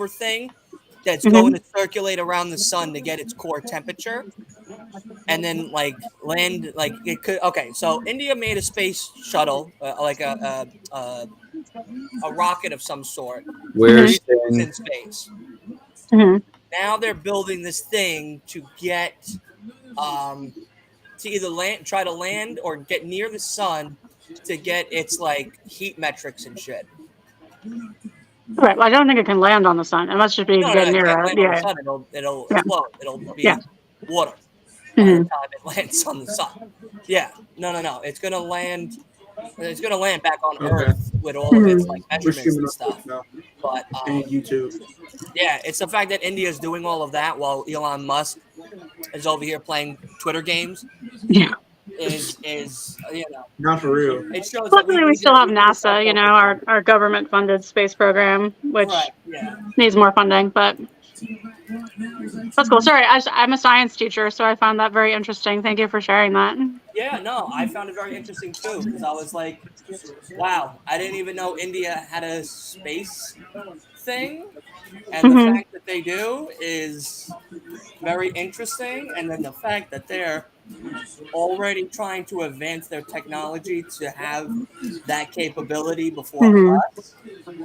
thing that's going to circulate around the sun to get its core temperature, and then like land like it could. Okay, so India made a space shuttle, like a rocket of some sort, to Where's reach Sting? in space. Mhm. Now they're building this thing to get to either try to land or get near the sun to get its like heat metrics and shit. Right. Well, I don't think it can land on the sun. It must just be No, no, get it can't near it. land on the Yeah. sun. It'll Yeah. explode. It'll Yeah. be water by the Mhm. time it lands on the sun. Yeah, no. It's gonna land. It's gonna land back on Okay. Earth with all of its Mhm. like We're measurements streaming and on Twitch stuff. now But and YouTube. yeah, it's the fact that India is doing all of that while Elon Musk is over here playing Twitter games. Yeah. Is Not for real. it shows that Luckily, we still have we need to start NASA. You know, focusing. our government funded space program, which Right. Yeah. needs more funding, but that's cool. Sorry, I'm a science teacher, so I found that very interesting. Thank you for sharing that. Yeah. No, I found it very interesting too because I was like, wow, I didn't even know India had a space thing, and the Mhm. fact that they do is very interesting. And then the fact that they're already trying to advance their technology to have that capability before Mhm. us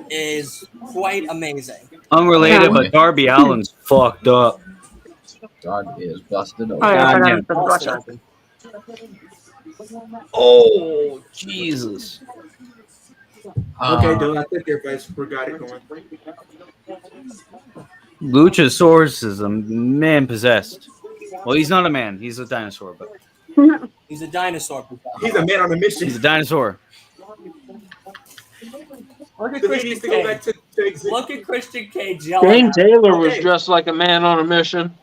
is quite amazing. Oh Yeah. Unrelated, but boy, Darby Allin's fucked up. God is busted Oh yeah, I open. God forgot damn. it's the Busted question. open. Oh, Jesus. Okay, Uh, Dylan, I think everybody's got it going. Luchasaurus is a man possessed. Well, he's not a man. He's a dinosaur, but He's a dinosaur. He's a man on a mission. he's a dinosaur. Look at He Christian needs to go back Cage. to exist. Look at Christian Cage yelling Shane at him. Taylor was Okay. dressed like a man on a mission.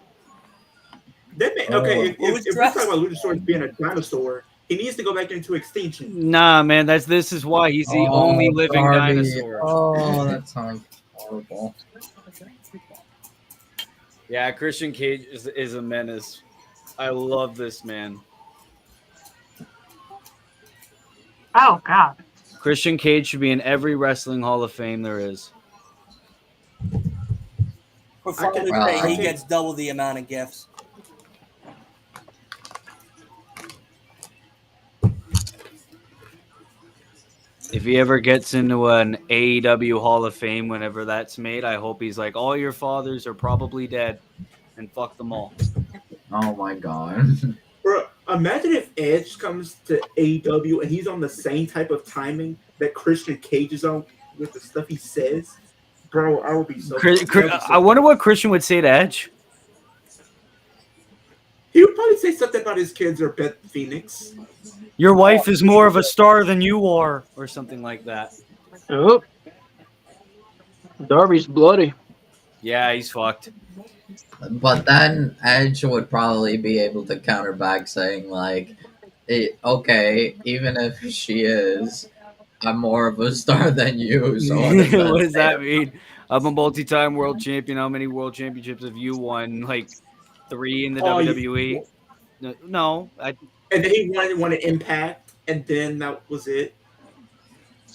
Okay, Who was if we're dressed? talking about Luchasaurus being a dinosaur, he needs to go back into extinction. Nah, man. This is why he's the only living Darby. dinosaur. Oh, that sounds horrible. Yeah, Christian Cage is a menace. I love this man. Oh God. Christian Cage should be in every wrestling Hall of Fame there is. For Father's Well, Day, I he can- gets double the amount of gifts. If he ever gets into an AEW Hall of Fame whenever that's made, I hope he's like, all your fathers are probably dead, and fuck them all. Oh my god. Bro, imagine if Edge comes to AEW and he's on the same type of timing that Christian Cage is on with the stuff he says. Bro, I would be so. I wonder what Christian would say to Edge. He would probably say something about his kids or Beth Phoenix. Your wife is more of a star than you are, or something like that. Oh, Darby's bloody. Yeah, he's fucked. But then Edge would probably be able to counter back saying like, okay, even if she is, I'm more of a star than you. So what What does that mean? I'm a multi-time world champion. How many world championships have you won? Like 3 in the Oh, WWE? No. And then he won an Impact, and then that was it.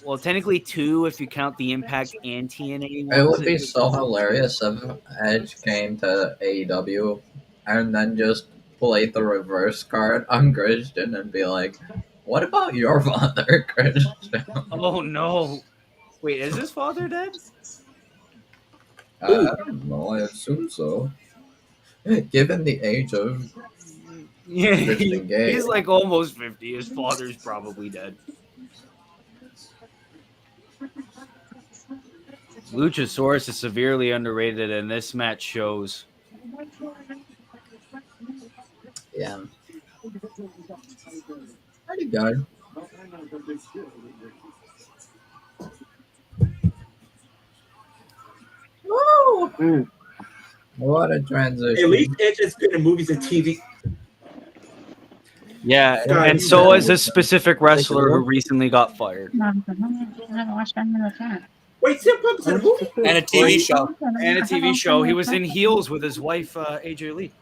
Well, technically 2 if you count the Impact and TNA It ones. would be so hilarious if Edge came to AEW and then just played the reverse card on Christian and be like, what about your father, Christian? Oh no! Wait, is his father dead? I don't know, I assume so. Given the age of Yeah, Christian Cage. he's like almost 50. His father's probably dead. Luchasaurus is severely underrated, and this match shows. Yeah. Pretty good. Woo! Mm. What a transition. At least Edge is good in movies and TV. Yeah, God, and you so know. is a specific wrestler who recently got fired. Wait, CM Punk's in a movie? And a TV show. And a TV show. He was in Heels with his wife, AJ Lee.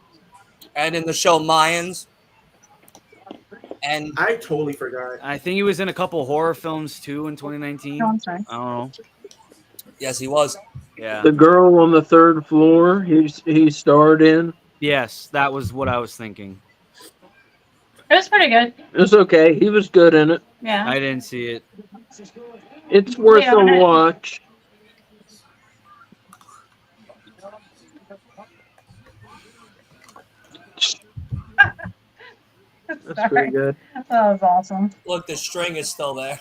And in the show Mayans. And I totally forgot. I think he was in a couple horror films too in 2019. No, I'm sorry. I don't know. yes, he was. Yeah. The girl on the third floor. He starred in. Yes, that was what I was thinking. It was pretty good. It's okay. He was good in it. Yeah. I didn't see it. It's worth Yeah, a and watch. That's pretty good. That was awesome. Look, the string is still there.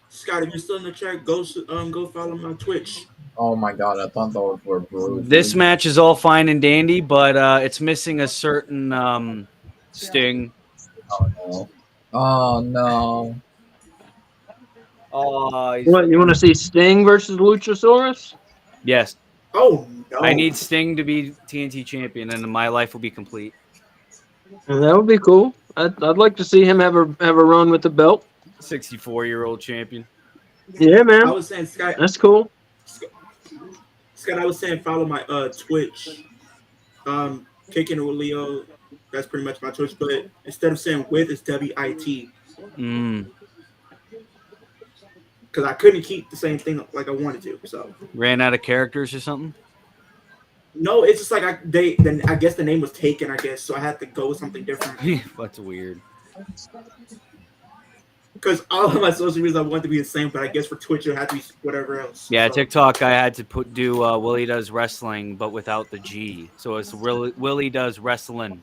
Scott, if you're still in the chat, go follow my Twitch. Oh my god, I thought those were bruised. This match is all fine and dandy, but it's missing a certain Sting. Oh no. Oh no. Oh, What, you want to see Sting versus Luchasaurus? yes. Oh no! I need Sting to be TNT champion, and my life will be complete. And that would be cool. I'd like to see him have a run with the belt. 64-year-old champion. Yeah, I man. was saying, Scott. That's cool. Scott, I was saying, follow my Twitch. Kicking with Leo. That's pretty much my Twitch. But instead of saying with, it's WIT. Because I couldn't keep the same thing like I wanted to. So Ran out of characters or something? no, it's just like I guess the name was taken. I guess so. I had to go with something different. That's weird. Because all of my social medias I want to be the same, but I guess for Twitch it had to be whatever else. Yeah, so. TikTok I had to do Willie Does Wrestling, but without the G. So it's Willie Does Wrestling.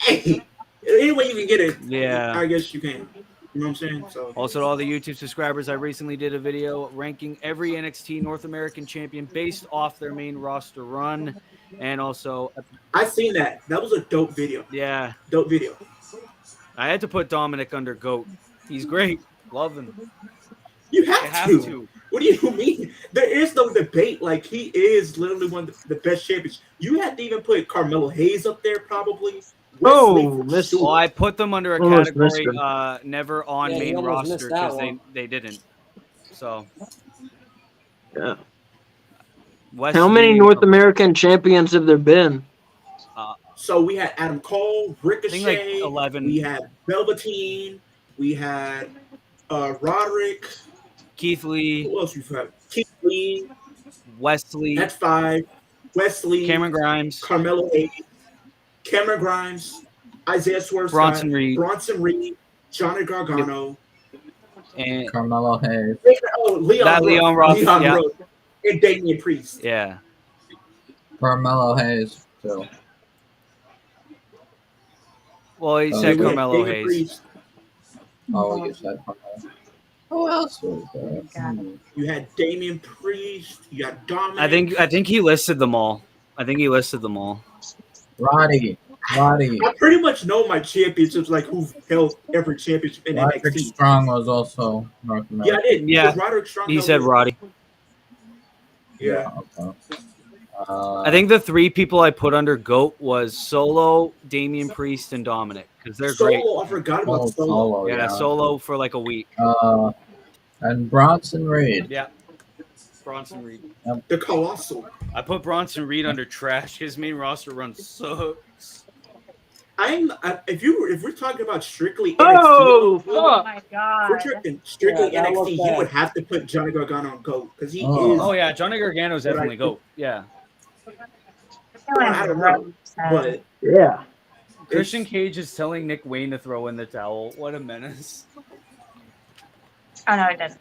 Hey, any way you can get it, Yeah. I guess you can. You know what I'm saying? So Also, to all the YouTube subscribers, I recently did a video ranking every NXT North American champion based off their main roster run. And also, I seen that. That was a dope video. yeah, Dope video. I had to put Dominic under GOAT. He's great. Love him. You I have, have to. to. What do you mean? There is no debate. Like, he is literally one of the best champions. You had to even put Carmelo Hayes up there, probably. Oh, Wesley for missed sure. Well, I put them under a Almost missed category never on Yeah, you main almost roster missed that because one. they didn't. So, Yeah. Wesley, How many North American champions have there been? So we had Adam Cole, Ricochet, like 11. We had Velveteen, we had Roderick. Keith Lee, Who else we had? Keith Lee. Wesley, That's 5. Wesley, Cameron Grimes, Carmelo Hayes, Cameron Grimes, Isaiah Swerve, Bronson Reed. Johnny Gargano, and Carmelo Hayes. Leon Ruff, yeah. Ruff, and Damian Priest. Yeah. Carmelo Hayes too. Well, he Oh, said yeah. Carmelo Damian Hayes. Priest. Oh, you said Carmelo. Who else was there? You had Damian Priest. You had Dominic. I think he listed them all. Roddy. I pretty much know my championships, like who've held every championship in Roderick NXT. Strong was also North Yeah, American. I did. Yeah. Because Roderick Strong He held said it. Roddy. Yeah. Okay. I think the three people I put under GOAT was Solo, Damian Priest, and Dominic because they're great. Solo, I forgot about Solo. Yeah, Solo for like a week. And Bronson Reed. Yeah. Bronson Reed. The Colossal. I put Bronson Reed under trash. His main roster run sucks. If we're talking about strictly NXT, Oh, Oh fuck. my if god. we're talking strictly Yeah, that was NXT, you bad. would have to put Johnny Gargano on GOAT because he Oh. is. Oh yeah, Johnny Gargano's definitely GOAT. Yeah. I don't know, but Yeah. Christian Cage is telling Nick Wayne to throw in the towel. What a menace. Oh no, it didn't.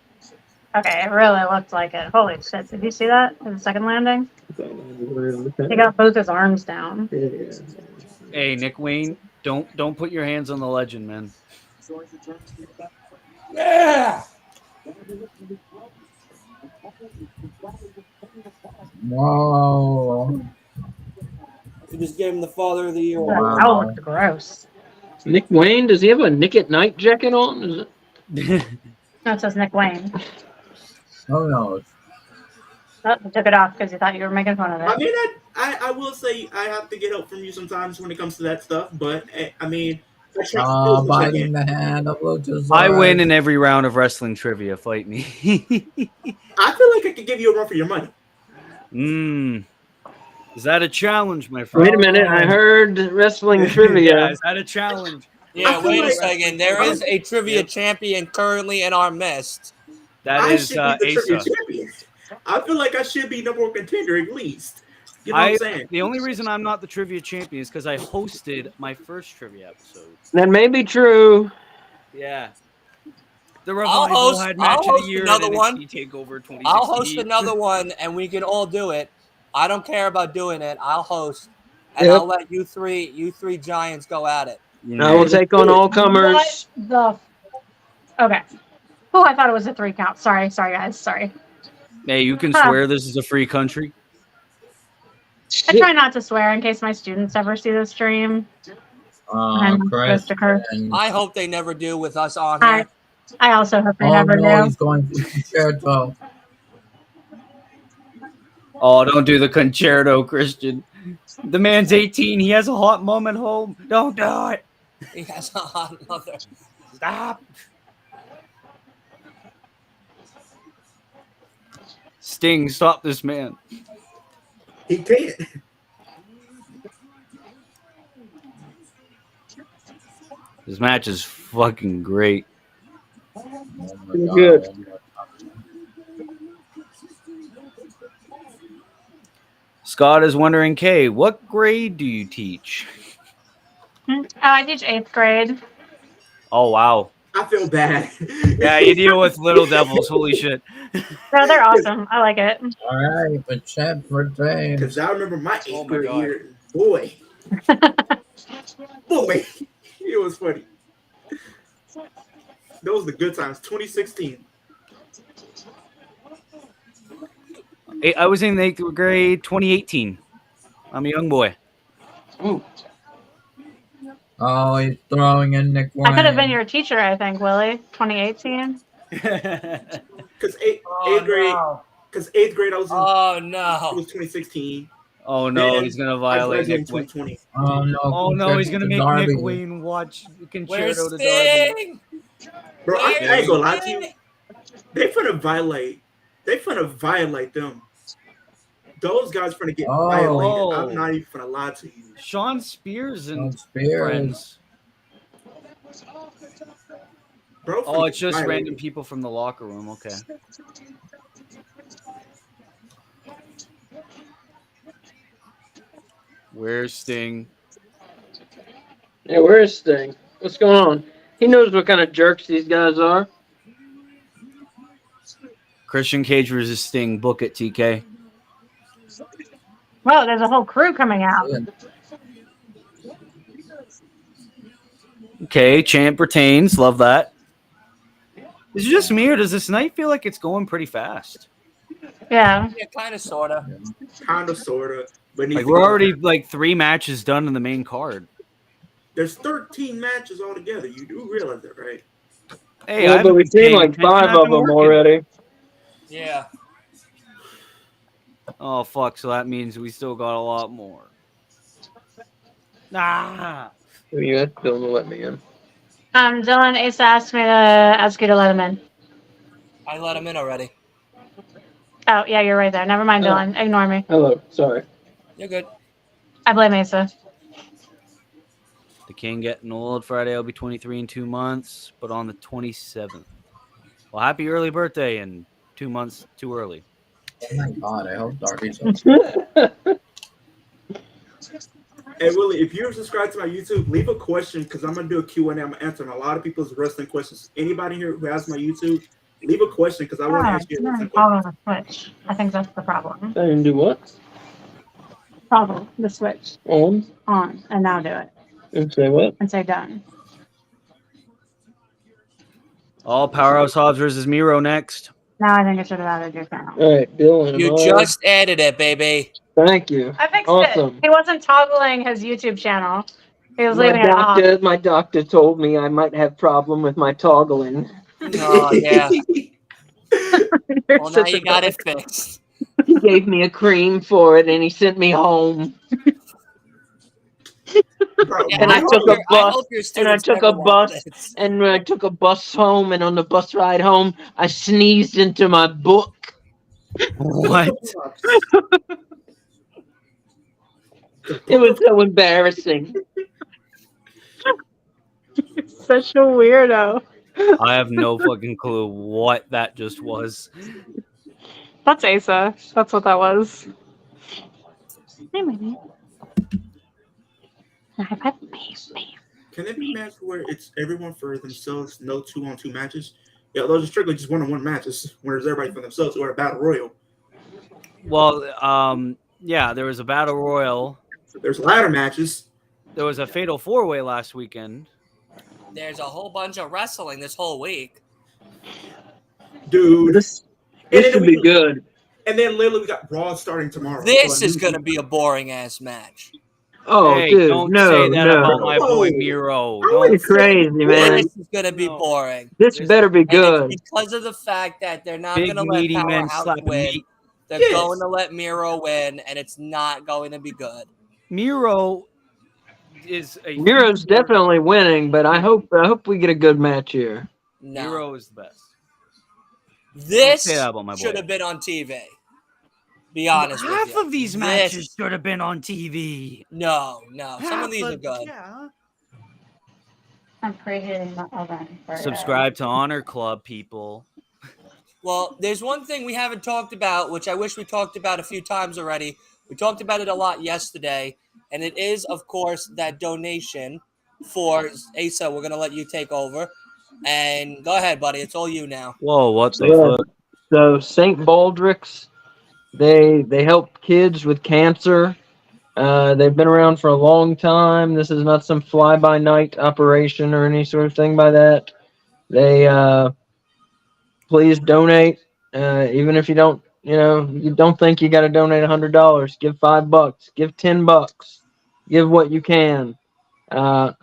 Okay, it really looked like it. Holy shit! Did you see that in the second landing? He got both his arms down. Hey, Nick Wayne, don't put your hands on the legend, man. Yeah. Whoa. He just gave him the Father of the Year. Wow. That looked gross. Nick Wayne, does he have a Nick at Night jacket on? Is it? No, it says Nick Wayne. Who knows? Oh, he took it off because he thought you were making fun of I it. mean, I will say I have to get help from you sometimes when it comes to that stuff. But I mean, I try to do what I Biting can. the hand of Luchasaurus. I win in every round of wrestling trivia. Fight me. I feel like I could give you a run for your money. Is that a challenge, my friend? Wait a minute, I heard wrestling Yeah, trivia. is that a challenge? Yeah, feel wait a like- second. There is a trivia Yep. champion currently in our midst. That I is should be the trivia Asa. champion. I feel like I should be number one contender at least. You know what I'm saying? The only reason I'm not the trivia champion is because I hosted my first trivia episode. That may be true. Yeah. The I'll Revival host. had I'll match of the host year at another NXT one. Takeover 2016. I'll host another one, and we can all do it. I don't care about doing it. I'll host, and Yep. I'll let you three giants go at it. I will take on all comers. What the? Okay. Oh, I thought it was a 3 count. Sorry, guys. Sorry. Hey, you can Huh. swear this is a free country. I try not to swear in case my students ever see the stream. I'm supposed to curse. I hope they never do with us on here. I also hope they Oh never no, do. he's going for concerto. Oh, don't do the concerto, Christian. The man's 18. He has a hot mom at home. Don't do it. He has a hot mother. Stop. Sting, stop this man. He can't. This match is fucking great. Oh my Pretty God. good. Scott is wondering, Kay, what grade do you teach? Oh, I teach 8th grade. Oh, wow. I feel bad. Yeah, you deal with little devils. Holy shit. No, they're awesome. I like it. All right, but champ for James. Because I remember my eighth Oh my grade God. year. Boy. Boy. It was funny. Those were the good times. 2016. I was in 8th grade 2018. I'm a young boy. Ooh. Oh, he's throwing in Nick I could have been Wayne. your teacher, I think, Willie. 2018. Because eighth grade. No. Because eighth grade I was in. Oh It no. was 2016. Oh, no, Then he's going to I violate graduated Nick in Wayne. 2020. Oh no! Oh, no, he's going to make Darby. Nick Wayne watch Where's Concerto to Darby. Sting? Bro, I Where's ain't gonna lie to you. Sting? They finna violate them. Those guys finna get Oh. violated. I'm not even finna lie to you. Sean Spears and Oh, Spears. friends. Bro, Oh, finna it's get just violated. random people from the locker room. Okay. Where's Sting? Yeah, where is Sting? What's going on? He knows what kind of jerks these guys are. Christian Cage versus Sting. Book it, TK. Well, there's a whole crew coming out. Okay, champ retains. Love that. Is it just me, or does this night feel like it's going pretty fast? Yeah. Yeah, kind of, sorta. Kind of, sort of. But it needs Like to we're go already back. like 3 matches done in the main card. There's 13 matches altogether. You do realize that, right? Hey, Yeah, I but haven't we've been seen paying like attention. 5 I've of been them working. already. Yeah. Oh fuck! So that means we still got a lot more. Nah. You guys still don't let me in. Dylan Asa asked me to ask you to let him in. I let him in already. Oh, yeah, you're right there. Never mind, Oh. Dylan. Ignore me. Hello, sorry. You're good. I blame Asa. The king getting old. Friday I'll be 23 in 2 months, but on the 27th. Well, happy early birthday and 2 months too early. Oh my God! I hope Darby's okay. Hey, Willie, if you're subscribed to my YouTube, leave a question because I'm going to do a Q&A. I'm answering a lot of people's wrestling questions. Anybody here who has my YouTube, leave a question because I want to ask you a wrestling question. Toggle the switch. I think that's the problem. I didn't do what? Toggle the switch On? on, and now do it, And say what? and say done. All Powerhouse Hobbs versus Miro next. Now I think I should have added your channel. All right, Dylan. You just added it, baby. Thank you. I fixed Awesome. it. He wasn't toggling his YouTube channel. He was My leaving it off. doctor told me I might have problem with my toggling. Oh, yeah. You're Well, now such you a got it dick. fixed. He gave me a cream for it and he sent me home. Bro, Yeah, And I hope took a your- I bus, hope your and I students took never a watch bus. this. And when I took a bus home, and on the bus ride home, I sneezed into my book. What? It was so embarrassing. Such a weirdo. I have no fucking clue what that just was. That's Asa. That's what that was. Hey, baby. Hi, baby. Can it be match where it's everyone for themselves, no 2-on-2 matches? Yeah, those are strictly just 1-on-1 matches, where it's everybody for themselves or a battle royal. Well, yeah, there was a battle royal. There's ladder matches. There was a fatal 4-way last weekend. There's a whole bunch of wrestling this whole week. Dude. This And then should we- be good. And then literally we got Raw starting tomorrow. This So is going to be a boring ass match. Oh, Hey, dude, don't no, say that no. about my boy No. Miro. I Don't You're crazy, man. This is going to be No. boring. This better be And good. it's because of the fact that they're not Big going to let meaty men Powerhouse slapping win. meat. They're Yes. going to let Miro win, and it's not going to be good. Miro is a Miro's definitely winning, but I hope we get a good match here. No. Miro is the best. This say that about my boy. should have been on TV. Be honest with Half you. of these This- matches should have been on TV. No. Some Half of these are good. Yeah. I'm preheating my oven. Subscribe to Honor Club, people. Well, there's one thing we haven't talked about, which I wish we talked about a few times already. We talked about it a lot yesterday, and it is, of course, that donation for Asa. We're going to let you take over. And go ahead, buddy. It's all you now. Whoa, what the Yeah. fuck? So St. Baldrick's, they help kids with cancer. They've been around for a long time. This is not some fly-by-night operation or any sort of thing by that. They please donate, even if you don't, you don't think you got to donate $100. Give $5, give $10, give what you can. None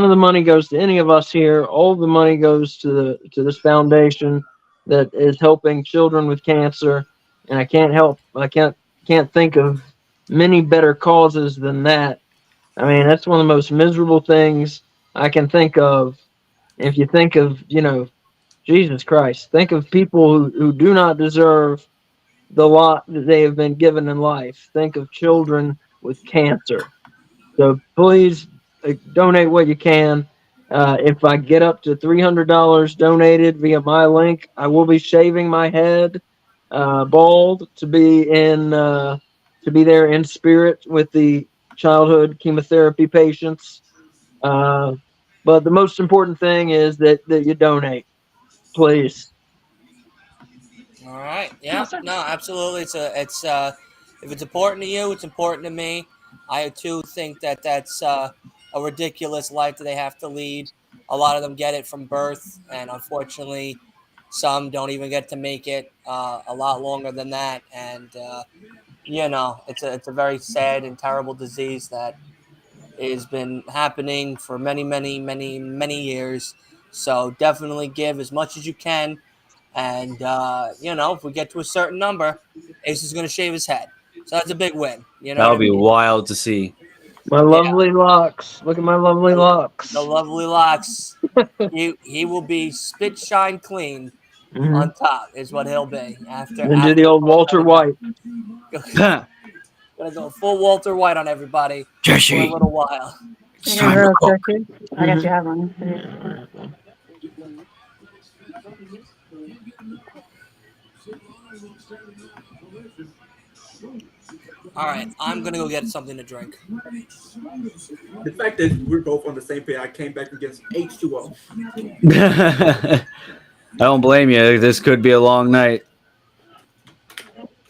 of the money goes to any of us here. All the money goes to this foundation that is helping children with cancer, and I can't think of many better causes than that. I mean, that's one of the most miserable things I can think of. If you think of, Jesus Christ, think of people who do not deserve the lot that they have been given in life. Think of children with cancer. So please donate what you can. If I get up to $300 donated via my link, I will be shaving my head bald to be there in spirit with the childhood chemotherapy patients. But the most important thing is that you donate, please. All right. Yeah. No, absolutely. It's if it's important to you, it's important to me. I too think that that's a ridiculous life that they have to lead. A lot of them get it from birth, and unfortunately, some don't even get to make it a lot longer than that. And it's a very sad and terrible disease that has been happening for many, many, many, many years. So definitely give as much as you can. And, if we get to a certain number, Ace is going to shave his head. So that's a big win. You know That what I would be mean? wild to see. My lovely locks. Look at my lovely locks. The lovely locks. he will be spit shine clean Mhm. on top is what he'll be after. And do the old Walter White. Gonna go full Walter White on everybody for a Jesse, little while. it's time to cook. I guess you have one. All right, I'm gonna go get something to drink. The fact that we're both on the same page, I came back against H2O. I don't blame you. This could be a long night.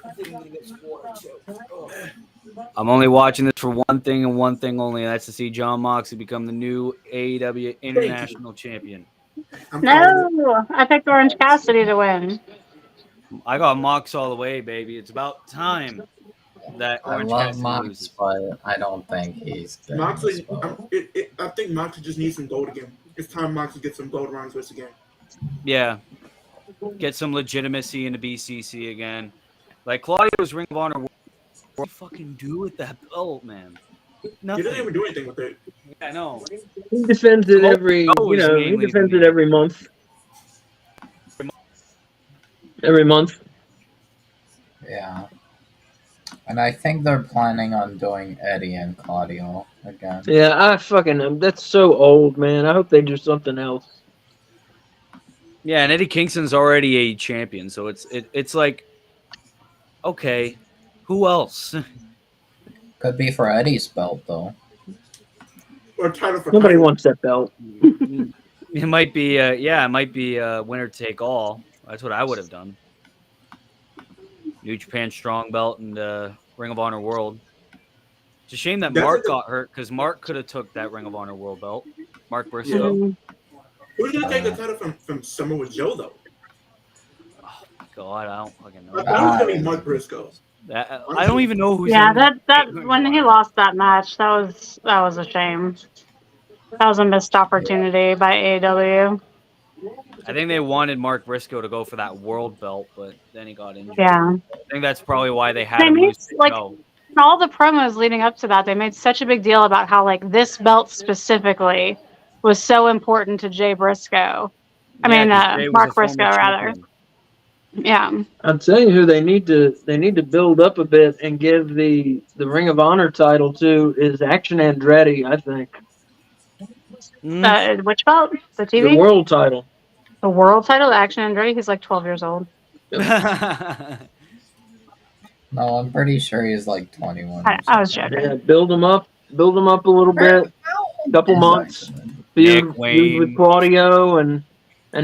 I think I'm gonna get some water too. Oh. I'm only watching this for one thing and one thing only, and that's to see John Moxley become the new AEW International Champion. I'm calling it. No, I picked Orange Cassidy to win. I got Mox all the way, baby. It's about time that I Orange love Cassidy Mox, loses. but I don't think he's good. Moxley, I think Moxley just needs some gold again. It's time Moxley gets some gold around his wrist again. Yeah. Get some legitimacy in the BCC again. Like Claudio's Ring of Honor. What do you fucking do with that belt, man? He Nothing. doesn't even do anything with it. Yeah, I know. He defends it every, Always he mainly defends me. it every month. Every month. Yeah. And I think they're planning on doing Eddie and Claudio again. Yeah, I fucking that's so old, man. I hope they do something else. Yeah, and Eddie Kingston's already a champion, so it's like, okay, who else? Could be for Eddie's belt though. Or title for Nobody title. wants that belt. It might be, it might be winner take all. That's what I would have done. New Japan Strong Belt and Ring of Honor World. It's a shame that That's Mark like the- got hurt because Mark could have took that Ring of Honor World Belt. Mark Briscoe. Mhm. Who's gonna take the title from Samoa Joe though? God, I don't fucking know. I thought it was gonna be Mark Briscoe. I don't even know who's Yeah, in that Ring of when he Honor. lost that match, that was a shame. That was a missed opportunity by AEW. I think they wanted Mark Briscoe to go for that world belt, but then he got injured. Yeah, I think that's probably why they had they him made lose to like Joe. all the promos leading up to that. They made such a big deal about how like this belt specifically was so important to Jay Briscoe. I Yeah, mean, 'cause Jay was a Mark former Briscoe rather. champion. Yeah, I'm telling you who they need to build up a bit and give the Ring of Honor title to is Action Andretti, I think. which belt? The The TV, world title. the world title, Action Andretti. He's like 12 years old. No, I'm pretty sure he's like 21. I was joking. Yeah, build them up a little bit, couple months. Nick Feud Wayne. with Claudio and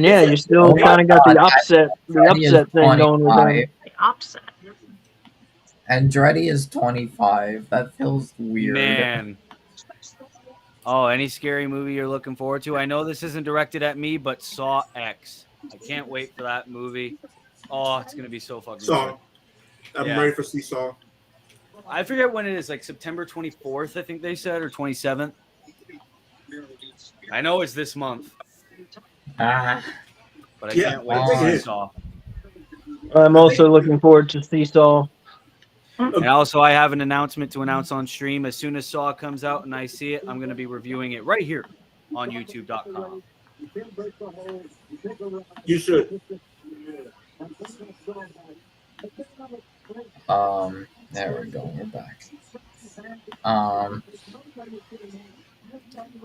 yeah, you still Oh my kind of got the God, upset thing going with him. The opposite. Andretti is 25. That feels weird. Man. Oh, any scary movie you're looking forward to? I know this isn't directed at me, but Saw X. I can't wait for that movie. Oh, it's gonna be so fucking Saw. good. I'm Yeah. ready for Seesaw. I forget when it is, like September 24th, I think they said, or 27th. I know it's this month, Ah, but I Yeah, can't wait I to think it see is. Saw. I'm also looking forward to Seesaw. And also, I have an announcement to announce on stream. As soon as Saw comes out and I see it, I'm going to be reviewing it right here on YouTube.com. You should. there we go. We're back.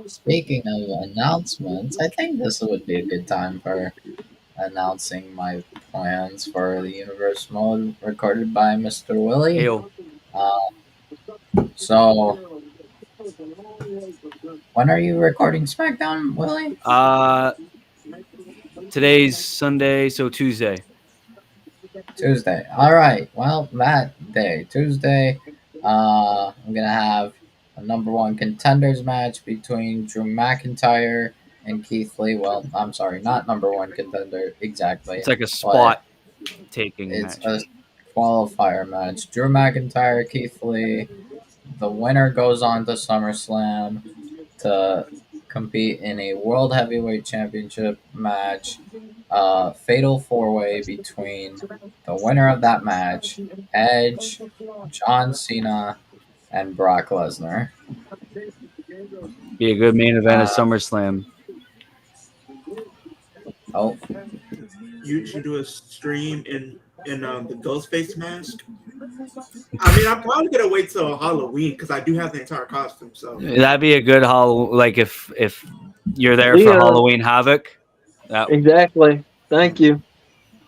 Speaking of announcements, I think this would be a good time for announcing my plans for the Universe mode recorded by Mr. Willie. Hail. So, when are you recording SmackDown, Willie? Today's Sunday, so Tuesday. Tuesday. All right. Well, that day, Tuesday, I'm gonna have a number one contenders match between Drew McIntyre and Keith Lee. Well, I'm sorry, not number one contender exactly. It's like a spot taking It's match. a qualifier match. Drew McIntyre, Keith Lee. The winner goes on to SummerSlam to compete in a World Heavyweight Championship match. Fatal four-way between the winner of that match, Edge, John Cena, and Brock Lesnar. Be a good main event at SummerSlam. Oh, You should do a stream in the Ghostface mask. I mean, I'm probably gonna wait till Halloween because I do have the entire costume. So That'd be a good like if you're there Leo. for Halloween Havoc. That Exactly. Thank you.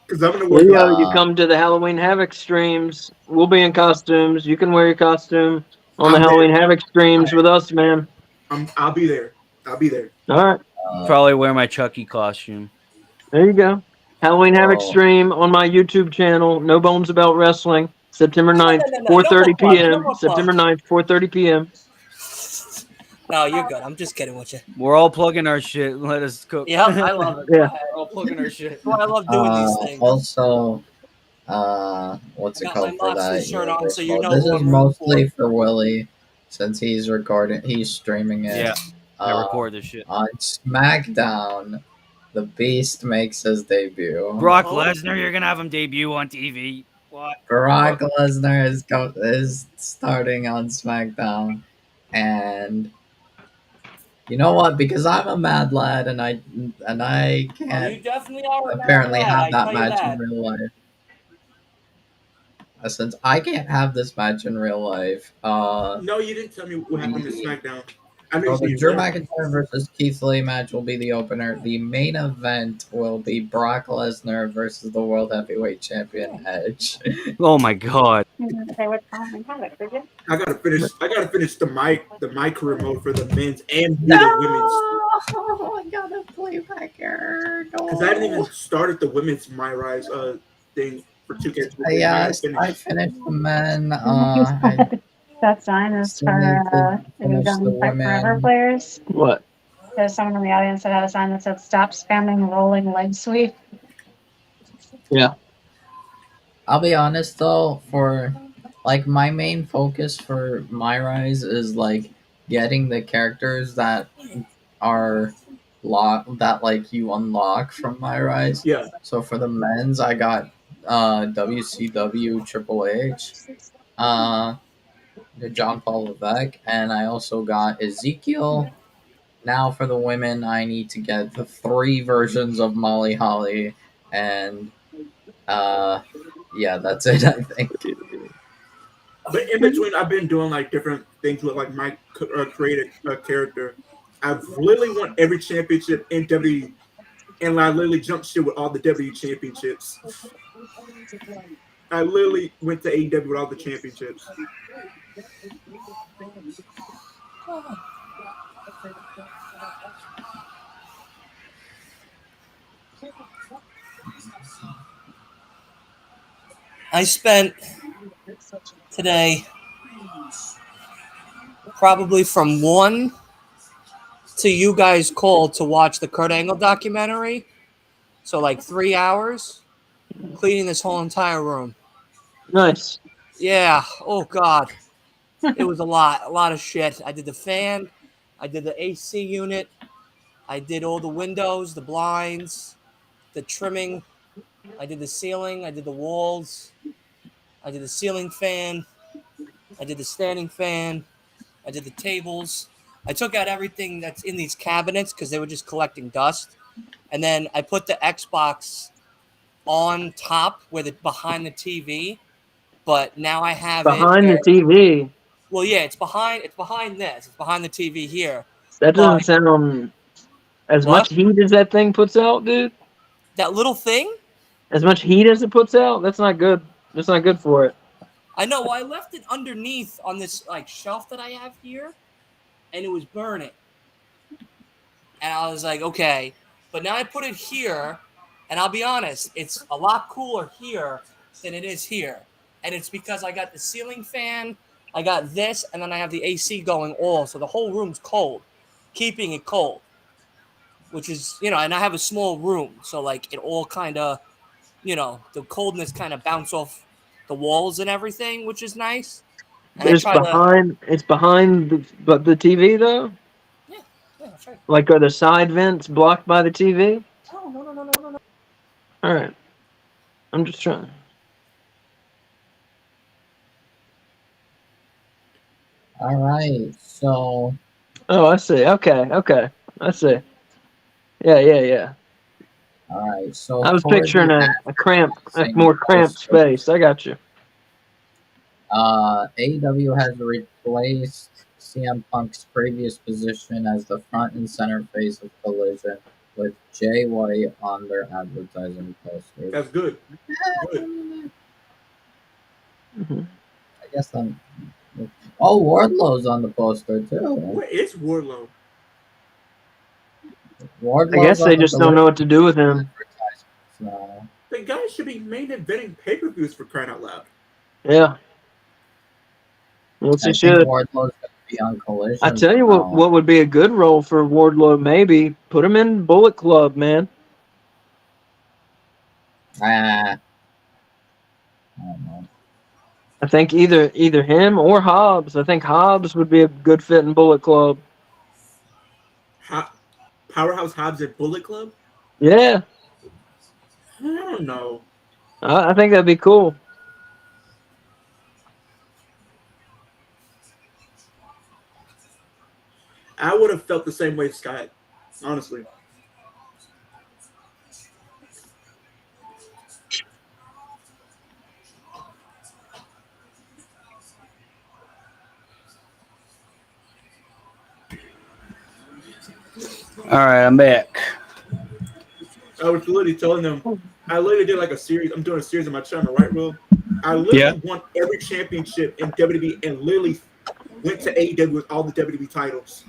because I'm gonna wear. Leo, you come to the Halloween Havoc streams. We'll be in costumes. You can wear your costume on the I'm Halloween there. Havoc streams with us, man. I'll be there. I'll be there. All right. probably wear my Chucky costume. There you go. Halloween Havoc Oh. stream on my YouTube channel, No Bones About Wrestling, September 9th, No, 4:30 no more p.m. plugs, no more September plugs. 9th, 4:30 p.m. No, you're good. I'm just kidding with you. We're all plugging our shit. Let us cook. Yeah, I love it. Yeah. We're all plugging our shit. That's why I love doing these things. Also, what's it Got called my for Moxley that? shirt on, Universe so you mode? know This who is I'm rooting mostly for Willie since he's streaming it. Yeah, I Uh, record this shit. On SmackDown, the Beast makes his debut. Brock Oh. Lesnar, you're gonna have him debut on TV. What? Brock Lesnar is starting on SmackDown, and you know what? Because I'm a mad lad, and I Oh, you can't definitely are. a apparently mad have lad, I that tell you match that. in real life. since I can't have this match in real life, No, you didn't tell me what happened to SmackDown. I know so you the said Drew you won. McIntyre versus Keith Lee match will be the opener. The main event will be Brock Lesnar versus the World Heavyweight Champion Edge. Oh my god. They would call me Havoc, did you? I gotta finish the my career mode for the men's and do No, the women's I gotta play back here. because I haven't even No. started the women's My Rise thing for 2K. I gotta Yes, I finish. finished the men. I That sign is still for need to if you've finish the done Fight Forever women. players. What? There's someone in the audience that had a sign that said "Stop spamming rolling leg sweep." Yeah. I'll be honest though, for like my main focus for my rise is like getting the characters that are that like you unlock from my rise. Yeah, So for the men's, I got WCW Triple H, uh, the John Paul Levesque, and I also got Ezekiel. Now for the women, I need to get the 3 versions of Molly Holly, and yeah, that's it. I think. but in between, I've been doing like different things with like my created character. I've literally won every championship in WWE, and I literally jumped shit with all the W championships. I literally went to AEW with all the championships. I spent today probably from 1 to you guys called to watch the Kurt Angle documentary. So like 3 hours cleaning this whole entire room. Nice. Yeah. Oh God. It was a lot of shit. I did the fan. I did the AC unit. I did all the windows, the blinds, the trimming. I did the ceiling. I did the walls. I did the ceiling fan. I did the standing fan. I did the tables. I took out everything that's in these cabinets because they were just collecting dust. And then I put the Xbox on top where the behind the TV. But now I have it Behind the where, TV. well, yeah, it's behind this. It's behind the TV here. That But doesn't sound as what? much heat as that thing puts out, dude. That little thing? As much heat as it puts out, that's not good. That's not good for it. I know. Well, I left it underneath on this like shelf that I have here, and it was burning. And I was like, okay. But now I put it here, and I'll be honest, it's a lot cooler here than it is here. And it's because I got the ceiling fan, I got this, and then I have the AC going all, so the whole room's cold, keeping it cold. Which is, and I have a small room, so like it all kind of, the coldness kind of bounce off the walls and everything, which is nice. And I It's try to, behind. It's behind the TV though. yeah, that's right. Like, are the side vents blocked by the TV? Oh, no. All right. I'm just trying. All right, so Oh, I see. Okay. I see. Yeah. all right, so I was for picturing the a more cramped space. I got you. AEW has replaced CM Punk's previous position as the front and center face of Collision with Jay White on their advertising posters. That's good. Good. Mm-hmm. I guess I'm. Oh, Wardlow's on the poster too. Where is Warlow? Wardlow's I guess on they the just don't know what to do with him. advertisements now. The guy should be main eventing pay-per-views for crying out loud. Yeah. Yes, I he think should. Wardlow's going to be on Collision. I tell you now. what would be a good role for Wardlow, maybe. Put him in Bullet Club, man. I don't know. I think either him or Hobbs. I think Hobbs would be a good fit in Bullet Club. Powerhouse Hobbs at Bullet Club? Yeah. I don't know. I think that'd be cool. I would have felt the same way, Scott. Honestly. All right, I'm back. I was literally telling them, I literally did like a series. I'm doing a series on my channel, right, Will? I literally won every championship in WWE and literally went to AEW with all the WWE titles.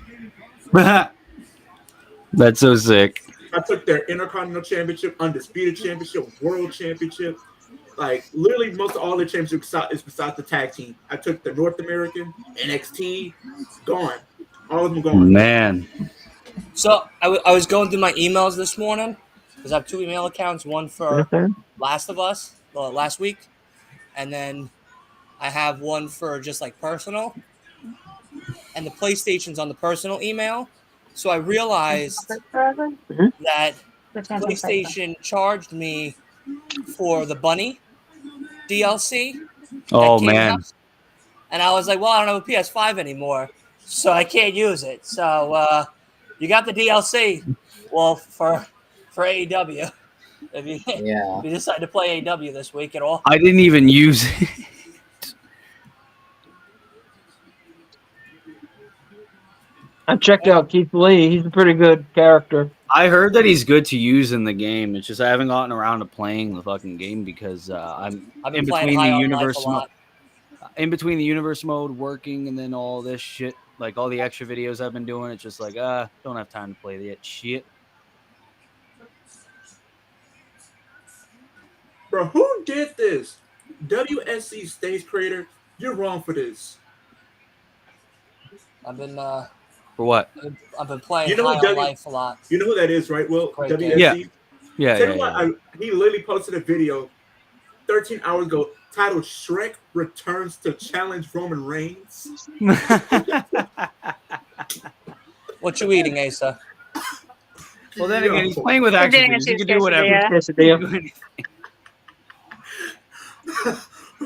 That's so sick. I took their Intercontinental Championship, Undisputed Championship, World Championship. Like, literally, most of all the championships is besides the tag team. I took the North American, NXT, gone. All of them gone. Man. So I was going through my emails this morning because I have 2 email accounts, one for Last of Us, last week, and then I have one for just like personal, and the PlayStation's on the personal email. So I realized that PlayStation charged me for the Bunny DLC that Oh, came man. out, and I was like, well, I don't have a PS5 anymore, so I can't use it. So you got the DLC, well, for AEW. If Yeah. you decide to play AEW this week at all. I didn't even use it. I checked out Keith Lee. He's a pretty good character. I heard that he's good to use in the game. It's just I haven't gotten around to playing the fucking game because I've in been playing between High the on universe Life a lot. in between the universe mode working and then all this shit, like all the extra videos I've been doing. It's just like don't have time to play that shit. Bro, who did this? WSC stage creator, you're wrong for this. I've been For what? I've been playing You know High who on W- Life a lot. You know who that is, right, Will? Great WSC? game. Yeah. Tell you what, he literally posted a video 13 hours ago titled Shrek Returns to Challenge Roman Reigns. What you eating, Asa? Well, then again, he's playing with action figures. He can do whatever.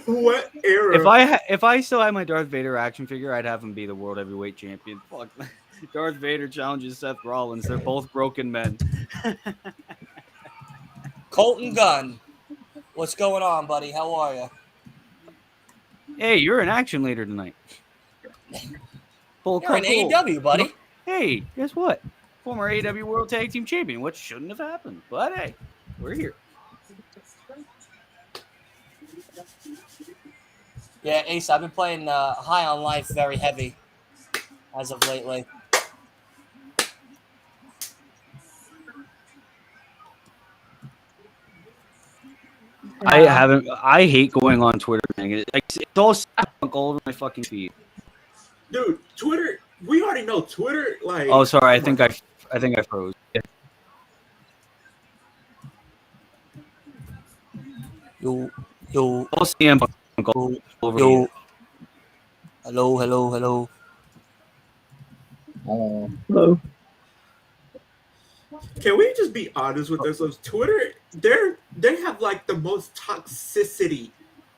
What era? If I still had my Darth Vader action figure, I'd have him be the world heavyweight champion. Fuck. Darth Vader challenges Seth Rollins. They're both broken men. Colton Gunn. What's going on, buddy? How are you? Hey, you're an action leader tonight. You're an AEW, buddy. Hey, guess what? Former AEW World Tag Team Champion, which shouldn't have happened. But hey, we're here. Yeah, Ace, I've been playing High on Life very heavy as of lately. I haven't. I hate going on Twitter. It's all all over my fucking feed. Dude, Twitter. We already know Twitter. Like, oh, sorry. I think I froze. Yeah. Yo. I'll see him over Yo. here. Hello. Hello. Can we just be honest with ourselves? Twitter, they have like the most toxicity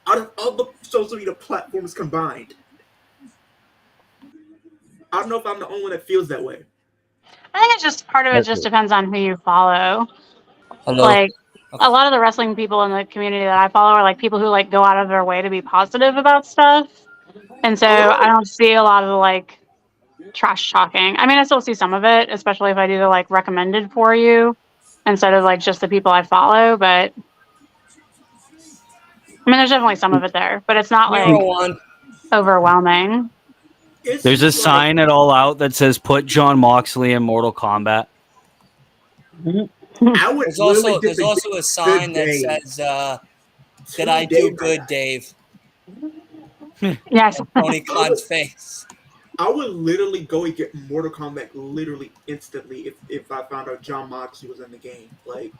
out of all the social media platforms combined. I don't know if I'm the only one that feels that way. I think it's just part of it just depends on who you follow. Hello. Like a lot of the wrestling people in the community that I follow are like people who like go out of their way to be positive about stuff. And so I don't see a lot of like trash talking. I mean, I still see some of it, especially if I do the like recommended for you instead of like just the people I follow. But I mean, there's definitely some of it there, but it's not like overwhelming. There's a sign at All Out that says "Put John Moxley in Mortal Kombat." There's also a sign that says, "Did I do good, Dave?" Yes. Tony Khan's face. I would literally go and get Mortal Kombat literally instantly if I found out John Moxley was in the game. Like,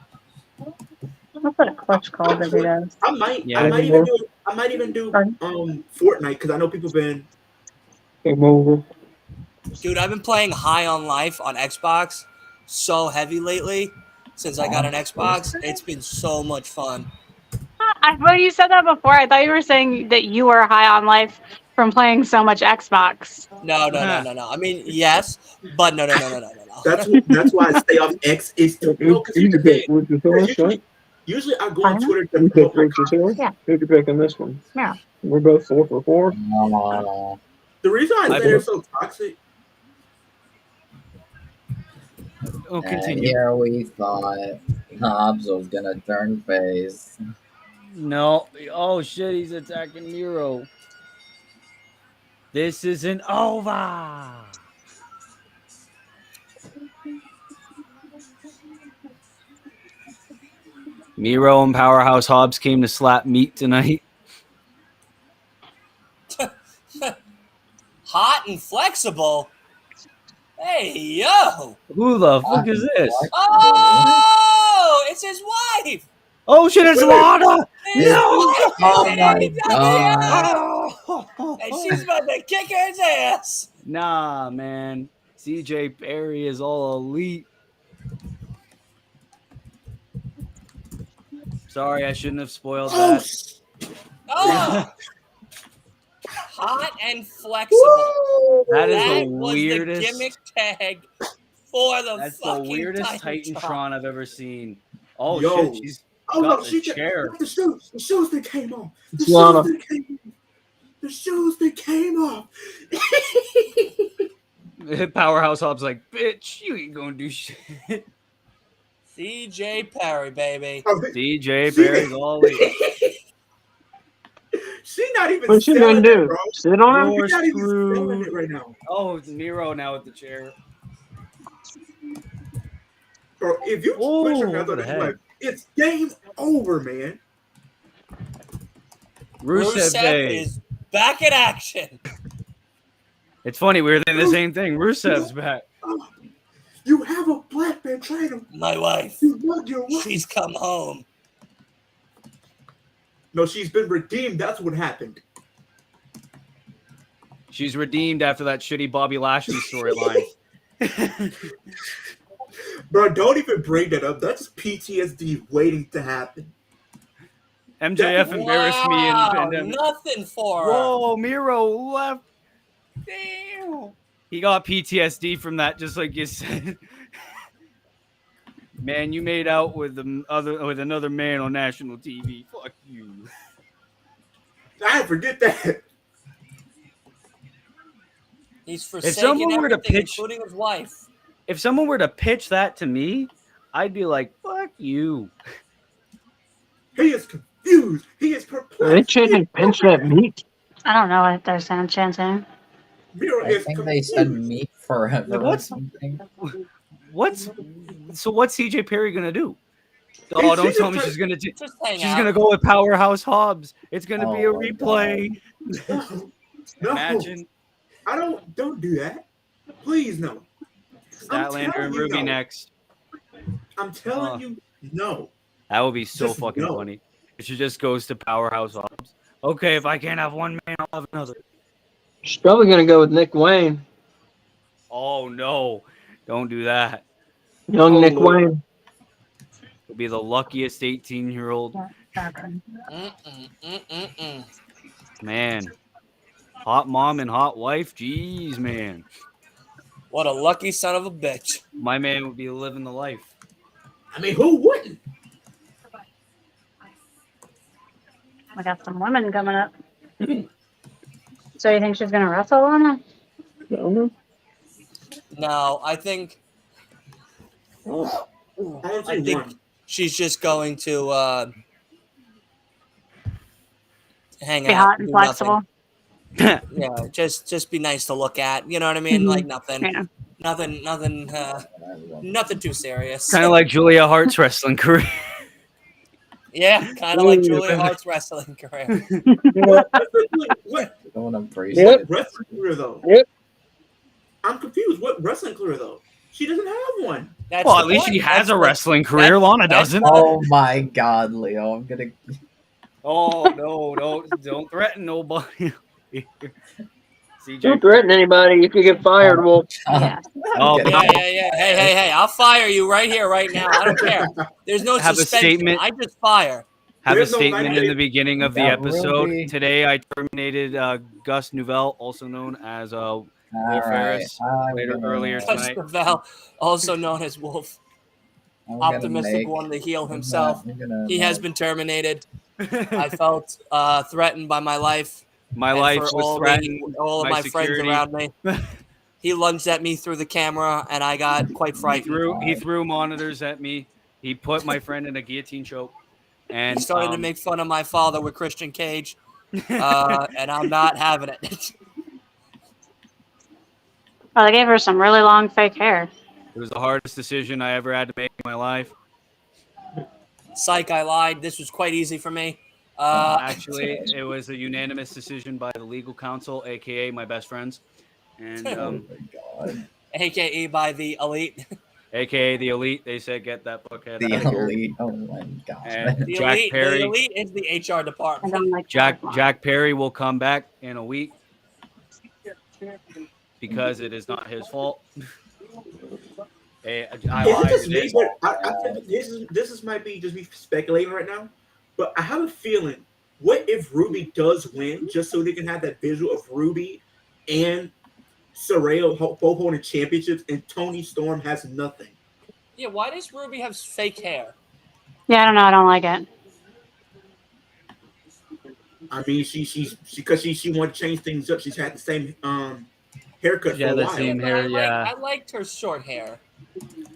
That's what a clutch call that he does. I might even do Fortnite because I know people been. Dude, I've been playing High on Life on Xbox so heavy lately. Since I got an Xbox, it's been so much fun. Well, you said that before. I thought you were saying that you were high on life from playing so much Xbox. No. I mean, yes, but no. That's why I stay off X. Is usually I go on Twitter to promote my content. Yeah. Who'd you pick on this one? Yeah. We're both 4 for 4. The reason I say they're so toxic. Oh, And continue. here we thought Hobbs was gonna turn face. No. Oh shit, he's attacking Miro. This isn't over. Miro and Powerhouse Hobbs came to slap meat tonight. Hot and flexible. Hey, yo. Who the fuck is this? Oh, it's his wife. Oh shit, it's Lana! His No! wife Oh is my AEW. god. Oh. And she's about to kick his ass. Nah, man. CJ Perry is all elite. Sorry, I shouldn't have spoiled Oh, that. Oh. Hot and flexible. That is That the was weirdest. the gimmick tag for the That's the fucking weirdest Titantron. Titantron I've ever seen. Oh Yo. shit, she's oh got no, the she chair. got the shoes that came off. The It's Lana. shoes that came off. The shoes that came off. Powerhouse Hobbs like, bitch, you ain't gonna do shit. CJ Perry, baby. Oh, CJ Perry's all elite. She not even What's she selling gonna do? it, bro. Sit on him? You're She's not even selling screwed. it right now. Oh, Miro now with the chair. Bro, if you Oh, push over another the head. like, it's game over, man. Rusev Day. is back in action. It's funny, we were thinking the same thing. Rusev's back. Oh, you have a black man trainer. My wife. You love your wife. She's come home. No, she's been redeemed. That's what happened. She's redeemed after that shitty Bobby Lashley storyline. Bro, don't even bring that up. That's PTSD waiting to happen. MJF embarrassed me in the Wow, pandemic. nothing for her. Whoa, Miro left. Damn. He got PTSD from that, just like you said. Man, you made out with another man on national TV. Fuck you. I forget that. He's someone forsaken were to everything, pitch- including his wife. If someone were to pitch that to me, I'd be like, fuck you. He is confused. He is Are they perplexed. chanting pinch that meat? I don't know what they're saying, chanting. Miro I is think they confused. said meat forever or What's- something. What's CJ Perry gonna do? Hey, Oh, don't she's tell me just- she's gonna do. Just hang She's out. gonna go with Powerhouse Hobbs. It's gonna be a Oh my replay. No, Imagine I don't do that. Please no. Statlander and Ruby no. next. I'm telling you, no. That would be so Just fucking no. funny. She just goes to Powerhouse Hobbs. Okay, if I can't have one man, I'll have another. She's probably gonna go with Nick Wayne. Oh no, don't do that. Young Nick Lord. Wayne. It'll be the luckiest 18-year-old man. Hot mom and hot wife. Jeez, man. What a lucky son of a bitch. My man would be living the life. I mean, who wouldn't? We got some women coming up. So you think she's gonna wrestle on her? No, I think I don't I see think one. she's just going to hang Be out. hot and do flexible. nothing. Yeah, just be nice to look at. You know what I mean? Mhm. Like nothing, Yeah. nothing too serious. Kind of like Julia Hart's wrestling career. Yeah, kind of like Julia Hart's wrestling career. What Don't embrace Yep. it. wrestling career though? Yep. I'm confused. What wrestling career though? She doesn't have one. That's Well, the at least point. she has That's a what- wrestling career. that's- Lana that's doesn't. what- Oh my god, Leo! I'm gonna. Oh no, don't threaten nobody. CJ. Don't threaten anybody. You could get fired, Wolf. Yeah. Oh, I'm Yeah, gonna- yeah. Hey! I'll fire you right here, right now. I don't care. There's no Have a suspension. statement. I just fire. Have a There's no statement in lighting. the beginning of the That episode. Ruby. Today, I terminated Gus Nouvelle, also known as All Ferris, I'm later- gonna- earlier Touch tonight. Ravel, also known as Wolf, I'm gonna optimistic make- one to heal I'm himself. gonna He has make- been terminated. I felt threatened by my life. My and life for was all threatened. all of my my friends security. around me. He lunged at me through the camera, and I got quite frightened. He threw monitors at me. He put my friend in a guillotine choke. And He started to make fun of my father with Christian Cage, and I'm not having it. Oh, they gave her some really long fake hair. It was the hardest decision I ever had to make in my life. Psych, I lied. This was quite easy for me. Actually, it was a unanimous decision by the legal counsel, a.k.a. my best friends. And Oh my god. AKA by the Elite. a.k.a. the Elite. They said, get that bookhead The out of here. elite. Oh my god. And The Jack Elite, Perry. the Elite is the HR I department. don't like Jack Perry will come back in a week because it is not his fault. I lied Is today. it just me, but I think this might be just me speculating right now, but I have a feeling. What if Ruby does win, just so they can have that visual of Ruby and Saraya both holding championships, and Tony Storm has nothing? Yeah, why does Ruby have fake hair? Yeah, I don't know. I don't like it. I mean, she wanted to change things up. She's had the same haircut Yeah, for a the while. same But hair, yeah. I liked her short hair.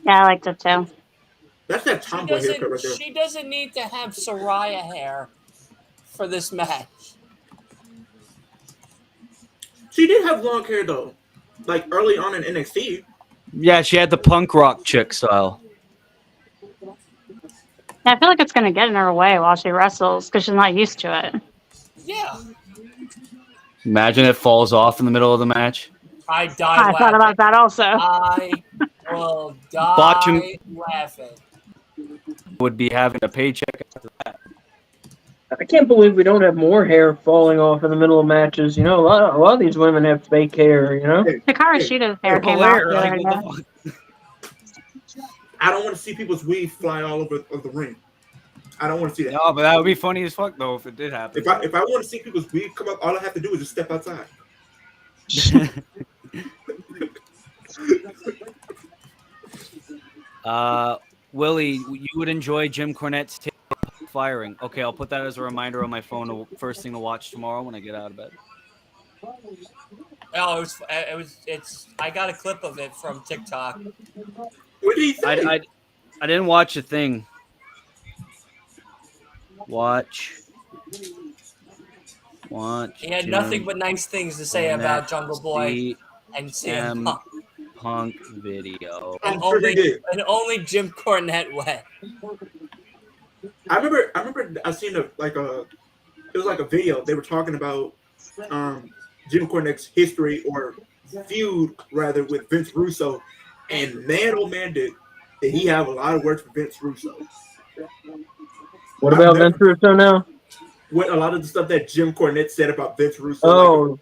Yeah, I liked it too. That's that tomboy haircut right there. She doesn't need to have Saraya hair for this match. She did have long hair though, like early on in NXT. Yeah, she had the punk rock chick style. Yeah, I feel like it's gonna get in her way while she wrestles because she's not used to it. Yeah. Imagine it falls off in the middle of the match. I died I laughing. thought about that also. I will Botch him. die laughing. Would be having a paycheck after that. I can't believe we don't have more hair falling off in the middle of matches. You know, a lot of these women have fake hair. You know, Hikaru Shida's hair came off Blair, the like, other what day. the fuck? I don't want to see people's weave fly all over the ring. I don't want to see that. No, but that would be funny as fuck though if it did happen. If I want to see people's weave come up, all I have to do is just step outside. Willie, you would enjoy Jim Cornette's firing. Okay, I'll put that as a reminder on my phone. First thing to watch tomorrow when I get out of bed. Oh, it's. I got a clip of it from TikTok. What did he say? I didn't watch a thing. Watch. He had nothing but nice things to say about Jungle Boy and CM Punk. Punk video. And I'm sure he did. only Jim Cornette went. I remember I seen it was like a video. They were talking about Jim Cornette's history or feud rather with Vince Russo, and man, oh man, did he have a lot of words for Vince Russo. what about Vince Russo now? What a lot of the stuff that Jim Cornette said about Vince Russo. Oh,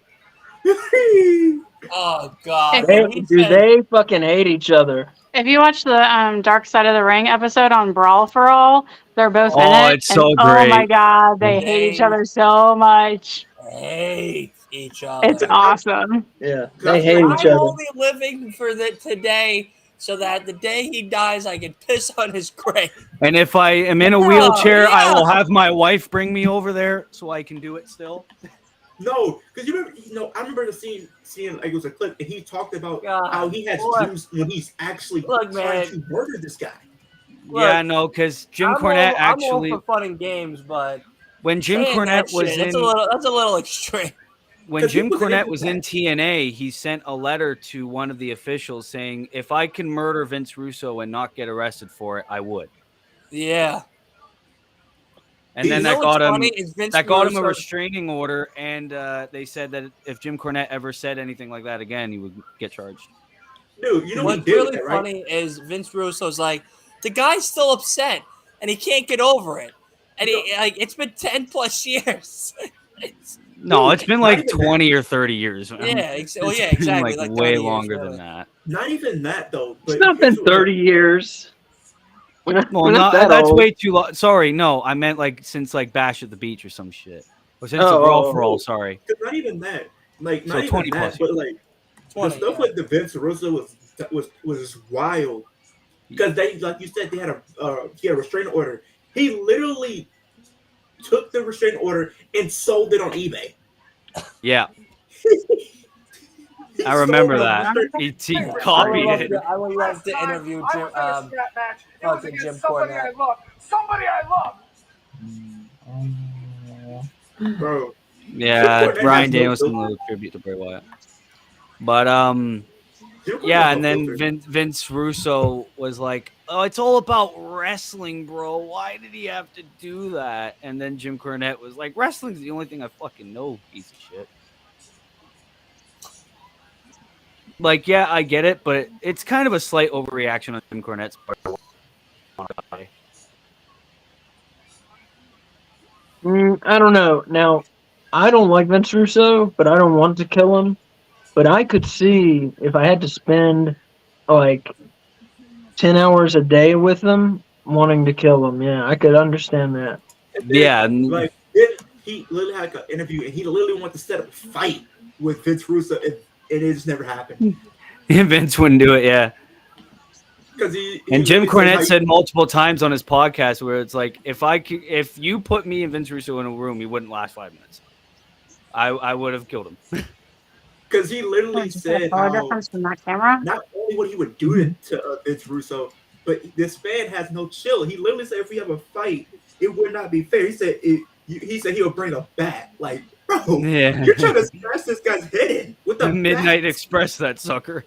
Oh God! they fucking hate each other. If you watch the Dark Side of the Ring episode on Brawl for All, they're both in it. Oh, it's so and, great. Oh my God, they hate each other so much. Hate each other. It's awesome. Yeah, they hate each I'm other. only living for today, so that the day he dies, I can piss on his grave. And if I am in a wheelchair, yeah. I will have my wife bring me over there so I can do it still. No, because I remember seeing like it was a clip, and he talked about how he has dreams when he's actually trying to murder this guy. Yeah, no, because Jim Cornette actually. I'm all for fun and games, but when Jim Cornette was in, that's a little extreme. When Jim Cornette was in TNA, he sent a letter to one of the officials saying, "If I can murder Vince Russo and not get arrested for it, I would." Yeah. And then that got him a restraining order, and they said that if Jim Cornette ever said anything like that again, he would get charged. Dude, you know what's really funny is Vince Russo's like, the guy's still upset, and he can't get over it, and it's been 10+ years. It's been like 20 or 30 years. Yeah, exactly. Like way longer than that. Not even that though. It's not been 30 years. That's way too long. Sorry, no, I meant like since like Bash at the Beach or some shit, or since the Brawl for All. Sorry, not even that. Like not so even 20 that, plus. but like the stuff with the Vince Russo was wild because they, like you said, they had a restraining order. He literally took the restraining order and sold it on eBay. Yeah. He I remember stole that. Mr. He I would copied love it. to. I would love to interview Jim. Fucking Jim Cornette. Somebody I love. Bro, Jim Yeah, Cornette Brian has no Danielson filter. little tribute to Bray Wyatt. But Jim Cornette yeah, has and no then filter. Vince Russo was like, "Oh, it's all about wrestling, bro. Why did he have to do that?" And then Jim Cornette was like, "Wrestling's the only thing I fucking know, piece of shit." Like, yeah, I get it, but it's kind of a slight overreaction on Jim Cornette's part. I don't know. Now, I don't like Vince Russo, but I don't want to kill him. But I could see if I had to spend like 10 hours a day with him, wanting to kill him. Yeah, I could understand that. And then, Yeah, like then he literally had like an interview, and he literally wanted to set up a fight with Vince Russo, and it just never happened Vince wouldn't do it. Yeah. because he And Jim literally Cornette how said multiple times on his podcast where it's like, if you put me and Vince Russo in a room, he wouldn't last 5 minutes. I would have killed him. because he literally said color how difference from that camera. not only what he would do to Vince Russo, but this man has no chill. He literally said if we have a fight, it would not be fair. He said he said he would bring a bat. Like, bro, Yeah. you're trying to smash this guy's head in with The a Midnight bat. Express, that sucker.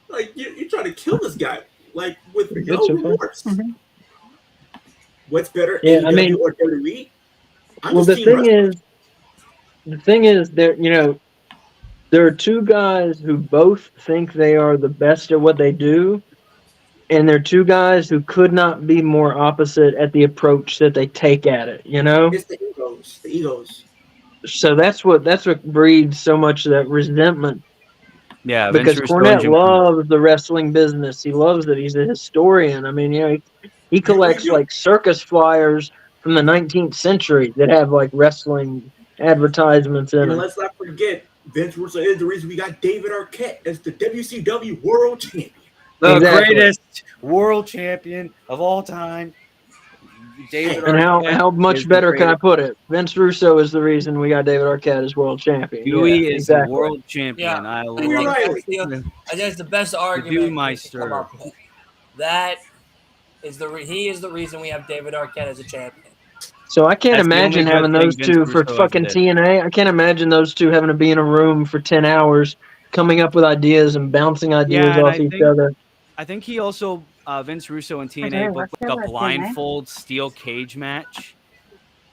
Like you're trying to kill this guy, like with no Good so far. remorse. Mhm. What's better, Yeah, AEW I mean- or WWE? I'm Well, just the team wrestling. thing is, there are two guys who both think they are the best at what they do, and they're two guys who could not be more opposite at the approach that they take at it. It's the egos. The egos. So that's what breeds so much of that resentment. Yeah, Because Vince Russo and Cornette Jim Cornette. loves the wrestling business. He loves it. He's a historian. I mean, he collects you- like circus flyers from the 19th century that have like wrestling advertisements in And them. let's not forget, Vince Russo is the reason we got David Arquette as the WCW World Champion. The Exactly. greatest world champion of all time. David And Arquette how is much the better can I greatest. put it? Vince Russo is the reason we got David Arquette as world champion. Dewey Yeah, is exactly. the world champion. Yeah. I I love think Riley. that's the best argument Dewey we can Meister. come up with. That is he is the reason we have David Arquette as a champion. So I can't That's the only imagine good having thing those Vince two for Russo ever fucking did. TNA. I can't imagine those two having to be in a room for 10 hours, coming up with ideas and bouncing ideas Yeah, and off I each think- other. I think he also Vince Russo and TNA Did I booked work like there a at TNA? blindfold steel cage match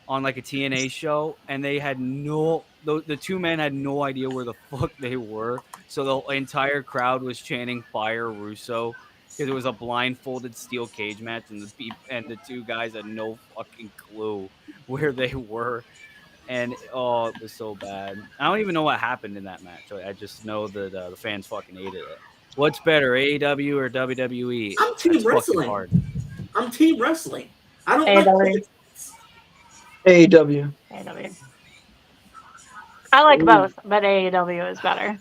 on like a TNA show, and they had the two men had no idea where the fuck they were, so the entire crowd was chanting "Fire Russo" because it was a blindfolded steel cage match, and the two guys had no fucking clue where they were. And oh, it was so bad. I don't even know what happened in that match. I just know that the fans fucking hated it. What's better, AEW or WWE? I'm team That's fucking wrestling. hard. I'm team wrestling. I don't AEW. like politics. AEW. AEW. I like both, but AEW is better.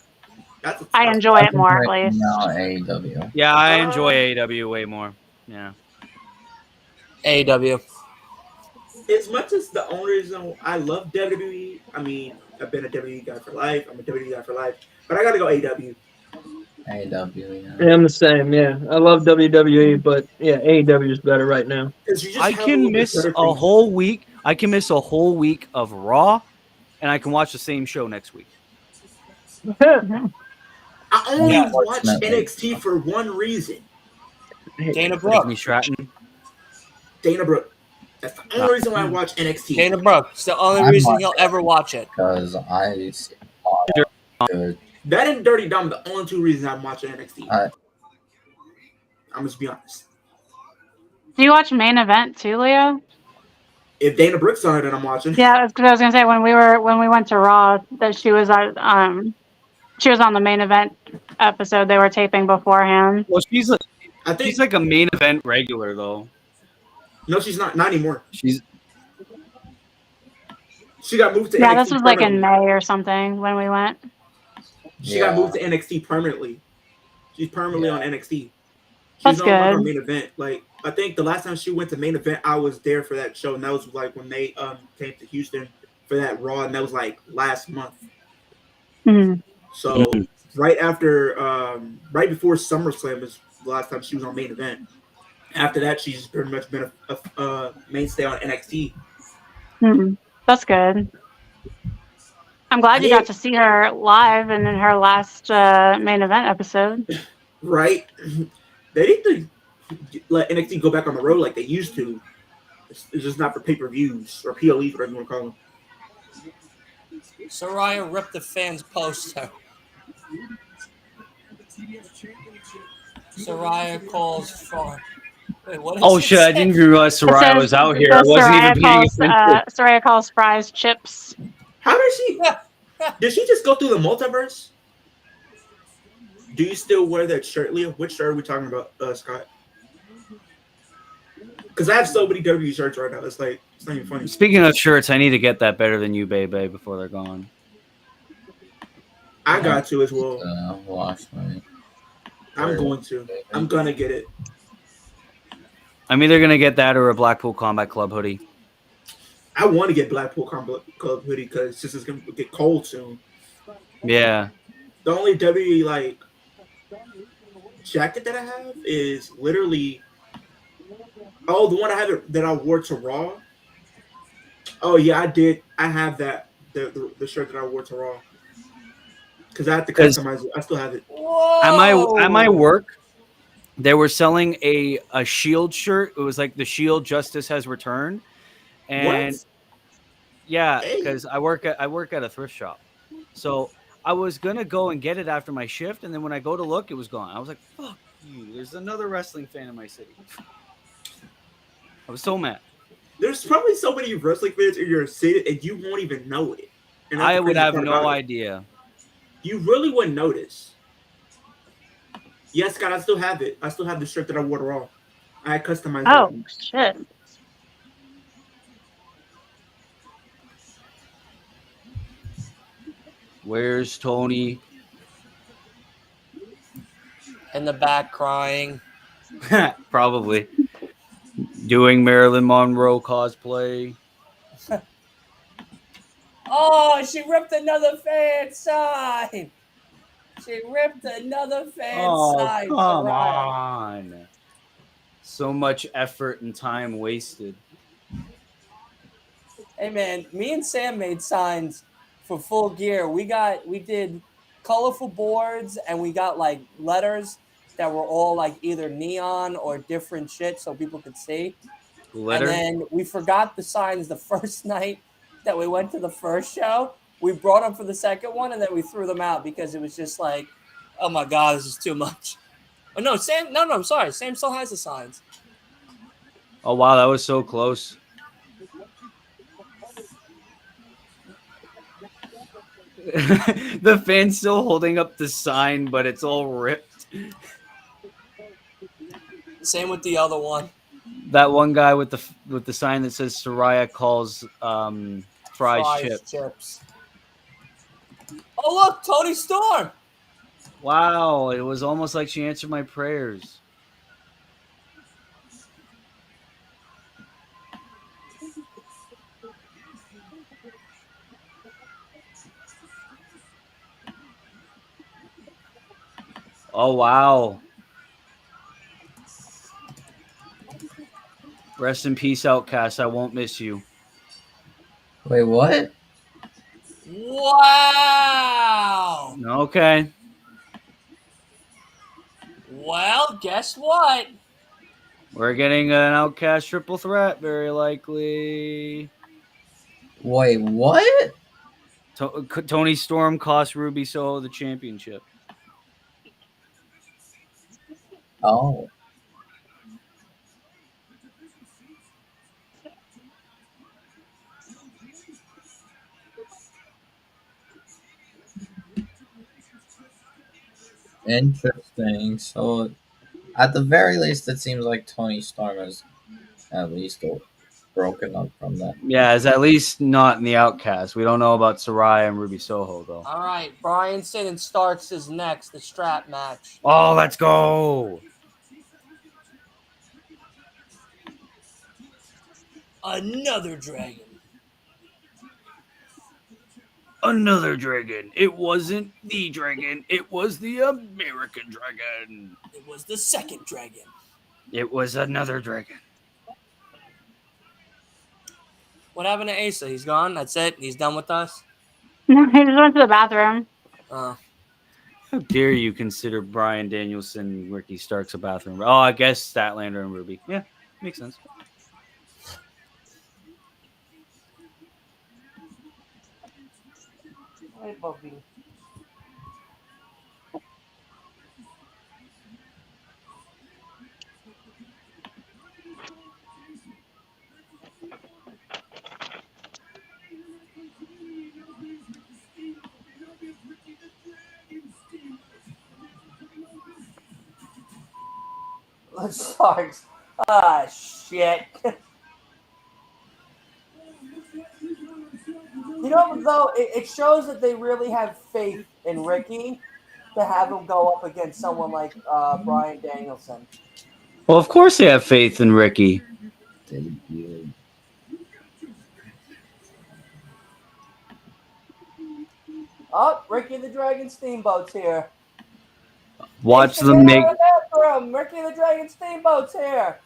That's a I tough- enjoy it more, at Right least. now, AEW. Yeah, I enjoy AEW way more. Yeah. AEW. As much as the only reason I love WWE, I mean, I've been a WWE guy for life. I'm a WWE guy for life, but I gotta go AEW. AEW, yeah. Yeah, I'm the same. Yeah, I love WWE, but yeah, AEW is better right now. 'Cause you just I have a can little bit miss better a things. whole week. I can miss a whole week of Raw, and I can watch the same show next week. I only Yeah. watch Unfortunately. NXT for one reason: Dana Brooke. Anthony Stratton. Dana Brooke. That's the only reason why I watch NXT. Dana Brooke. It's the only I'm reason not- you'll ever watch it. Because I see a lot of good. That and Dirty Dom, the only two reasons I'm watching NXT. I- I'm just be honest. Do you watch Main Event too, Leo? If Dana Brooke's on it, then I'm watching. Yeah, because I was gonna say when we went to Raw that she was on the Main Event episode they were taping beforehand. Well, she's I think like a main event regular though. no, she's not anymore. She's She got moved to Yeah, NXT this was like in permanently. May or something when we went. She got Yeah. moved to NXT permanently. She's permanently on NXT. She's That's no longer on good. Main Event. Like I think the last time she went to Main Event, I was there for that show, and that was like when they came to Houston for that Raw, and that was like last month. Mhm. So right after, right before SummerSlam was the last time she was on main event. After that, she's pretty much been a mainstay on NXT. That's good. I'm glad you got to see her live and in her last main event episode. Right? They need to let NXT go back on the road like they used to. It's just not for pay-per-views or PLEs, whatever you want to call them. Saraya ripped the fans' poster. Saraya calls for. Wait, what is Oh it shit! I say? didn't realize It Soraya says, was out it here. I says wasn't even paying attention. Soraya calls fries chips. How does she? Did she just go through the multiverse? Do you still wear that shirt, Leah? Which shirt are we talking about, Scott? Because I have so many WWE shirts right now. It's like it's not even funny. Speaking of shirts, I need to get that Better Than You, baby, before they're gone. I got to as well. Wash my. I'm going to. I'm gonna get it. I'm either gonna get that or a Blackpool Combat Club hoodie. I want to get Blackpool Combat Club hoodie because since it's gonna get cold soon. Yeah. The only WWE like jacket that I have is literally. Oh, the one I have that I wore to Raw. Oh yeah, I did. I have that the shirt that I wore to Raw because I had to customize it. I still have it. At my work, they were selling a Shield shirt. It was like the Shield Justice has returned, and What? yeah, Hey. because I work at a thrift shop, so I was gonna go and get it after my shift, and then when I go to look, it was gone. I was like, "Fuck you!" There's another wrestling fan in my city. I was so mad. There's probably so many wrestling fans in your city, and you won't even know it. And that's I the would crazy have part no about it. idea. You really wouldn't notice. Yes, Scott, I still have it. I still have the shirt that I wore to Raw. I customized Oh, it. shit. Where's Tony? In the back crying. Probably doing Marilyn Monroe cosplay. Oh, she ripped another fan sign. She ripped another fan Oh, sign. come Saraya. on. So much effort and time wasted. Hey man, me and Sam made signs for Full Gear. We did colorful boards and we got like letters that were all like either neon or different shit so people could see. Glitter? And then we forgot the signs the first night that we went to the first show. We brought them for the second one and then we threw them out because it was just like, oh my god, this is too much. Oh no, Sam! No, I'm sorry. Sam still has the signs. Oh wow, that was so close. The fan's still holding up the sign, but it's all ripped. Same with the other one. That one guy with the sign that says Soraya calls fries chips. Oh look, Tony Storm. Wow, it was almost like she answered my prayers. Oh wow. Rest in peace, Outcast. I won't miss you. Wait, what? Wow. Okay. Well, guess what? We're getting an Outcast triple threat, very likely. Wait, what? Tony Storm cost Ruby Soho the championship. Oh. Interesting. So, at the very least, it seems like Tony Storm is at least broken up from that. Yeah, it's at least not in the Outcast. We don't know about Saraya and Ruby Soho, though. All right, Brian Sin Starks is next, the strap match. Oh, let's go. Another dragon. Another dragon. It wasn't the dragon. It was the American dragon. It was the second dragon. It was another dragon. What happened to Asa? He's gone. That's it. He's done with us. No, he just went to the bathroom. Oh, How dare you consider Brian Danielson and Ricky Starks a bathroom? Oh, I guess Statlander and Ruby. Yeah, makes sense. hi, Bobby. Sarks. Ah, shit. You know, though, it shows that they really have faith in Ricky to have him go up against someone like Brian Danielson. Well, of course they have faith in Ricky. Oh, Ricky the Dragon Steamboat's here. Watch Get them make. out of the bathroom. Ricky the Dragon Steamboat's here.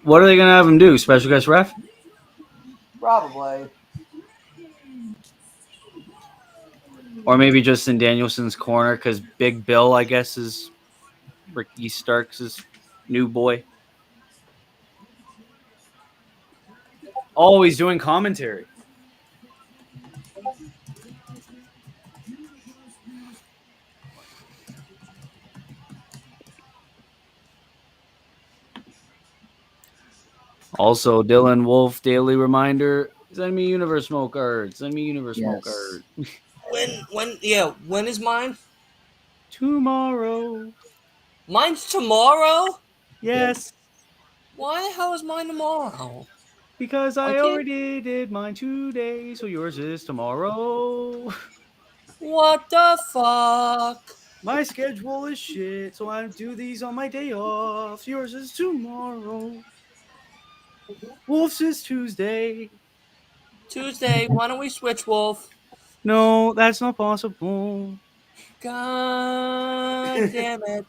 What are they gonna have him do? Special guest ref? Probably. Or maybe just in Danielson's corner because Big Bill, I guess, is Ricky Starks' new boy. Oh, he's doing commentary. Also, Dylan Wolf, daily reminder, send me Universe Smoke Card. Send me Universe Smoke Card. When is mine? Tomorrow. Mine's tomorrow? Yes. Why the hell is mine tomorrow? Because I Okay. already did mine today, so yours is tomorrow. What the fuck? My schedule is shit, so I do these on my day off. Yours is tomorrow. Wolf's is Tuesday. Tuesday, why don't we switch, Wolf? No, that's not possible. God damn it.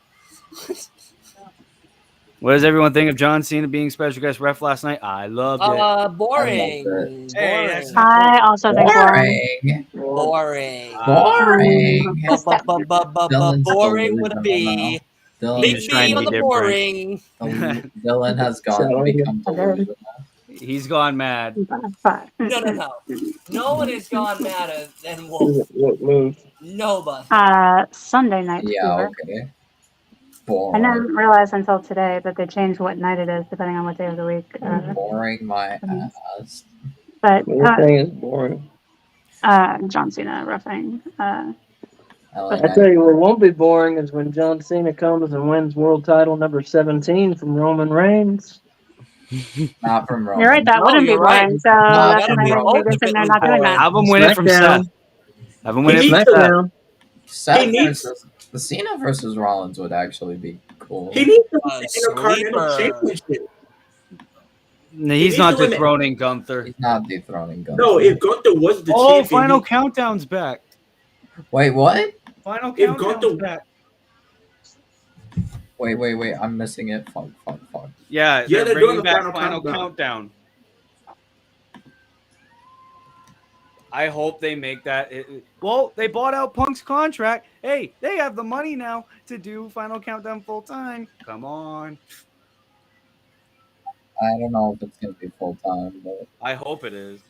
What does everyone think of John Cena being special guest ref last night? I loved it. Boring. I loved Hey, that's Boring. I also think boring. Boring. Boring. Dylan's Boring with a delusional B. now. Big just trying B to on be the different. boring. Dylan has become delusional. He's gone mad. No. No one has gone madder than Wolf. What move? Nobody. Sunday night. Yeah, Fever. okay. I Boring. didn't realize until today that they changed what night it is depending on what day of the week. Boring my ass. But Everything is boring. John Cena roughing. I like I tell you what won't be boring is when John Cena comes and wins world title number 17 from Roman Reigns. not from Roman. You're right, that No, wouldn't be you're right. boring. So Not that's from why Roman. they're sitting there not doing that. Have him win it from SmackDown. Seth. Have him win it He from needs to- Seth. SmackDown. Seth He needs- versus the Cena versus Rollins would actually be cool. He needs to A win the Intercontinental sleeper. Championship. He's needs not to win it. dethroning Gunther. He's not dethroning Gunther. No, if Gunther was the Oh, champion, Final he- Countdown's back. Wait, what? Final If Countdown's Gunther- back. Wait. I'm missing it. Fuck. Yeah, Yeah, they're they're bringing doing the back Final Final Countdown. Countdown. I hope they make that. Well, they bought out Punk's contract. Hey, they have the money now to do Final Countdown full time. Come on. I don't know if it's gonna be full time, but I hope it is.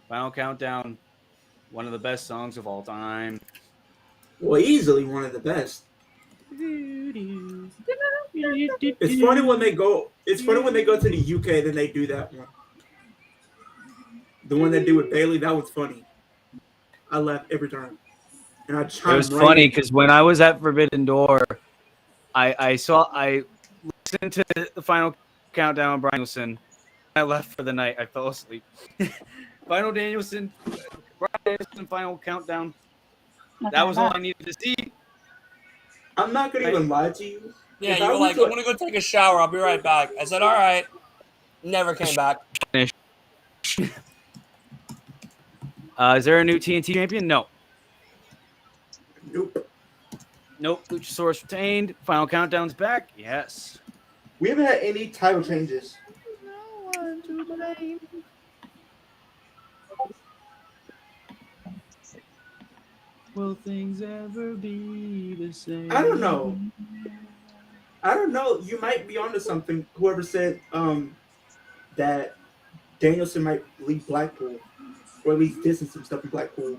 Final Countdown, one of the best songs of all time. well, easily one of the best. It's funny when they go. It's funny when they go to the UK, then they do that one. The one they do with Bailey, that was funny. I laughed every time, and I It chimed was right funny in. because when I was at Forbidden Door, I listened to the Final Countdown of Brian Danielson. I left for the night. I fell asleep. Final Danielson, Brian Danielson, Final Countdown. That was all I needed to see. I'm not gonna even lie to you. Yeah, If you I were went like, to I'm gonna go take a shower. I'll be right back. I said, all right. Never came back. Is there a new TNT champion? No. Nope. Nope. Luchasaurus retained. Final Countdown's back. Yes. We haven't had any title changes. No one to blame. Will things ever be the same? I don't know. You might be onto something. Whoever said that Danielson might leave Blackpool, or at least distance some stuff in Blackpool.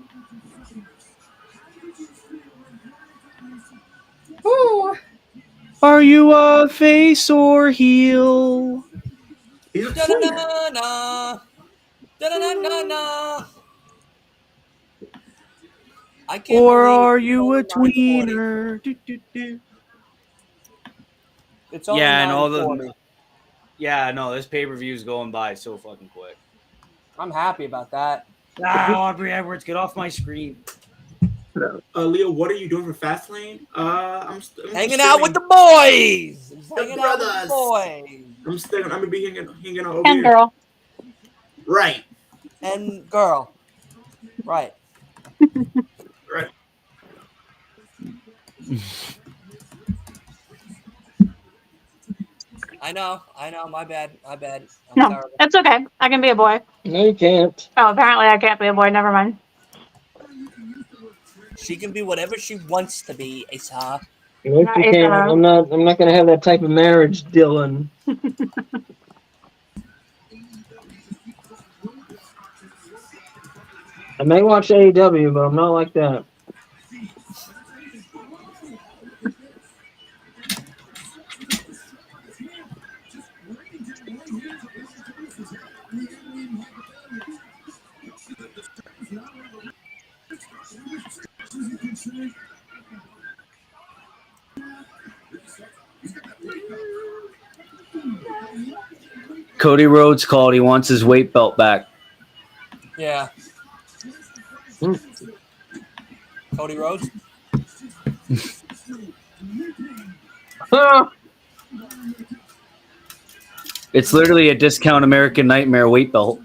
Ooh. Are you a face or heel? He's a Da da tweener. da da da da da da. I can't Or believe are it's you a only 9:40. tweener? Do, do, do. It's only Yeah, and all 9:40. the. Yeah, no, this pay per view is going by so fucking quick. I'm happy about that. Aubrey Edwards, get off my screen. Leo, what are you doing for Fastlane? I'm Hanging out with the boys. Hanging out with the brothers. boys. I'm gonna be hanging out over And here. girl. Right. And girl. Right. Right. I know. My bad. I'm No, terrible. it's okay. I can be a boy. No, you can't. Oh, apparently I can't be a boy. Never mind. She can be whatever she wants to be, Asa. Nope, you can't. I'm not going to have that type of marriage, Dylan. I may watch AEW, but I'm not like that. Cody Rhodes called. He wants his weight belt back. Yeah. Cody Rhodes. It's literally a discount American Nightmare weight belt.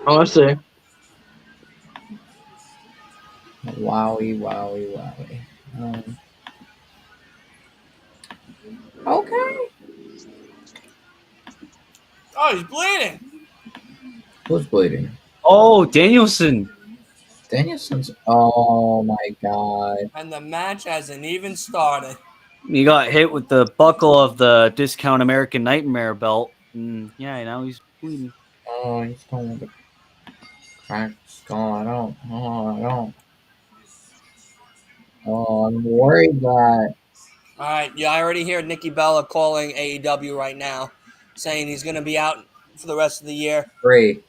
Oh, I see. Wowie. Okay. Oh, he's bleeding. Who's bleeding? Oh, Danielson. Danielson's. Oh my god. And the match hasn't even started. He got hit with the buckle of the discount American Nightmare belt. And yeah, now he's bleeding. Oh, he's going with the crack skull. I don't. Oh, I'm worried that. All right. Yeah, I already hear Nikki Bella calling AEW right now, saying he's going to be out for the rest of the year. Brie.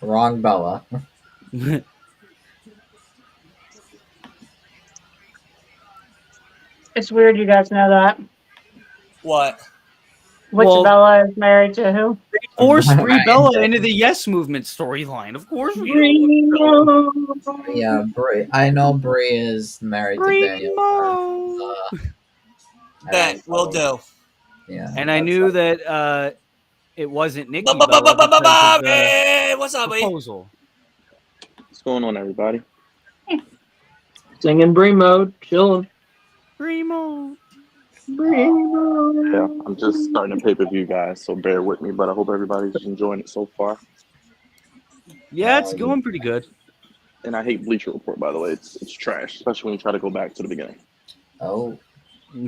Wrong Bella. It's weird you guys know that. What? Which Well- Bella is married to who? Forced Brie Bella into the Yes Movement storyline. Of course we Yeah, Brie. I know Brie is married to Daniel. That will do. Yeah. And I knew that it wasn't Nikki Bella Bobby, because of the what's up, buddy? proposal. What's going on, everybody? Singing Brie mode, chilling. Primo. Yeah, I'm just starting a pay-per-view, guys, so bear with me, but I hope everybody's enjoying it so far. Yeah, it's going pretty good. And I hate Bleacher Report, by the way. It's trash, especially when you try to go back to the beginning. Oh.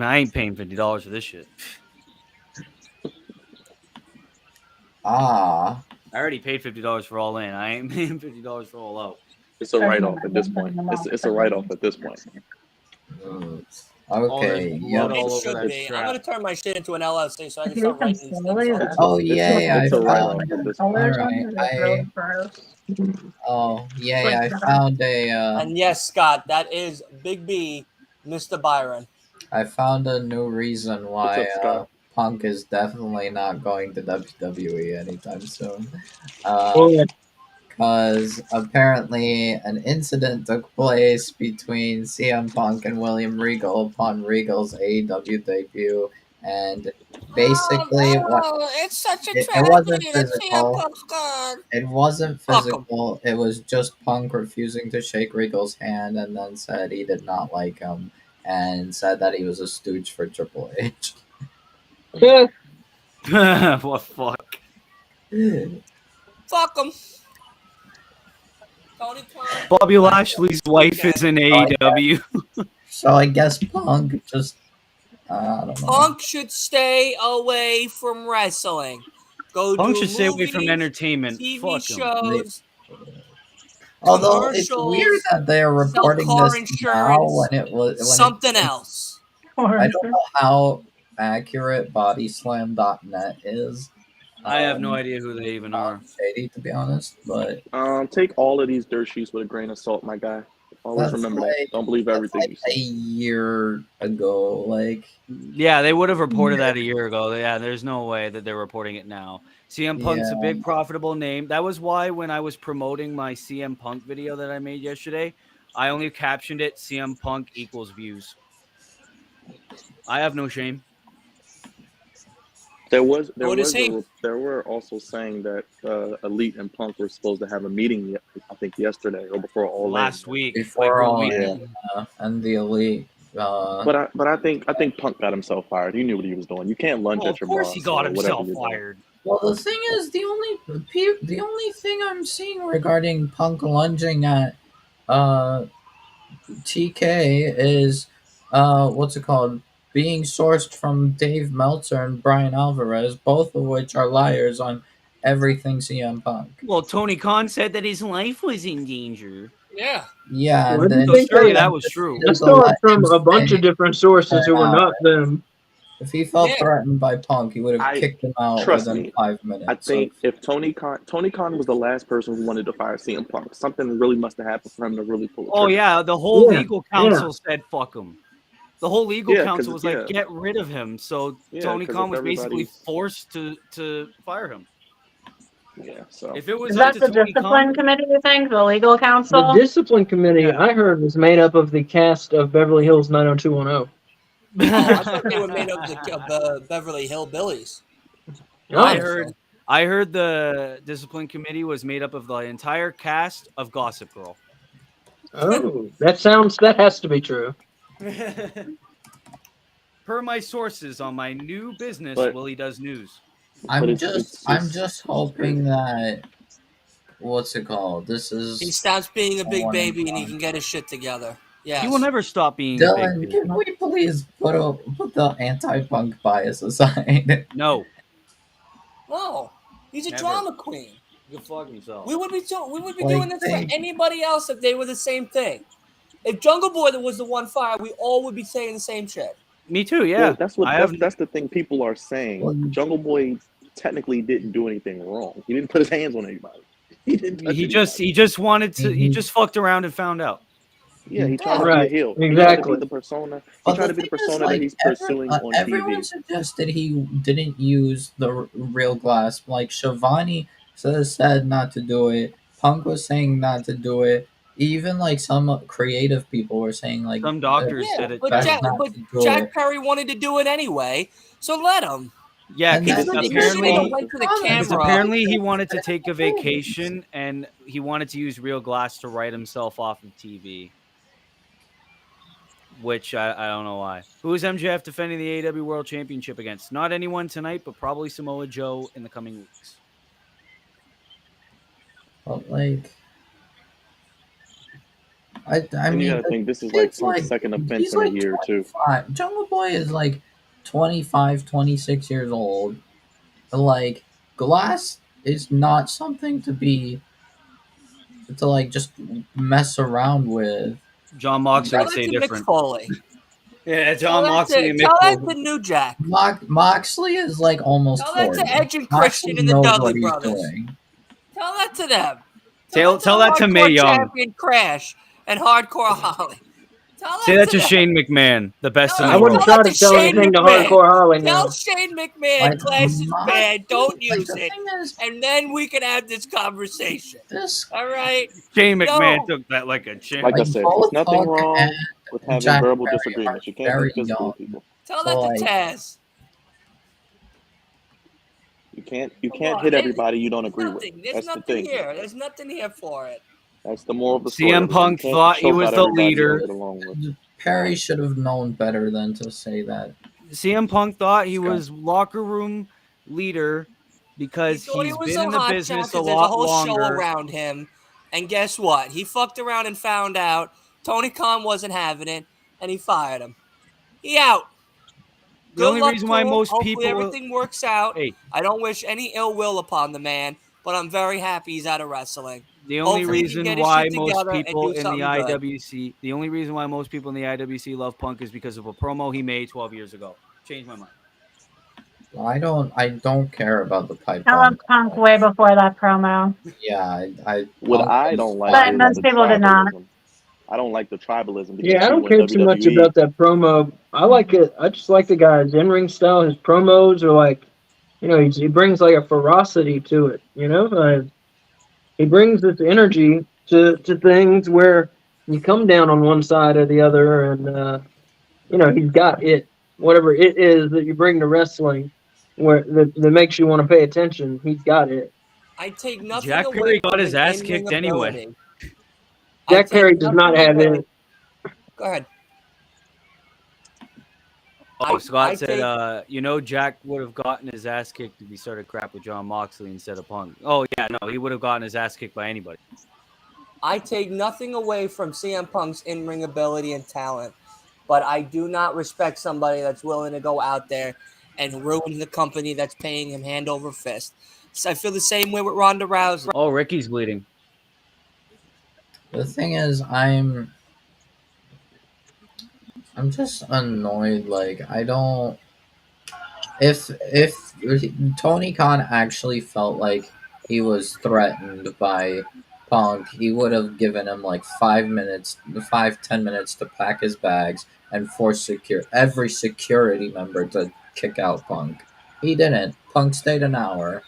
I ain't paying $50 for this shit. Ah. I already paid $50 for All In. I ain't paying $50 for All Out. It's a write-off at this point. It's a write-off at this point. Okay. blood Yep. all It over should that be. strap. I'm going to turn my shit into an LLC so I can start writing these things. Oh yay! It's I a write-off found. at this point. Oh yay! I found a. And yes, Scott, that is Big B, Mr. Byron. I found a new reason why What's up, Scott? Punk is definitely not going to WWE anytime soon. Oh, yeah. because apparently an incident took place between CM Punk and William Regal upon Regal's AEW debut, and basically it's such a it wasn't tragedy that CM physical. Punk's gone. It wasn't Fuck 'em. physical. It was just Punk refusing to shake Regal's hand, and then said he did not like him, and said that he was a stooge for Triple H. What fuck? Fuck him. Tony Khan. Bobby Lashley's wife is in AEW. So I guess Punk just I don't know. Punk should stay away from wrestling. Go Punk do should stay away movies, from entertainment. TV Fuck him. shows. Although it's weird that they are reporting car this insurance, now when it was something else. I don't know how accurate bodyslam.net is. I have no idea who they even are. Shady, to be honest, but Take all of these dirt sheets with a grain of salt, my guy. Always remember that. Don't believe everything you a see. year ago. Like, yeah, they would have reported that a year ago. Yeah, there's no way that they're reporting it now. CM Punk's a big profitable name. That was why when I was promoting my CM Punk video that I made yesterday, I only captioned it CM Punk equals views. I have no shame. There were also saying that Elite and Punk were supposed to have a meeting. I think yesterday or before all last week. Before all week. And the Elite. But I think Punk got himself fired. He knew what he was doing. You can't lunge at your boss. Of course, he got himself fired. Well, the thing is, the only thing I'm seeing regarding Punk lunging at TK is what's it called? Being sourced from Dave Meltzer and Brian Alvarez, both of which are liars on everything CM Punk. Well, Tony Khan said that his life was in danger. Yeah. Yeah, Well, and then that was true. I saw it from a bunch of different sources who were not them. If he felt threatened by Punk, he would have kicked him out within me, 5 minutes. I think if Tony Khan was the last person who wanted to fire CM Punk, something really must have happened for him to really pull it. Oh yeah, the whole legal council said fuck him. The whole legal council was like, get rid of him. So Tony Khan was basically forced to fire him. Yeah. So if it was is that the discipline committee? You think the legal council? The discipline committee I heard was made up of the cast of Beverly Hills 90210. I thought they were made up of Beverly Hillbillies. I heard the discipline committee was made up of the entire cast of Gossip Girl. Oh, that has to be true. Per my sources on my new business, Willie Does News. I'm just hoping that what's it called? He stops being a big baby and he can get his shit together. Yeah. He will never stop being Dylan, a big can we please put the anti-Punk bias aside? No. No. He's a drama queen. He can flog himself. We would be doing this for anybody else if they were the same thing. If Jungle Boy was the one fired, we all would be saying the same shit. Me too, yeah. Well, that's the thing people are saying. Well, Jungle Boy technically didn't do anything wrong. He didn't put his hands on anybody. He just wanted to. He just fucked around and found out. Yeah, he tried to be a heel. Exactly. He tried to be the persona. He tried to be the persona that he's pursuing on TV. Everyone suggested he didn't use the real glass. Like Shivani said not to do it. Punk was saying not to do it. Even like some creative people were saying like some doctors said it. But Jack Perry wanted to do it anyway, so let him. Yeah, because apparently he wanted to take a vacation and he wanted to use real glass to write himself off of TV. Which I don't know why. Who is MJF defending the AEW World Championship against? Not anyone tonight, but probably Samoa Joe in the coming weeks. But like, I mean, I think this is like the second offense in a year too. Jungle Boy is like 25, 26 years old. Like, glass is not something to like just mess around with. John Moxley would say different. Yeah, John Moxley and Mick Tell that to New Jack. Moxley is like almost 40. Tell that to Edge and Christian and the Dudley brothers. Tell that to them. Tell that to Mae Young. Champion Crash and Hardcore Holly. Tell Say that to Shane McMahon, the best in Oh, No, the I wouldn't world. tell try that to tell Shane anything to McMahon. Hardcore Holly now. Tell Shane McMahon, Like, class is my- bad. Don't like, use the it. thing is, And then we can have this conversation. this All right? Shane McMahon No. took that like a champ. Like I like said, both there's nothing Hook wrong with and having Jack verbal Perry are disagreements. You can't very be physical young. with people. Tell So, that to like, Taz. You can't on, hit it- everybody you don't agree with. Nothing. There's That's the nothing thing. here. There's nothing here for it. That's the moral of the story. CM everyone. Punk You can't thought he choke was out the everybody you leader. don't get along with. Perry should have known better than to say that. CM Punk thought he was locker room leader He because thought he he's was been a in the hot shot business a because there's a lot whole show longer. around him. And guess what? He fucked around and found out Tony Khan wasn't having it, and he fired him. He out. The Good only luck reason to why him. most Hopefully people, everything works out. hey, I don't wish any ill will upon the man, but I'm very happy he's out of wrestling. the only Hopefully he can reason get his why shit most together and people do in the something good. IWC, the only reason why most people in the IWC love Punk is because of a promo he made 12 years ago. Changed my mind. I don't care about the pipe I bomb. love Punk way before that promo. Yeah, What Punk I is don't like But is most the people did not. tribalism. I don't like the tribalism between Yeah, I don't Q care and too much WWE. about that promo. I like it. I just like the guy's in-ring style. His promos are like, he brings like a ferocity to it. He brings this energy to things where you come down on one side or the other, and he's got it. Whatever it is that you bring to wrestling, where that makes you want to pay attention. He's got it. I take nothing Jack away Perry from got his his ass in-ring kicked anyway. ability. Jack Perry does not have it. Go ahead. Oh, Scott I said, take- Jack would have gotten his ass kicked if he started crap with John Moxley instead of Punk. Oh, yeah, no, he would have gotten his ass kicked by anybody. I take nothing away from CM Punk's in-ring ability and talent, but I do not respect somebody that's willing to go out there and ruin the company that's paying him hand over fist. So I feel the same way with Ronda Rousey. Oh, Ricky's bleeding. The thing is, I'm just annoyed. Like, I don't. If Tony Khan actually felt like he was threatened by Punk, he would have given him like 10 minutes to pack his bags and force every security member to kick out Punk. He didn't. Punk stayed an hour,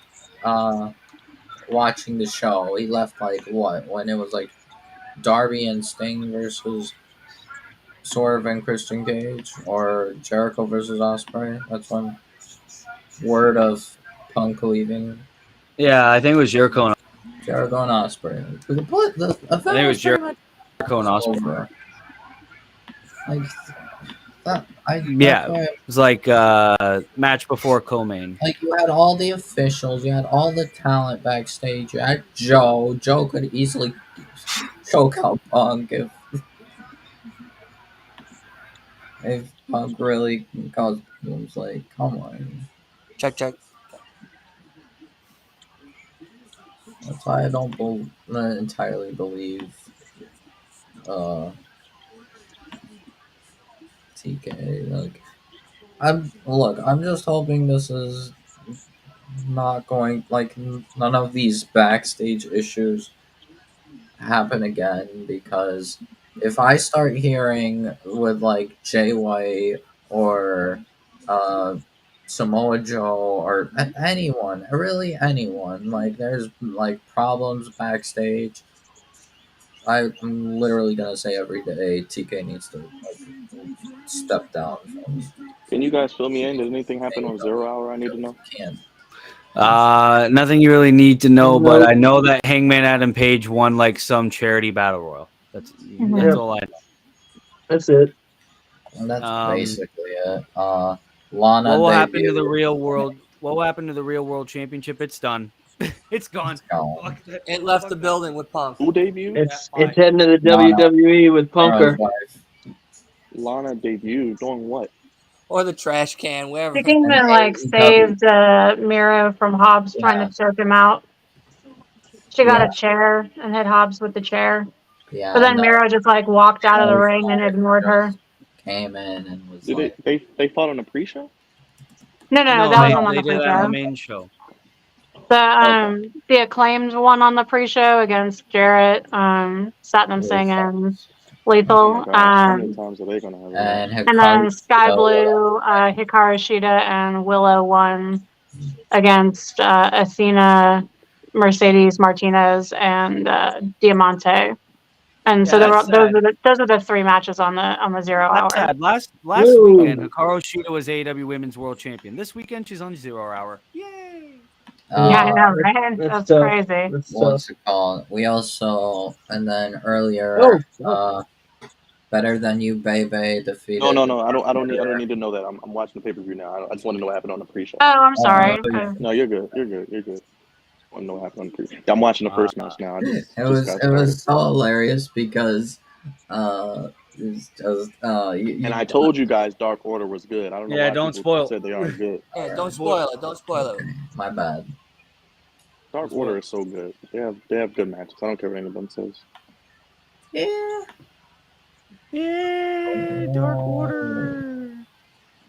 watching the show. He left like what, when it was like Darby and Sting versus Swerve and Christian Cage, or Jericho versus Ospreay. That's when word of Punk leaving. Yeah, I think it was Jericho and Ospreay. But the event I think it was pretty much Jericho and Ospreay. over. Like that, Yeah, that's why, it was like match before co-main. like, you had all the officials, you had all the talent backstage. You had Joe. Joe could easily choke out Punk if Punk really caused problems. Like, come on. Check. That's why I don't entirely believe TK. Like, I'm just hoping this is not going, like, none of these backstage issues happen again, because if I start hearing with like Jay White or Samoa Joe or anyone, really anyone, like, there's like problems backstage, I'm literally gonna say every day TK needs to like step down from. Can you guys fill me in? Did anything happen on 0 Hour I need to know? Can't. Nothing you really need to know, Nope. but I know that Hangman Adam Page won like some charity battle royal. That's all I know. That's it. And that's Um, basically it. Lana What will happen to debuted. the real world? What will happen to the real world championship? It's done. It's gone. Gone. Fuck that. It left Fuck the that. building with Punk. Who debuted? It's fine. it's heading to the Lana. WWE with Sarah's Punker. wife. Lana debuted doing what? Or the trash can, wherever. She came and like AEW. saved Miro from Hobbs trying to choke him out. She got a chair and hit Hobbs with the chair. Yeah, But then and Miro just like walked out of the Sarah's ring and wife ignored her. came in and was Did like, they fought on a pre-show? No, No, that was they, on they the did that on the pre-show. main show. The Acclaimed one on the pre-show against Jarrett, Satnam Yes. Singh and Lethal. Oh my gosh, how many times are they gonna have And it? And then Hikaru Sky Shida Blue, Hikaru Shida, and Willow won against Athena, Mercedes Martinez, and Diamante. And Yeah, so that's sad. those are the three matches on the 0 That's hour. sad. Last Woo. weekend, Hikaru Shida was AEW Women's World Champion. This weekend, she's on 0 hour. Yay! Yeah, I know, That's- right? that's That's tough. crazy. That's tough. what's it called? We also, and then earlier, Oh, Better Than You Baby defeated. No. I don't need to know that. I'm watching the pay per view now. I just want to know what happened on the pre-show. Oh, I'm sorry. No, you're good. You're good. I want to know what happened on the pre-show. I'm watching the first match now. I just It just got was started. so hilarious because it's just And I told you guys Dark Order was good. I don't know Yeah, why don't people spoil. said they aren't good. Yeah, Alright. don't spoil it. Don't spoil it. my bad. Dark Order is so good. They have good matches. I don't care what anyone says. Yeah. Yeah, Dark Order.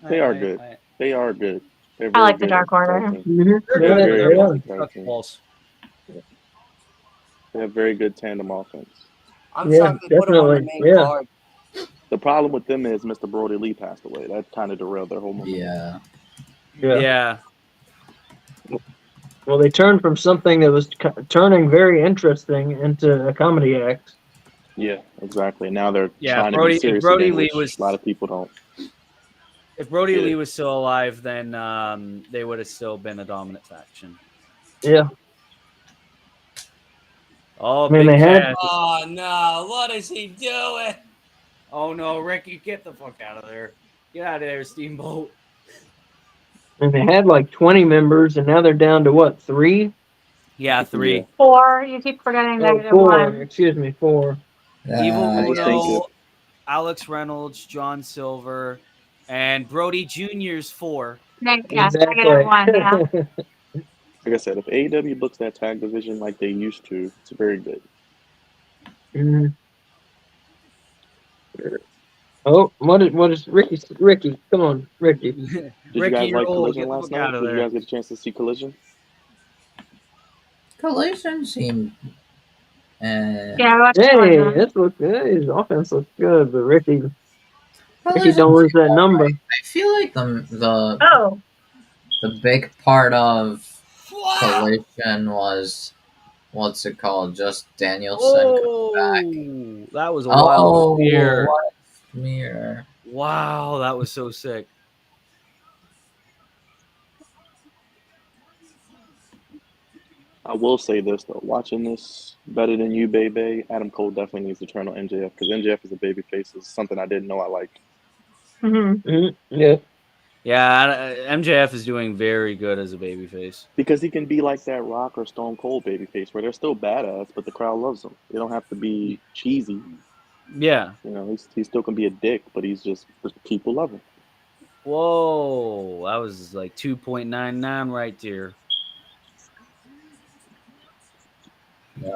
They are good. They are good. They're I very like the good Dark as a Order. tag team. mhm. They're Yeah, good. Very they good are. as a tag team. False. They have very good tandem offense. I'm Yeah, shocked they put him on the definitely. main Yeah. card. The problem with them is Mr. Brody Lee passed away. That kind of derailed their whole momentum. Yeah. Yeah. Well, they turned from something that was turning very interesting into a comedy act. Yeah, exactly. Now they're Yeah, trying to Brody- be if serious Brody again, Lee which was- a lot of people don't. If Brody Yeah. Lee was still alive, then they would have still been a dominant faction. Yeah. Oh, I mean, Big they had- Cass. Oh no! What is he doing? Oh no, Ricky, get the fuck out of there. Get out of there, Steamboat. And they had like 20 members, and now they're down to what, 3? Yeah, 3. Yeah. 4. You keep forgetting Oh, negative 4. 1. Excuse me, 4. Evil I just think Uno, it- Alex Reynolds, John Silver, and Brody Jr.'s 4. Yes, negative 1. Yeah. Like I said, if AEW books that tag division like they used to, it's very good. Mhm. Oh, what is Ricky? Ricky, come on, Ricky. Did Ricky, you guys you're like old. Collision Get the last fuck night? out of Did you there. guys get a chance to see Collision? Collision seemed. Yeah, watch Hey, Collision. this looks good. His offense looks good, but Ricky Collision don't lose that seemed number. alright. I feel like Oh, the big part of Wow! Collision was what's it called? Just Danielson coming back. Oh, that was a wild spear. what a smear. Wow, that was so sick. I will say this though, watching this Better Than You, baby, Adam Cole definitely needs to turn on MJF because MJF is a babyface. Is something I didn't know I liked. Yeah. Yeah, MJF is doing very good as a babyface. Because he can be like that Rock or Stone Cold babyface, where they're still badass, but the crowd loves them. They don't have to be cheesy. Yeah. You know, he still can be a dick, but he's just people love him. Whoa, that was like 2.99 right there.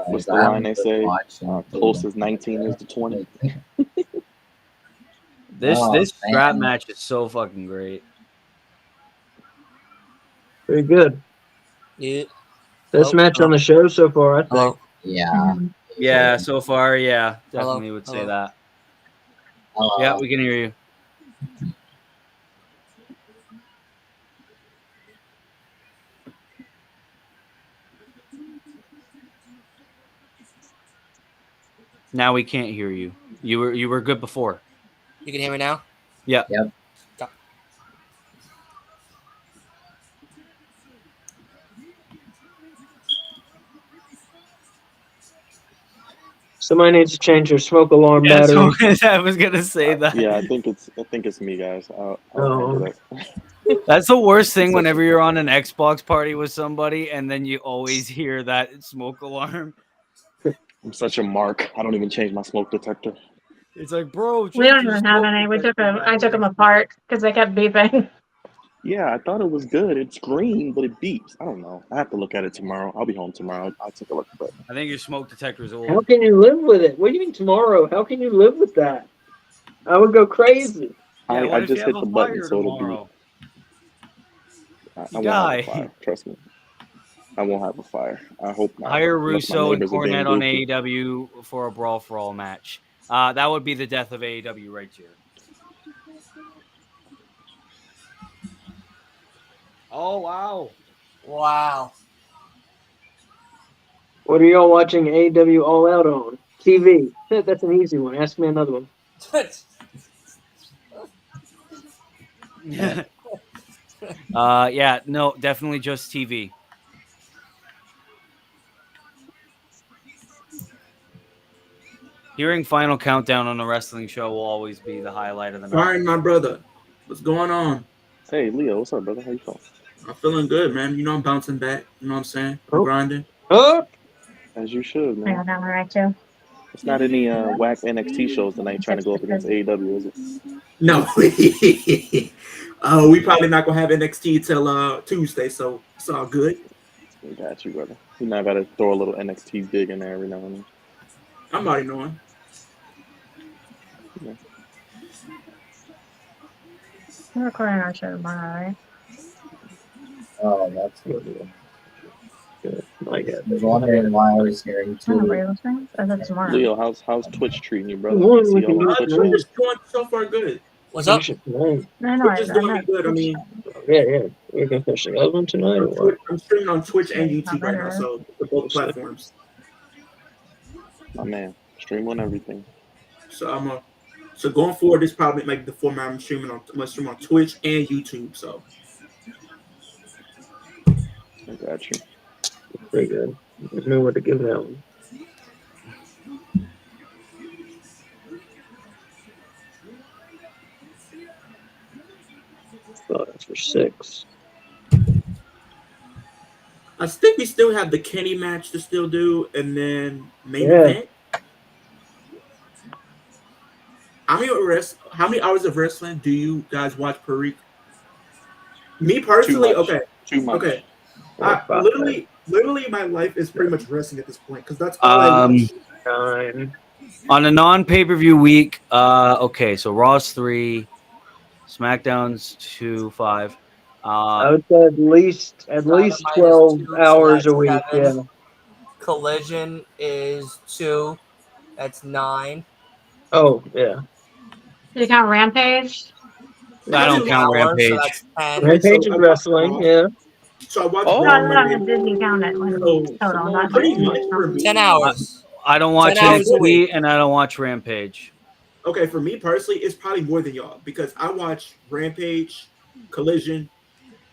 What's Guys, the I line haven't they been say? watching Closest 19 is to 20. This Oh, strap man. match is so fucking great. Pretty good. Yeah. Best Hello? match on the show so far, I think. Hello? Yeah. Yeah, so far, yeah, Hello? definitely would say Hello? that. Hello. Yeah, we can hear you. Now we can't hear you. You were good before. You can hear me now? Yeah. Yep. Somebody needs to change their smoke alarm Yeah, battery. so I was gonna say that. Yeah, I think it's me, guys. I'll Oh. handle it. That's the worst thing whenever you're on an Xbox party with somebody and then you always hear that smoke alarm. I'm such a mark. I don't even change my smoke detector. It's like, bro, we change don't your even have smoke any. detector I took them battery. apart because they kept beeping. Yeah, I thought it was good. It's green, but it beeps. I don't know. I have to look at it tomorrow. I'll be home tomorrow. I'll take a look. But I think your smoke detector is How old. can you live with it? What do you mean tomorrow? How can you live with that? I would go crazy. Yeah, what I if just you hit have the a button, fire so it'll be. tomorrow? I You won't die. have a fire. Trust me. I won't have a fire. I hope not. Hire unless my Russo and neighbors are being Cornette on goofy. AEW for a Brawl for All match. That would be the death of AEW right here. Oh wow! Wow. What are y'all watching AEW All Out on? TV. That's an easy one. Ask me another one. Yeah, no, definitely just TV. Hearing Final Countdown on a wrestling show will always be the highlight of the night. Fine, my brother. What's going on? Hey, Leo, what's up, brother? How you feeling? I'm feeling good, man. You know I'm bouncing back. You know what I'm saying? I'm Oh. grinding. Oh, As you should, I man. got that one right too. It's not any whack NXT shows tonight trying to go up against AEW, is it? No. We probably not gonna have NXT till Tuesday, so it's all good. Got you, brother. You know, I gotta throw a little NXT dig in there every now and then. I'm already knowing. Yeah. We're recording our show tomorrow, right? Oh, that's good. my God. I was wondering why I was hearing I don't know where two. you're listening. I thought tomorrow. Leo, how's Twitch treating you, brother? One See we y'all can on do Twitch tonight. Twitch is doing so far good. What's up? Finish it tonight. No, Twitch is doing good. I mean, Yeah. We're gonna finish the other one tonight or what? I'm streaming on Twitch and It's not YouTube right now, better. so for both platforms. My man, stream on everything. So so going forward, this probably like the format I'm streaming on. I'm gonna stream on Twitch and YouTube. So I got you. Pretty good. I knew what to give that one. Oh, that's for 6. I think we still have the Kenny match to still do, and then main Yeah. event. How many hours of wrestling do you guys watch per week? Me personally, Too much. okay. Too much. Okay. About Literally, my life is pretty much wrestling at this point because that's all I watch. 9. On a non-pay-per-view week, okay, so Raw's 3, SmackDown's 2, 5. I would say at least minus 12 2, so hours that's a week. 7. Yeah. Collision is 2. That's 9. Oh, yeah. Did you count Rampage? I don't 2 count hours, Rampage. So that's 10. Okay, Rampage so is I watch wrestling. Raw. Yeah. So I watch Oh. No, Raw no, Monday. no. Did you count it? Like, So total, not pretty like much for me. 10 hours. I don't watch 10 hours a NXT week. and I don't watch Rampage. Okay, for me personally, it's probably more than y'all because I watch Rampage, Collision,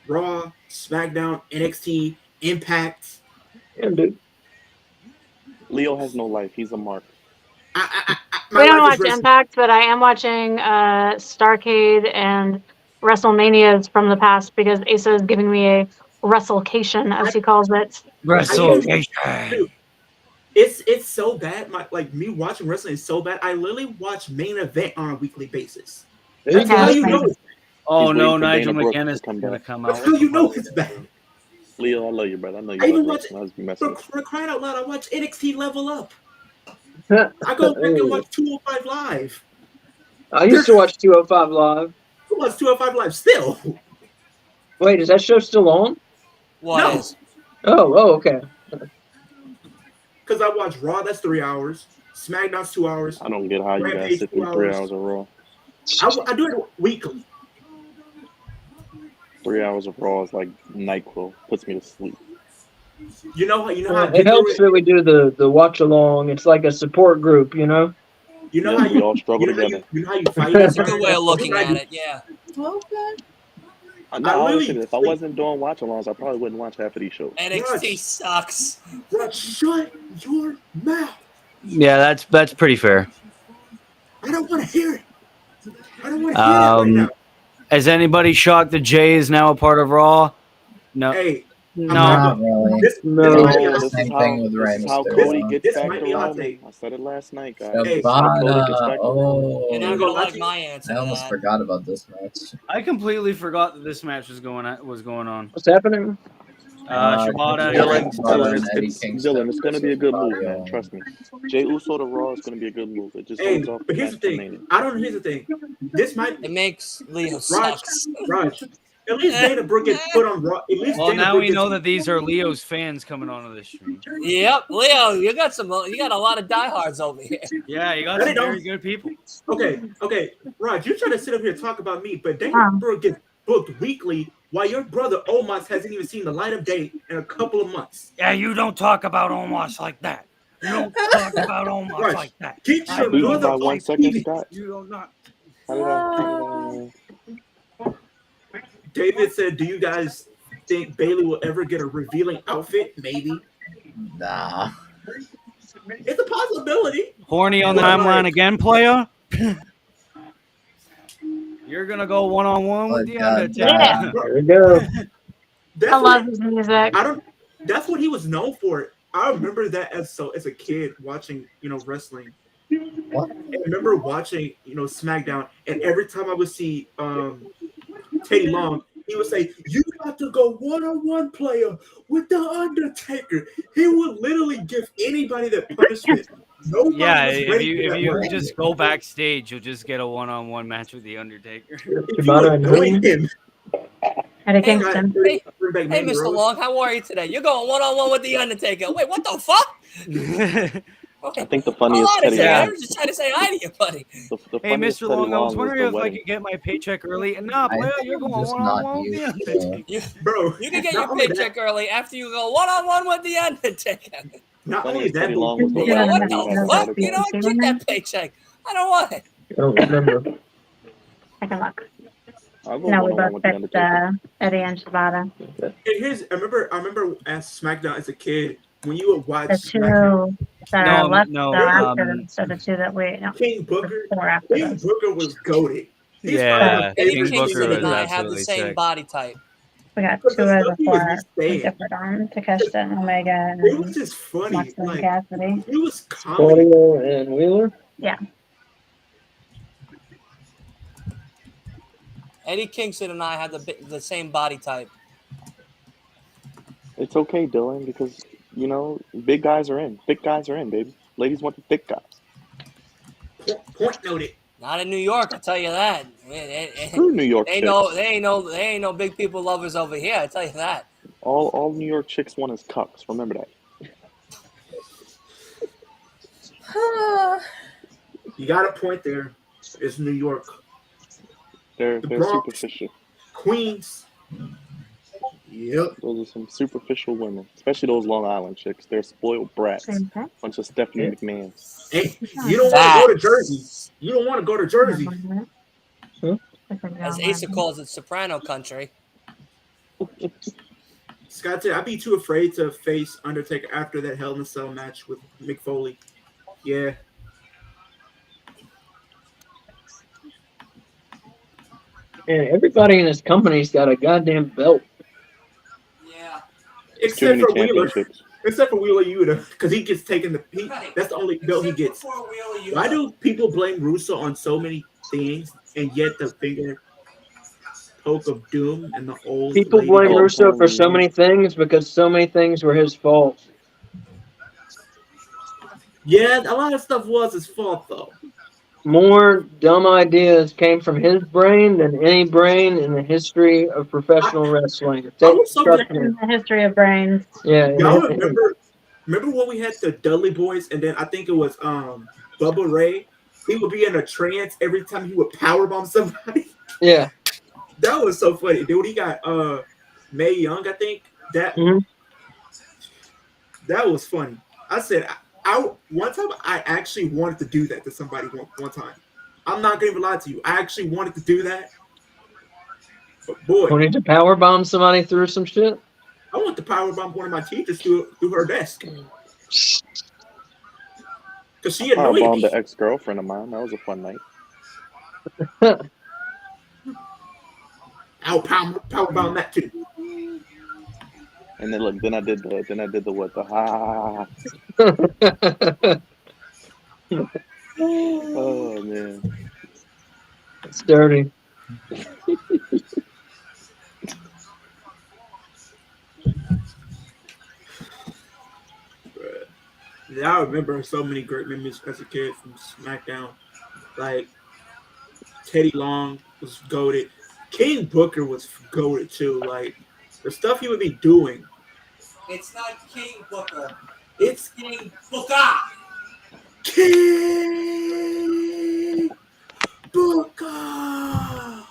Raw, SmackDown, NXT, Impact. Yeah, dude. Leo has no life. He's a mark. My We don't life is watch wrestling. Impact, but I am watching Starcade and WrestleManias from the past because Asa is giving me a WrestleCation, as he calls it. Dude, it's so bad. Me watching wrestling is so bad. I literally watch main event on a weekly basis. That's Yeah, how that's you know. crazy. Oh He's no, waiting for Nigel Dana Brooke McGuinness to is come gonna back. come That's out. how you know it's bad. Leo, I love you, brother. I know you I even love watch wrestling. I was messing. for crying out loud. I watch NXT Level Up. I go back and watch 205 Live. I used to watch 205 Live. I watch 205 Live still. Wait, is that show still on? What No. is? Oh, okay. Because I watch Raw, that's 3 hours. SmackDown's 2 hours. I don't get how you guys Rampage, sit 2 through 3 hours. hours of Raw. I do it weekly. 3 hours of Raw is like NyQuil. Puts me to sleep. You know how It addicted helps that we do the watch along. It's like a support group, you know? you know Yeah, how we you all struggle you know how together. you know how you fight. That's a good way of looking That's at what it. Yeah. No, I I always really say this. If I like- wasn't doing watch-alongs, I probably wouldn't watch half of these shows. NXT sucks. Bro, shut your mouth. Yeah, that's pretty fair. I don't want to hear it. I don't want to hear it right now. Is anybody shocked that Jay is now a part of Raw? No, Hey, no. Not really. this No. might be a The hot This same is take. thing with Rey this is how Mysterio. Cody gets This back might to be a hot Roman. take. I said it last night, guys. Hey, This is how Cody gets Shibata. back to Roman. You're not gonna gonna lie like to my answer I to almost that. forgot about this match. I completely forgot that this match was going on. What's happening? Shibata, Dylan, Shibata and Eddie it's Kingston Dylan. It's going to be a good move, versus man. Fabio. Trust me. Jay Uso to Raw is going to be a good move. It just Hey, holds off but the here's match the for thing. Mania. Here's the thing. This might It makes Leo Raj, sucks. Raj, At least Dana Brooke gets put on Raw. At least Well, Dana now Brooke we gets, know that these are Leo's fans coming onto the stream. Yep, Leo, you got a lot of diehards over here. Yeah, you got That some ain't no- very good people. Okay, Rod, you try to sit up here and talk about me, but Dana Brooke gets booked weekly while your brother Omos hasn't even seen the light of day in a couple of months. Yeah, you don't talk about Omos like that. You don't talk about Omos Right. like that. Get I your Beat you brother by on 1 second, TV. Scott. You don't not. How did I? David said, "Do you guys think Bailey will ever get a revealing outfit? Maybe. Nah. It's a possibility. Horny on the But, timeline like, again, player. You're gonna go one-on-one with Oh, the God, Undertaker. Yeah. There we go. That's I love what, his music. I don't. That's what he was known for. I remember that as a kid watching wrestling. What? I remember watching SmackDown, and every time I would see Teddy Long, he would say, "You got to go one-on-one, player, with the Undertaker." He would literally give anybody that punishment. Nobody Yeah, was if ready for that you word. just go backstage, you'll just get a one-on-one match with the Undertaker. If you Shibata and annoy whom? him, Eddie Hey, Kingston. Hey, bring back hey, Mandy Mr. Rose. Long, how are you today? You're going one-on-one with the Undertaker. Wait, what the fuck? I think the Hold funniest on a Teddy second. Yeah. I'm just trying to say hi to you, buddy. The Hey, funniest Mr. Teddy Long, I was was wondering the if I wedding. could get my paycheck early. And nah, I player, think you're I'm going just one-on-one not with the used Undertaker. to. Bro, You can get not your only paycheck that, early after you go one-on-one with the Undertaker. not only Funniest that, Teddy but Long was the You Yeah, know, wedding what where he the had the fuck? autograph. You know what? Keep that paycheck. I don't want it. I don't remember. I can look. I'll go No, we one-on-one both with the picked Undertaker. Eddie and Shibata. and I remember as SmackDown as a kid when you would watch The SmackDown. two that are left No, after this, so the two that King the Booker, four after King this. Booker was goated. He's probably my Yeah, Eddie favorite King Booker Kingston was and I have the absolutely same sick. body type. We got Because two the of stuff the he was four just with saying, different arms, Takeshita and Omega it was and just funny. Moxley and Like Cassidy. he was comedy. Claudio and Wheeler. Yeah. Eddie Kingston and I have the same body type. It's okay, Dylan, because big guys are in. Thick guys are in, baby. Ladies want the thick guys. Point noted. Not in New York, I'll tell you that. Screw New York chicks. They ain't no big people lovers over here. I tell you that. All New York chicks want is cucks. Remember that. You got a point there. It's New York, They're Bronx. superficial. Queens. Yep. Those are some superficial women, especially those Long Island chicks. They're spoiled brats. Same thing. Bunch of Stephanie McMahons. Hey, you don't want to go to Jersey. You don't want to go to Jersey. As Asa calls it, soprano country. Scott said, I'd be too afraid to face Undertaker after that Hell in a Cell match with Mick Foley. Yeah. And everybody in this company's got a goddamn belt. Yeah. Too Except many for Wheeler. championships. Except for Wheeler Yuta, because he gets taken that's the only belt he gets. Why do people blame Russo on so many things, and yet the finger poke of doom and the old People lady blame Oh, Russo for so many things because so many things were his fault. Yeah, a lot of stuff was his fault though. More dumb ideas came from his brain than any brain in the history of professional wrestling. I was so Trust me. In the history of brains. Yeah. Y'all remember when we had the Dudley Boys, and then I think it was Bubba Ray. He would be in a trance every time he would powerbomb somebody. Yeah. That was so funny, dude. He got Mae Young, I think. That was funny. I said one time I actually wanted to do that to somebody one time. I'm not gonna even lie to you. I actually wanted to do that. But boy, Wanted to power bomb somebody through some shit. I want to powerbomb one of my teachers through her desk. Because she annoyed Powerbombed me. the ex-girlfriend of mine. That was a fun night. I'll powerbomb that too. And then look, then I did the what? The ha. Oh man. It's dirty. Yeah, I remember so many great memories as a kid from SmackDown. Like Teddy Long was goated. King Booker was goated too. Like the stuff he would be doing. It's not King Booker. It's King Booker. King Booker.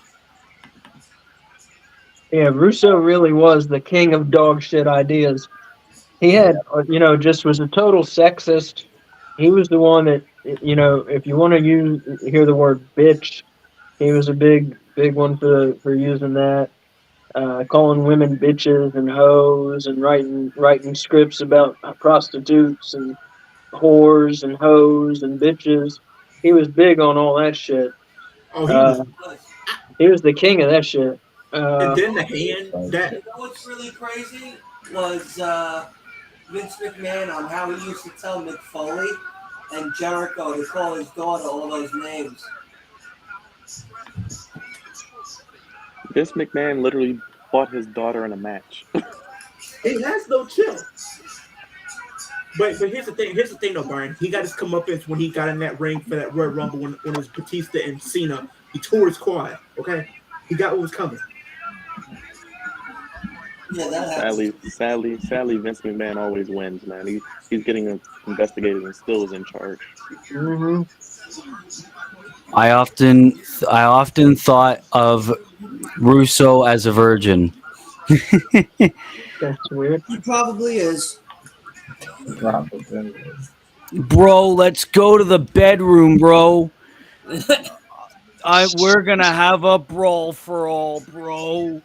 Yeah, Russo really was the king of dog shit ideas. He had, just was a total sexist. He was the one that, if you want to hear the word bitch, he was a big one for using that. Calling women bitches and hoes and writing scripts about prostitutes and whores and hoes and bitches. He was big on all that shit. Oh, he was. He was the king of that shit. And then the hand that. You know what's really crazy was Vince McMahon on how he used to tell Mick Foley and Jericho to call his daughter all those names. Vince McMahon literally fought his daughter in a match. He has no chill. But here's the thing. Here's the thing, though, Brian. He got his comeuppance when he got in that ring for that Royal Rumble when it was Batista and Cena. He tore his quad. Okay, he got what was coming. Yeah, that happens. Sadly, Vince McMahon always wins, man. He's getting investigated and still is in charge. Mm-hmm. I often thought of Russo as a virgin. That's weird. He probably is. Probably. Bro, let's go to the bedroom, bro. We're gonna have a brawl for all, bro.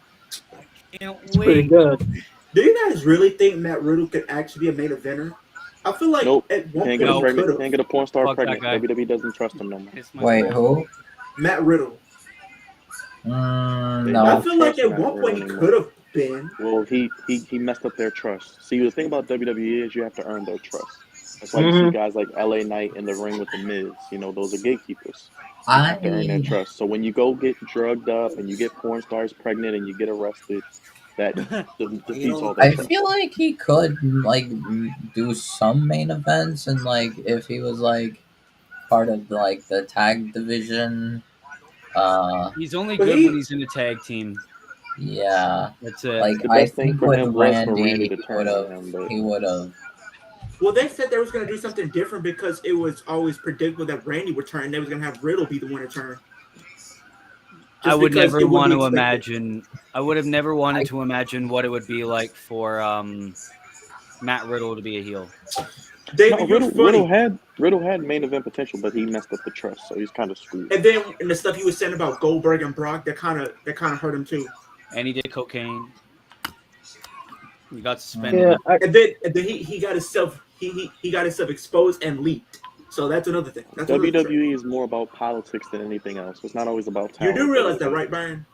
Can't It's pretty wait. good. Do you guys really think Matt Riddle could actually be a main eventer? I feel like Nope. at one Can't point get he a pregnant. could Can't have. get a porn star Fuck that pregnant. guy. WWE doesn't trust him no more. Kiss my Wait, balls. who? Matt Riddle. They I No. feel like trust at one Matt point he Riddle could have been. Well, he messed up their trust. See, the thing about WWE is you have to earn their trust. That's why you Mhm. see guys like LA Knight in the ring with the Miz. Those are gatekeepers. You I have to earn their trust. So when you go get drugged up and you get porn stars pregnant and you get arrested, that defeats all their I trust. feel like he could do some main events, and if he was part of the tag division. He's only But good he- when he's in a tag team. Yeah, That's it. The I best thing think for with him was for Randy Randy, to turn on him, but he would have. Well, they said they was going to do something different because it was always predictable that Randy would turn. They was going to have Riddle be the one to turn. I Just would because never it would want be to expected. imagine. I would have never wanted to imagine what it would be like for Matt Riddle to be a heel. David, no, you're funny. Riddle had main event potential, but he messed up the trust, so he's kind of screwed. And then the stuff he was saying about Goldberg and Brock, that kind of hurt him too. And he did cocaine. He got suspended. Yeah, And then he got himself he got himself exposed and leaked. So that's another thing. That's another thing. WWE is more about politics than anything else. It's not always about You talent. do realize that, right, Byron?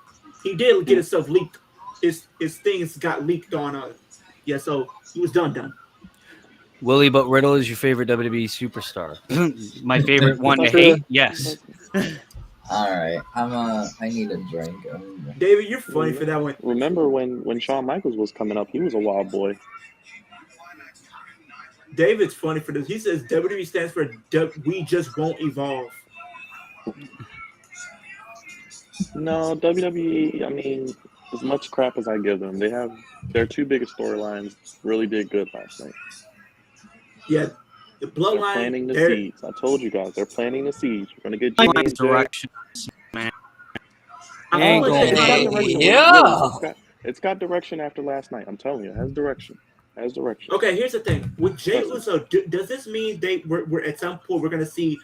He did get himself leaked. His things got leaked on. So he was done. Willie, but Riddle is your favorite WWE superstar. My favorite one to hate? Yes. All right, I need a drink. David, you're funny for that one. Remember when Shawn Michaels was coming up, he was a wild boy. David's funny for this. He says WWE stands for We Just Won't Evolve. No, WWE, I mean, as much crap as I give them, their two biggest storylines really did good last night. Yeah, the They're bloodline. planting the seeds. I told you guys, they're planting the seeds. We're gonna get Jimmy and Jay. Direction, man. I Ain't feel like going they- Yeah. It's got direction after last night. I'm telling you, it has direction. Okay, here's the thing. With Jay Uso, does this mean we're at some point we're gonna see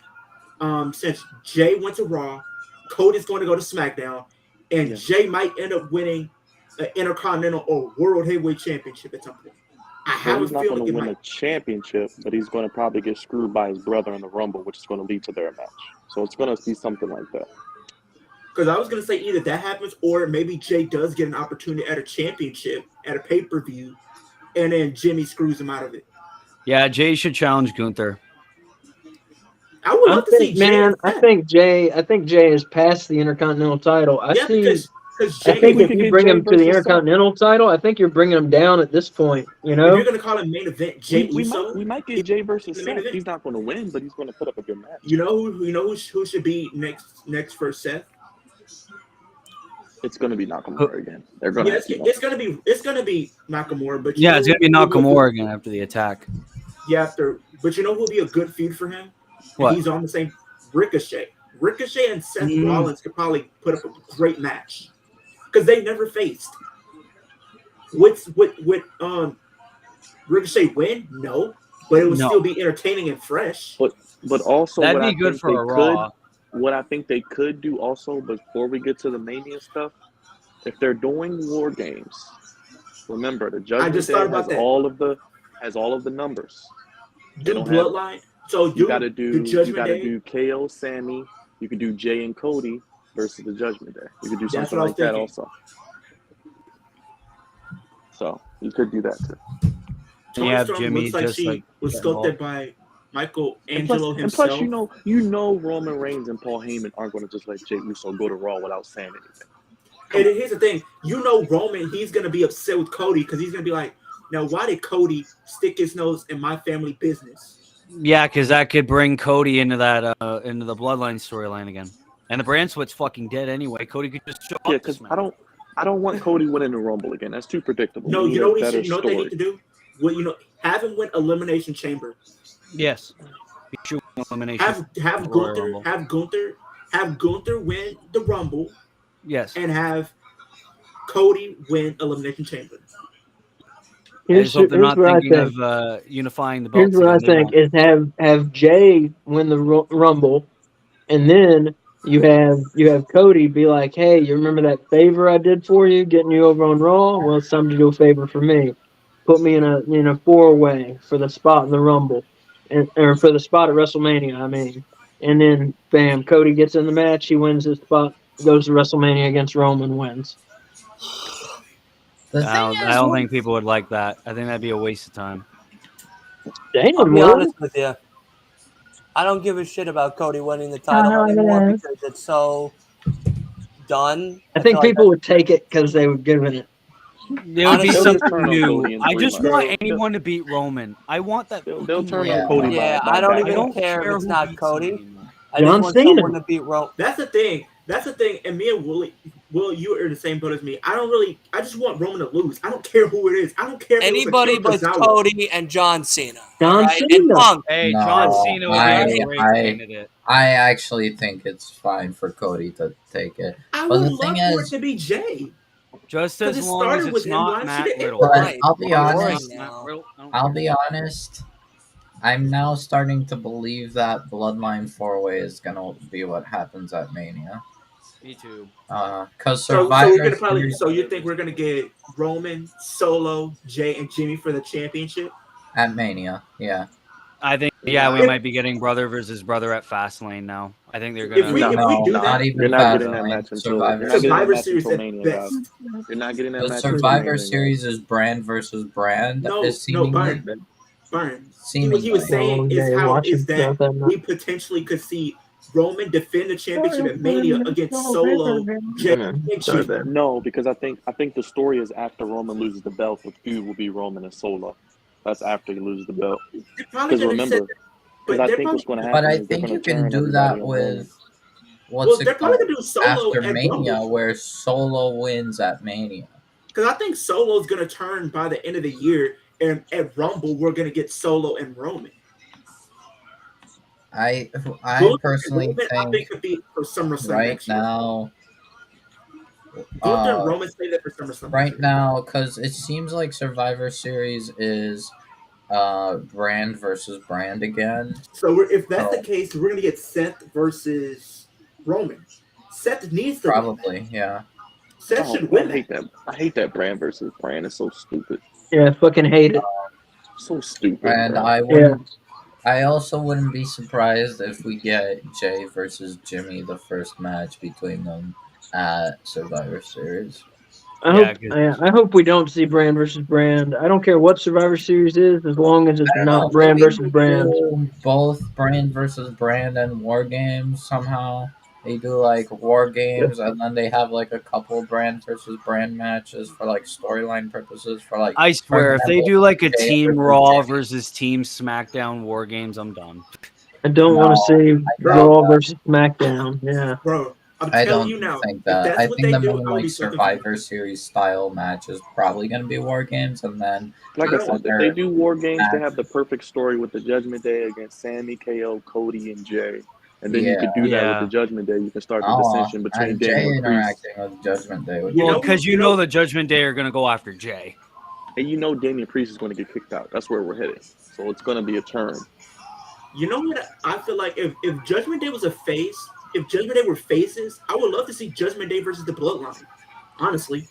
since Jay went to Raw, Cody's going to go to SmackDown, and Jay might end up winning an Intercontinental or World Heavyweight Championship at some point. I have He's a not feeling going it to win might. a championship, but he's going to probably get screwed by his brother in the Rumble, which is going to lead to their match. So it's going to be something like that. Because I was going to say either that happens or maybe Jay does get an opportunity at a championship, at a pay-per-view, and then Jimmy screws him out of it. Yeah, Jay should challenge Gunther. I would love to see Jay. Man, I think Jay is past the Intercontinental title. because I Jay, think we if could you get bring Jay him to the versus Intercontinental title, I think you're bringing him down at this point. You if know, you're going to call it main event, Jay Uso. We might get Jay versus the main Seth. event. He's not going to win, but he's going to put up a good match. You know who should be next for Seth? It's going to be Nakamura again. They're going Yeah, to. it's gonna be Nakamura, but Yeah, it's gonna be Nakamura again after the attack. Yeah, but you know who'll be a good feud for him? What? He's on the same Ricochet. Ricochet and Seth Rollins could probably put up a great match because they never faced. Would Ricochet win? No, but it would still be entertaining and fresh. But also, that'd what be I good think for they a could, Raw. what I think they could do also before we get to the Mania stuff, if they're doing War Games, remember the Judgment just Day thought about has all of the numbers. Do Bloodline. So you got to do the Judgment Day. do KO, Sammy. You could do Jay and Cody versus the Judgment Day. You could do That's something what I was like that thinking. also. So you could do that too. Tony You have Storm Jimmy looks like just she like was sculpted by Michael And Angelo himself. plus, you know, Roman Reigns and Paul Heyman aren't going to just let Jey Uso go to Raw without saying anything. And here's the thing, you know, Roman, he's gonna be upset with Cody because he's gonna be like, "Now, why did Cody stick his nose in my family business?" Yeah, because that could bring Cody into that into the Bloodline storyline again. And the brand split's fucking dead anyway. Cody could just show up. Yeah, because I don't want Cody winning the Rumble again. That's too predictable. No, We you need know a what better you know what they need to do? Well, have him win Elimination Chamber. Yes. He should win elimination. Have Gunther win the Rumble. Yes. And have Cody win Elimination Chamber. I just hope they're not thinking of unifying the belts. Here's what I think is have Jay win the Rumble, and then you have Cody be like, "Hey, you remember that favor I did for you, getting you over on Raw? Well, it's time to do a favor for me. Put me in a 4-way for the spot in the Rumble, or for the spot at WrestleMania. I mean, and then bam, Cody gets in the match. He wins his spot, goes to WrestleMania against Roman, wins. I don't think people would like that. I think that'd be a waste of time. I'll be honest with you. I don't give a shit about Cody winning the title anymore because it's so done. I think people would take it because they would give it. It would be something new. I just want anyone to beat Roman. I want that. They'll turn on Cody. Yeah, I don't even care if it's not Cody. I John just want Cena. someone to beat Roman. That's the thing. And me and Will, you are in the same boat as me. I just want Roman to lose. I don't care who it is. I don't care if Anybody but Cody and John Cena. John right? Cena. And Punk. Hey, John Cena would be a great candidate. I actually think it's fine for Cody to take it. I But would the love thing for is, it to be Jay. Just 'Cause as it long as started it's with him not last Matt year. Riddle. but Right. I'll be honest. now. I'll be honest. I'm now starting to believe that Bloodline 4-way is gonna be what happens at Mania. Me too. Because So Survivor we're gonna probably. Series So you think we're gonna get Roman, Solo, Jay, and Jimmy for the championship? at Mania, yeah. I think, we might be getting brother versus brother at Fastlane now. I think they're If gonna. we do not that, even You're not getting that Fastlane, match until Survivor Series at Mania, best. guys. You're not getting that The match. Survivor Series is brand versus brand. Byron. Seemingly. He was saying is that stuff, we potentially could see Roman defend the championship at Mania against Solo, Jay, and Jimmy. No, because I think the story is after Roman loses the belt, the feud will be Roman and Solo. That's after he loses the belt. Because remember, because I think what's going to happen. But I is they're think gonna you can turn do that everybody on with Well, they're probably gonna do Solo after at Mania, Rumble. where Solo wins at Mania. Because I think Solo's gonna turn by the end of the year, and at Rumble we're gonna get Solo and Roman. I personally think could be for SummerSlam right next year. now. Gunther and Roman say that for SummerSlam. Right now, because it seems like Survivor Series is brand versus brand again. So if that's the case, we're gonna get Seth versus Roman. Seth needs to Probably, win. yeah. Seth should win. I hate that brand versus brand. It's so stupid. Yeah, I fucking hate it. So stupid. And bro. I also wouldn't be surprised if we get Jay versus Jimmy, the first match between them at Survivor Series. I hope we don't see brand versus brand. I don't care what Survivor Series is, as long as it's not brand versus brand. Both brand versus brand and War Games somehow. They do like War Games, and then they have like a couple brand versus brand matches for like storyline purposes. For like, I swear, if they do like a Team Raw versus Team SmackDown War Games, I'm done. I don't want to see Raw versus SmackDown. Yeah, bro. I'm I telling don't you now. think If that. that's I what think they the do, main I would like be so confused. Survivor Series style match is probably going to be War Games, and then Like I the said, if winner they do War Games, they match. have the perfect story with the Judgment Day against Sammy, KO, Cody, and Jay. And then you Yeah. could do that with the Yeah. Judgment Day. You can start the Oh, dissension between and Jay Daniel and Priest. interacting with Judgment Day would You Well, know because what? you know the Judgment Day are going to go after Jay. And you know Daniel Priest is going to get kicked out. That's where we're headed. So it's going to be a turn. You know what? I feel like if Judgment Day was a face, if Judgment Day were faces, I would love to see Judgment Day versus the Bloodline. Honestly,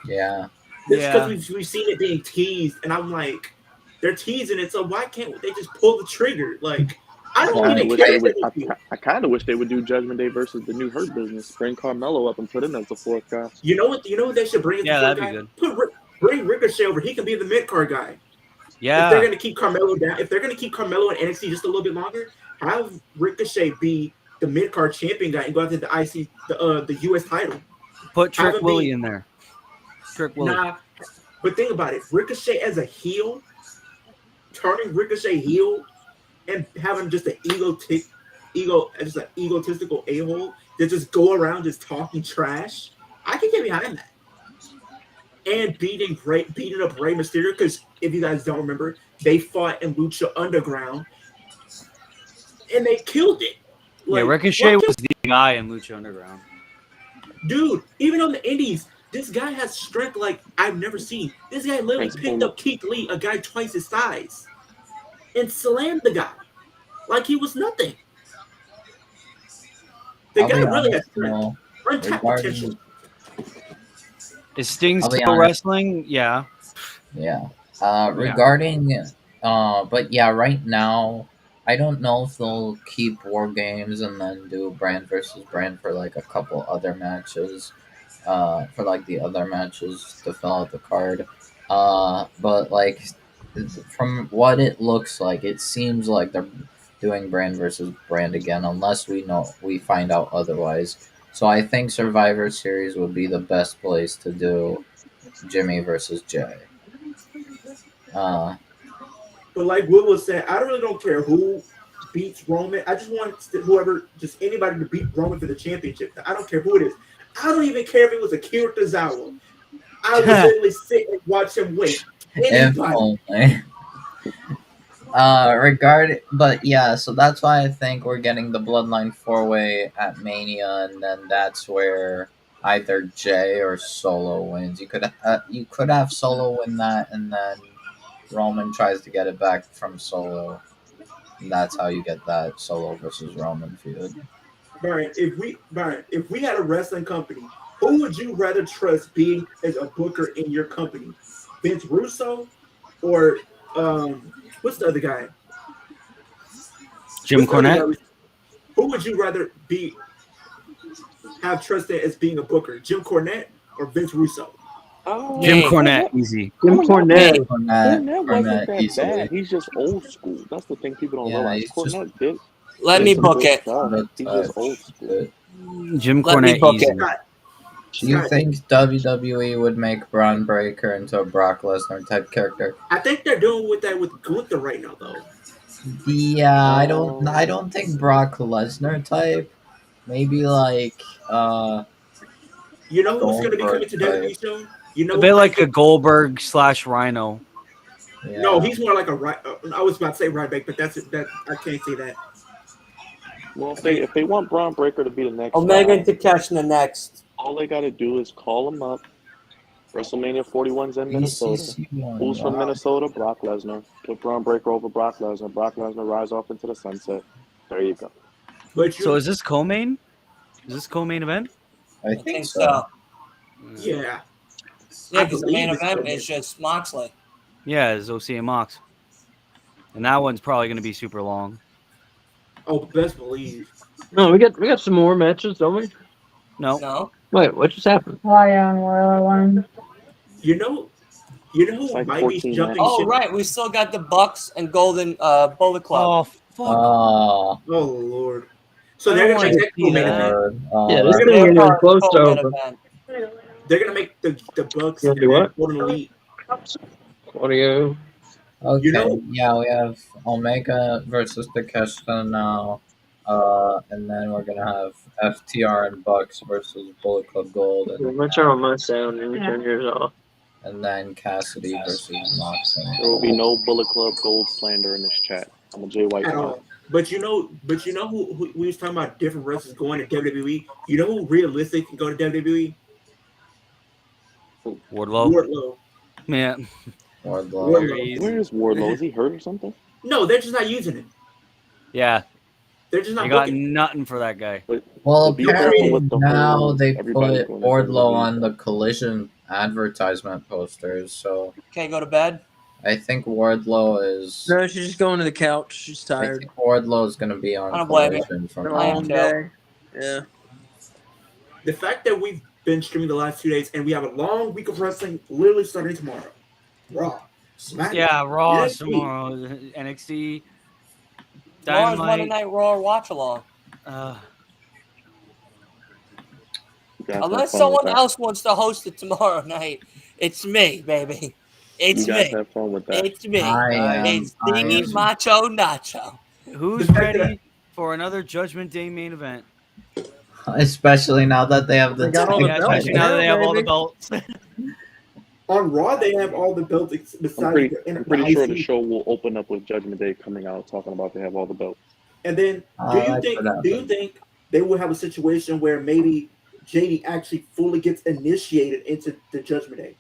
Yeah. it's because Yeah. we've seen it being teased, and I'm like, they're teasing it, so why can't they just pull the trigger? Like, I I don't kind of even wish care they if would. they feel. I kind of wish they would do Judgment Day versus the New Hurt Business. Bring Carmelo up and put him as the fourth guy. You know what? You know what they should bring as the Yeah, fourth that'd be guy? good. Bring Ricochet over. He can be the mid card guy. If they're Yeah. gonna keep Carmelo down, if they're gonna keep Carmelo in NXT just a little bit longer, have Ricochet be the mid card champion guy and go after the IC the US title. Put Have Trick him Willie be in there. Trick Willie. nah. But think about it, Ricochet as a heel, turning Ricochet heel and having just just an egotistical a hole that just go around just talking trash. I can get behind that. And beating up Rey Mysterio, because if you guys don't remember, they fought in Lucha Underground and they killed it. Yeah, Like, Ricochet was the guy in Lucha Underground. dude, even on the indies, this guy has strength like I've never seen. This guy literally picked up Keith Lee, a guy twice his size, and slammed the guy like he was nothing. The I'll guy be really honest, has strength, untapped potential. regarding Is Sting I'll be still honest. wrestling? Yeah. Yeah. Regarding but yeah, right now I don't know if they'll keep War Games and then do brand versus brand for like a couple other matches. For like the other matches to fill out the card. But like from what it looks like, it seems like they're doing brand versus brand again, unless we find out otherwise. So I think Survivor Series would be the best place to do Jimmy versus Jay. But like Will was saying, I really don't care who beats Roman. I just want just anybody to beat Roman for the championship. I don't care who it is. I don't even care if it was Akira Tozawa. I would literally sit and watch him win. If only. But yeah, so that's why I think we're getting the Bloodline 4-way at Mania, and then that's where either Jay or Solo wins. You could have Solo win that, and then Roman tries to get it back from Solo. And that's how you get that Solo versus Roman feud. Brian, if we had a wrestling company, who would you rather trust being as a booker in your company? Vince Russo or what's the other guy? Jim Cornette. Who would you rather have trusted as being a booker? Jim Cornette or Vince Russo? Oh, Jim Cornette, easy. Jim Cornette. Cornette wasn't that easily. bad. He's just old school. That's the thing people don't realize. Cornette did. Let me book it. He's just old school. Jim Let me Cornette, book easy. it. Do you think WWE would make Braun Breaker into a Brock Lesnar type character? I think they're doing that with Gunther right now, though. Yeah, I don't think Brock Lesnar type. Maybe like You know who's going to be coming to Goldberg WWE soon? You know, A bit like a Goldberg / Rhino. Yeah. No, he's more like a right. I was about to say Ryback, but that I can't say that. Well, if they want Braun Breaker to be the next Omega guy, to catch the next. all they got to do is call him up. WrestleMania 41's in Minnesota. Who's from Minnesota? Brock Lesnar. Put Braun Breaker over Brock Lesnar. Brock Lesnar rise off into the sunset. There you go. But So is this co-main? Is this co-main event? I think so. Yeah. Yeah, because the main event is just Moxley. Yeah, it's OC and Mox. And that one's probably going to be super long. Oh, best believe. No, we got some more matches, don't we? No. Wait, what just happened? Lion Royal one. You know who like might be 14 jumping Oh, ship? right. We still got the Bucks and Golden Bullet Club. Oh, fuck. Oh, Oh Lord. So I they're don't gonna make wanna that see co-main that. event. Yeah, this They're thing gonna ain't even close to Co-main over. event. They're gonna make the Bucks You and wanna do what? Golden Elite. Audio. okay. You know- Yeah, we have Omega versus Takeshita now. And then we're gonna have FTR and Bucks versus Bullet Club Gold, I'm turn on my sound and turn yours off. and then Cassidy versus Moxley. There will be no Bullet Club Gold slander in this chat. I'm a Jay White at fan. all. But you know who we was talking about different wrestlers going to WWE. You know who realistic can go to WWE? Wardlow. Wardlow. Yeah. Wardlow. Where is Wardlow? Is he hurt or something? No, they're just not using it. Yeah. They're just not. They got booking. nothing for that guy. Well, To be careful apparently with the now whole they everybody put going to Wardlow WWE. on the Collision advertisement posters, so Can't go to bed. I think Wardlow is. No, she's just going to the couch. She's I tired. think Wardlow is going to be on I don't blame you. Collision from Been a I am long too. day. Yeah. The fact that we've been streaming the last 2 days and we have a long week of wrestling literally starting tomorrow. Raw, SmackDown, Yeah, Raw NXT. tomorrow. NXT. Tomorrow's Monday Dynamite. Night Raw watch along. You guys have Unless fun someone with that. else wants to host it tomorrow night, it's me, baby. It's You guys me. have fun with that. It's me. I It's am. the Macho Nacho. Who's The fact ready for another Judgment Day main event? Especially now that they have the They got all tag the Yeah, belts especially now that they have all the baby. belts. On Raw, they have all the belts besides I'm pretty sure the IC. show will open up with Judgment Day coming out talking about they have all the belts. And then, that could happen. do you think they will have a situation where maybe JD actually fully gets initiated into the Judgment Day?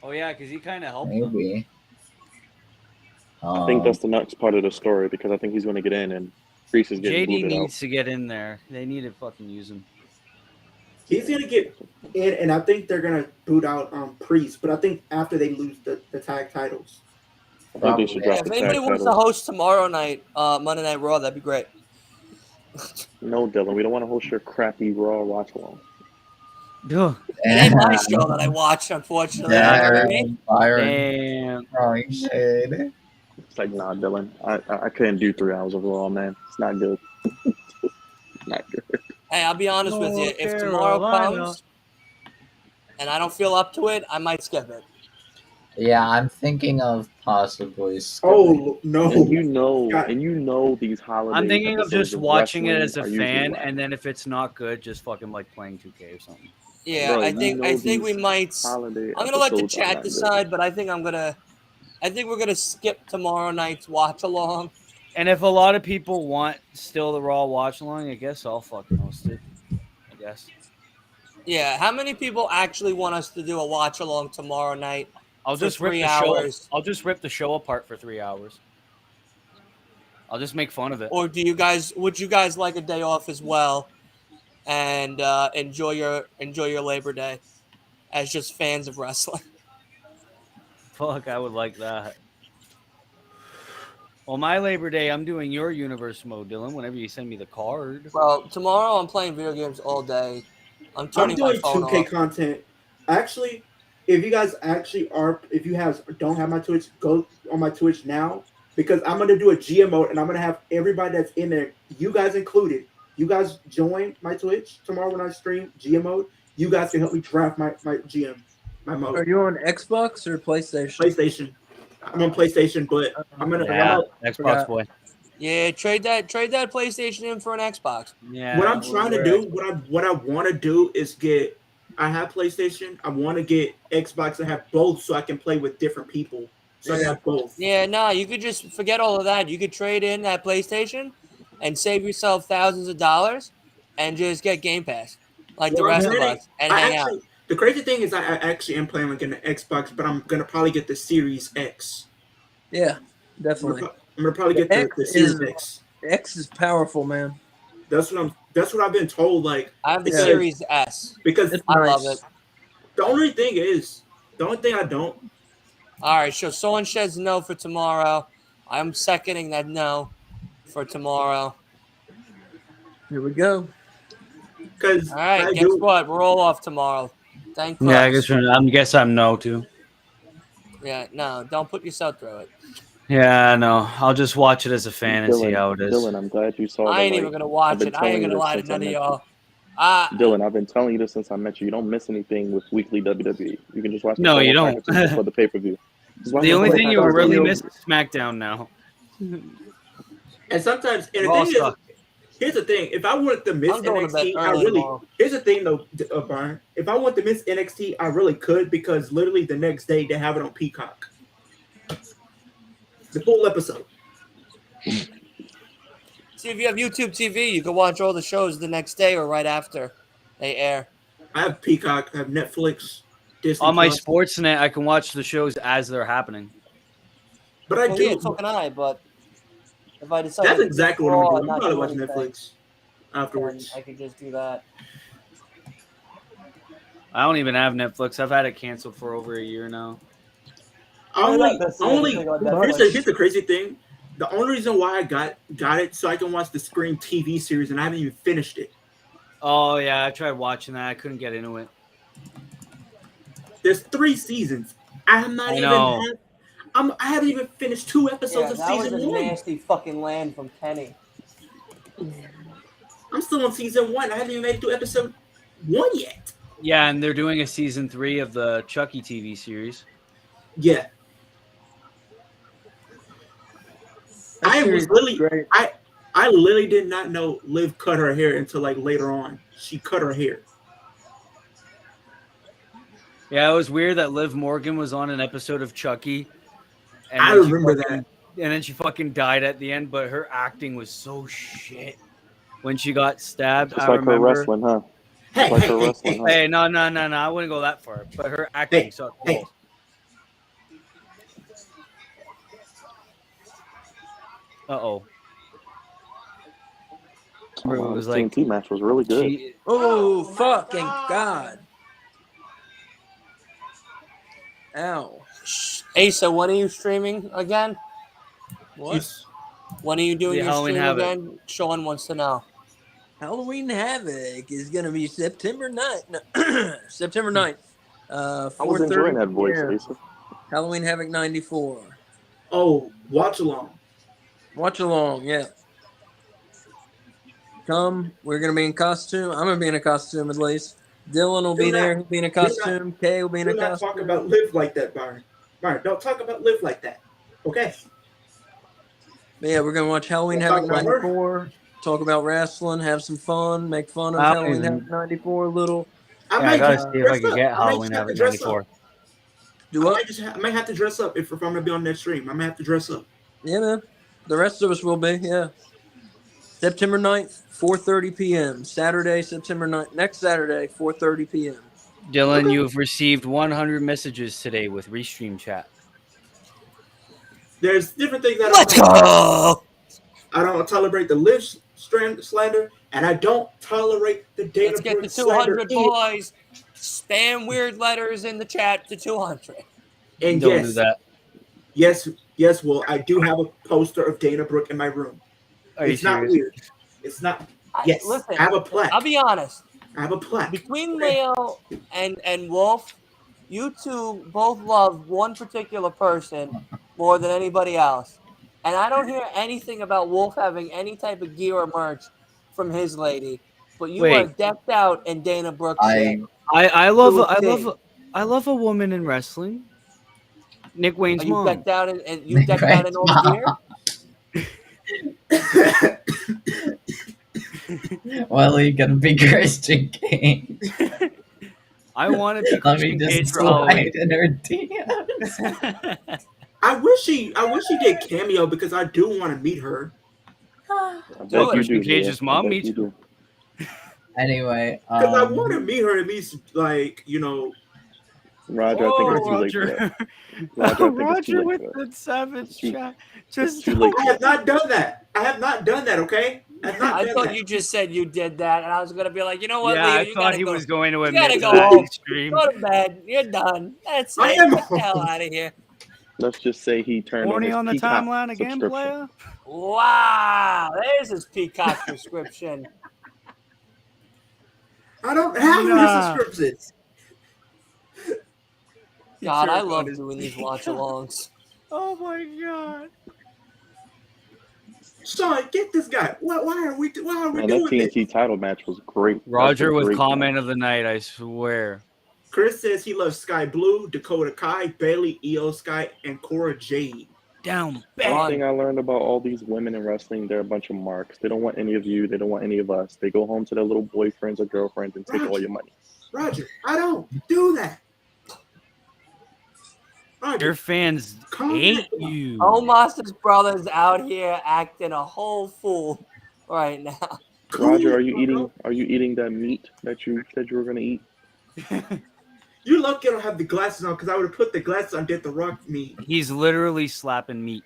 Oh yeah, because he kind of helped them. Maybe. I think that's the next part of the story because I think he's going to get in and Priest is getting JD booted out. needs to get in there. They need to fucking use him. He's gonna get in, and I think they're gonna boot out Priest. But I think after they lose the tag titles, I think they should Probably. drop If the anybody tag wants to titles. host tomorrow night, Monday Night Raw, that'd be great. No, Dylan, we don't want to host your crappy Raw watch along. Ugh. It ain't my show that I watch, unfortunately. You know what I mean? Byron Damn. throwing shade. It's like, nah, Dylan, I couldn't do 3 hours of Raw, man. It's not good. Not good. Hey, I'll be honest with you. North If tomorrow Carolina. comes and I don't feel up to it, I might skip it. Yeah, I'm thinking of possibly skipping. oh no, And you know, God. these holidays. I'm thinking of episodes just watching it wrestling as a are usually fan, whack. and then if it's not good, just fucking like playing 2K or something. Yeah, Bro, I you think know we these might. holiday I'm gonna let the episodes are chat not good. decide, but I think we're gonna skip tomorrow night's watch along. And if a lot of people want still the Raw watch along, I guess I'll fucking host it. I guess. Yeah, how many people actually want us to do a watch along tomorrow night? I'll For just rip 3 the show. hours. I'll just rip the show apart for 3 hours. I'll just make fun of it. Or would you guys like a day off as well, and enjoy your Labor Day as just fans of wrestling? Fuck, I would like that. Well, my Labor Day, I'm doing your universe mode, Dylan. Whenever you send me the card. Well, tomorrow I'm playing video games all day. I'm I'm turning my doing phone 2K off. content. Actually, if you guys actually are, if you don't have my Twitch, go on my Twitch now because I'm gonna do a GM mode and I'm gonna have everybody that's in there, you guys included. You guys join my Twitch tomorrow when I stream GM mode. You guys can help me draft my GM, my Are mode. you on Xbox or PlayStation? PlayStation. I'm on PlayStation, but I'm gonna. Yeah, Xbox forgot. boy. Yeah, trade that PlayStation in for an Xbox. Yeah. What I'm trying to do, what I want to do is get. I have PlayStation. I want to get Xbox and have both, so I can play with different people. So I can have both. Yeah, no, you could just forget all of that. You could trade in that PlayStation and save yourself thousands of dollars and just get Game Pass like the Well, I'm rest of planning- us and hang out. The crazy thing is, I actually am planning on getting an Xbox, but I'm gonna probably get the Series X. Yeah, I'm definitely. gonna probably get The the X Series is- X. X is powerful, man. That's what I've been told. Like I have the because- Series S. because It's I nice. love it. the only thing I don't. All right, so someone says no for tomorrow. I'm seconding that no for tomorrow. Here we go. Because All right, I guess do. what? We're all off tomorrow. Thank Christ. Yeah, I guess I'm no too. Yeah, no, don't put yourself through it. Yeah, no. I'll just watch it as a fan and see how it is. Dylan, I'm glad you saw. I ain't that, even like, gonna I've watch been it. I telling ain't you gonna this lie to since I none of met y'all. Dylan, I've been telling you this since I met you. You don't miss anything with weekly WWE. You can just watch. No, you don't. For the pay per view. The only thing you really miss is SmackDown now. And sometimes, and the Raw thing is, sucks. Here's the thing. If I wanted to miss I'm going to bed NXT, I early really. tomorrow. Here's the thing, though, Byron. If I want to miss NXT, I really could because literally the next day they have it on Peacock. The full episode. See, if you have YouTube TV, you can watch all the shows the next day or right after they air. I have Peacock. I have Netflix. Disney On my Plus. Sportsnet, I can watch the shows as they're happening. But I Well, do. yeah, so can I, but if I decide That's to exactly just what I'm scroll doing. and I'm not probably do watching anything, Netflix then afterwards. I could just do that. I don't even have Netflix. I've had it canceled for over a year now. Only. Netflix. Here's the crazy thing. The only reason why I got it so I can watch the Scream TV series, and I haven't even finished it. Oh yeah, I tried watching that. I couldn't get into it. There's 3 seasons. I haven't even finished 2 episodes Yeah, of that was season a 1. nasty fucking land from Kenny. I'm still on season 1. I haven't even made it to episode 1 yet. Yeah, and they're doing a season 3 of the Chucky TV series. Yeah. That I series was is literally great. I literally did not know Liv cut her hair until like later on. She cut her hair. Yeah, it was weird that Liv Morgan was on an episode of Chucky. And I then she remember fucking- that. And then she fucking died at the end, but her acting was so shit when she got stabbed. Just I like her remember. wrestling, huh? Hey, Like hey, her hey, wrestling, hey, huh? Hey, no, I wouldn't go that far. But her acting sucked. hey. Uh-oh. Oh, It wow, was this like TNT match was really good. Oh, fucking God. Ow. Asa, when are you streaming again? What? When are you doing The your Halloween stream Havoc. again? Sean wants to know. Halloween Havoc is going to be September 9th. No, September 9th. I was enjoying 4:30 that voice, p.m. Asa. Halloween Havoc 94. Oh, watch along. Watch along, yeah. Come, we're going to be in costume. I'm going to be in a costume at least. Dylan will be there. He'll be in a costume. Kay will be in Do a not costume. talk about Liv like that, Byron. Byron, don't talk about Liv like that. Okay. But yeah, we're going to watch Halloween We'll Havoc talk about her. 94. Talk about wrestling, have some fun, make fun of I don't Halloween even- Havoc 94 a little. I Yeah, I might gotta just see if I dress could up. get I might Halloween just have to Havoc dress 94. up. Do what? I might have to dress up if I'm gonna be on that stream. I might have to dress up. Yeah, man. The rest of us will be, yeah. September 9th, 4:30 p.m. Saturday, September 9th. Next Saturday, 4:30 p.m. Dylan, Okay. you have received 100 messages today with Restream chat. There's different things that Let's go! I don't tolerate the Liv slander, and I don't tolerate the Dana Let's get to Brooke slander. 200 boys. Spam weird letters in the chat to 200. And Don't do that. yes. Well, I do have a poster of Dana Brooke in my room. Are you It's not serious? weird. It's not. Yes, Listen, I have a plaque. I'll be honest. I have a plaque. Between Okay. Leo and Wolf, you two both love one particular person more than anybody else. And I don't hear anything about Wolf having any type of gear or merch from his lady. But you Wait. are decked out in Dana Brooks shit. I love King. a woman in wrestling. Nick Wayne's Are you mom. decked out in you decked out in all the gear? Well, you're gonna be Christian King. I want to be Let me Christian just Cage for Halloween. slide in her DMs. I wish she did cameo because I do want to meet her. I Do bet it. you Christian do, Cage's Leah. mom, I bet me you too. do. Anyway, Because I want to meet her at least, like, you know. Roger, I think it's too late for that. Roger, I think it's too Roger late with for that. the savage Too- chat. It's Just too late I for have not done that. Okay? I have not I done thought that. you just said you did that, and I was gonna be like, you know what, yeah, Leo, I you thought gotta he go. was going to You admit gotta go that home. in stream. Go to bed. You're done. That's I it. am Get the hell home. out of here. Let's just say he turned on Horny his on the Peacock timeline again, subscription. player? Wow, there's his Peacock subscription. I don't have Nah. any subscriptions. God, I turned on love his doing these Peacock. watch-alongs. Oh my god. Sean, get this guy. Why are we Man, that doing this? TNT title match was great. Roger That was a with great comment of the night, I swear. Chris says he loves Sky Blue, Dakota Kai, Bailey, Io Sky, and Cora Jade. down One bad. thing I learned about all these women in wrestling, they're a bunch of marks. They don't want any of you. They don't want any of us. They go home to their little boyfriends or girlfriends and take all your money. Roger, I don't do that. Roger, Your fans calm hate down. you. Omos's brother's out here acting a whole fool right now. Roger, are you eating that meat that you said you were gonna eat? You lucky I don't have the glasses on because I would have put the glasses on. Did the Rock me? He's literally slapping meat.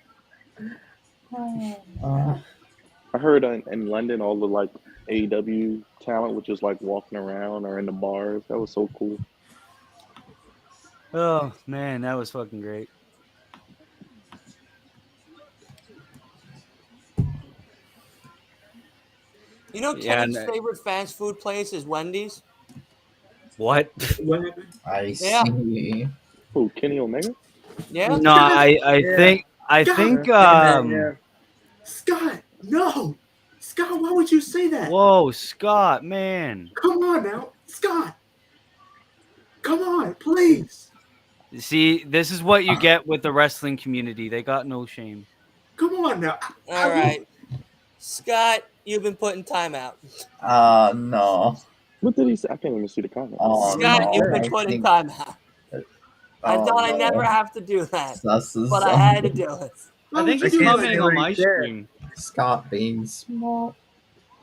I heard in London all the like AEW talent was just like walking around or in the bars. That was so cool. Oh man, that was fucking great. You know, Yeah, Kenny's and- favorite fast food place is Wendy's. What? What happened? I Yeah. see. Who, Kenny Omega? Yeah. No, I Yeah. think Yeah. Scott, no, Scott, why would you say that? Whoa, Scott, man. Come on now, Scott. Come on, please. See, this is what you get with the wrestling community. They got no shame. Come on now. All right, Scott, you've been put in timeout. No. What did he say? I can't even see the comment. Oh, Scott, no, you've been I put in think- timeout. I Oh, thought I no. never have to do that, Sus is but I had to do it. Why I think would he's you do commenting that? on my stream. Scott being small.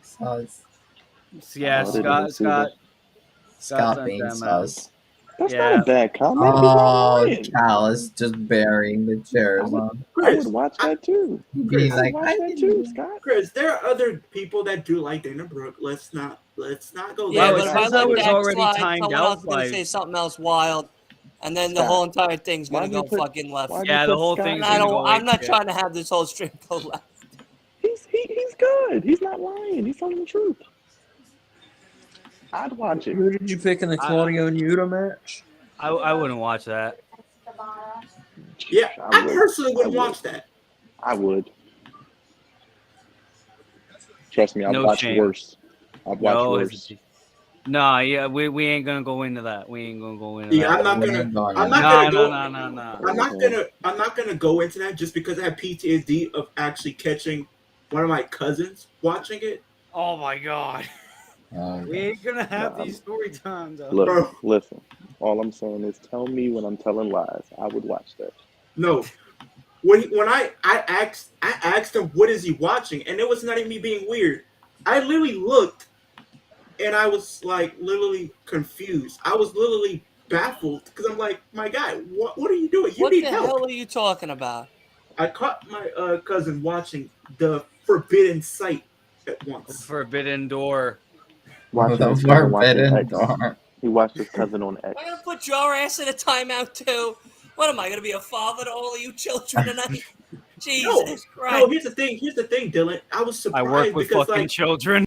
Sus. Yeah, Oh, I didn't even see that. Scott on being timeout. sus. That's Yeah. not a bad comment. He's Oh, not lying. Callus just burying the chairs on. I Chris, would watch that too. He's I like, would watch that too, Scott. Chris, there are other people that do like Dana Brooke. Let's not go Yeah, Wow, but it if I says I let was that already slide, timed someone out else is gonna by- say something else wild, and then the Scott, whole entire thing's gonna why'd you go put- fucking left. why'd you Yeah, the put whole Scott thing's And in? I gonna don't. go I'm not apeshit. trying to have this whole stream go left. He's good. He's not lying. He's telling the truth. I'd watch it. Who did you pick in the Claudio and Yuta match? I wouldn't watch that. Yeah, I would. personally I wouldn't would. watch that. I would. Trust me, I've No watched shame. worse. I've watched No, worse. no, yeah, we ain't gonna go into that. We ain't gonna go into Yeah, that. I'm not We gonna. ain't going I'm in. not No, gonna no, go. no, no, no. I'm not gonna go into that just because I have PTSD of actually catching one of my cousins watching it. Oh my god. Oh, We ain't gonna have Nah, these story times. Look, Bro. listen. All I'm saying is, tell me when I'm telling lies. I would watch that. No, when I asked him what is he watching, and it was not even me being weird. I literally looked, and I was like literally confused. I was literally baffled because I'm like, my guy, what are you doing? You What need the help. hell are you talking about? I caught my cousin watching the Forbidden Sight at once. Forbidden Door. Watching the his cousin watching forbidden X. door. He watched his cousin on X. Am I gonna put your ass in a timeout too? What am I gonna be, a father to all of you children tonight? Jesus No, Christ! here's the thing, Dylan. I was I surprised work with because fucking like children.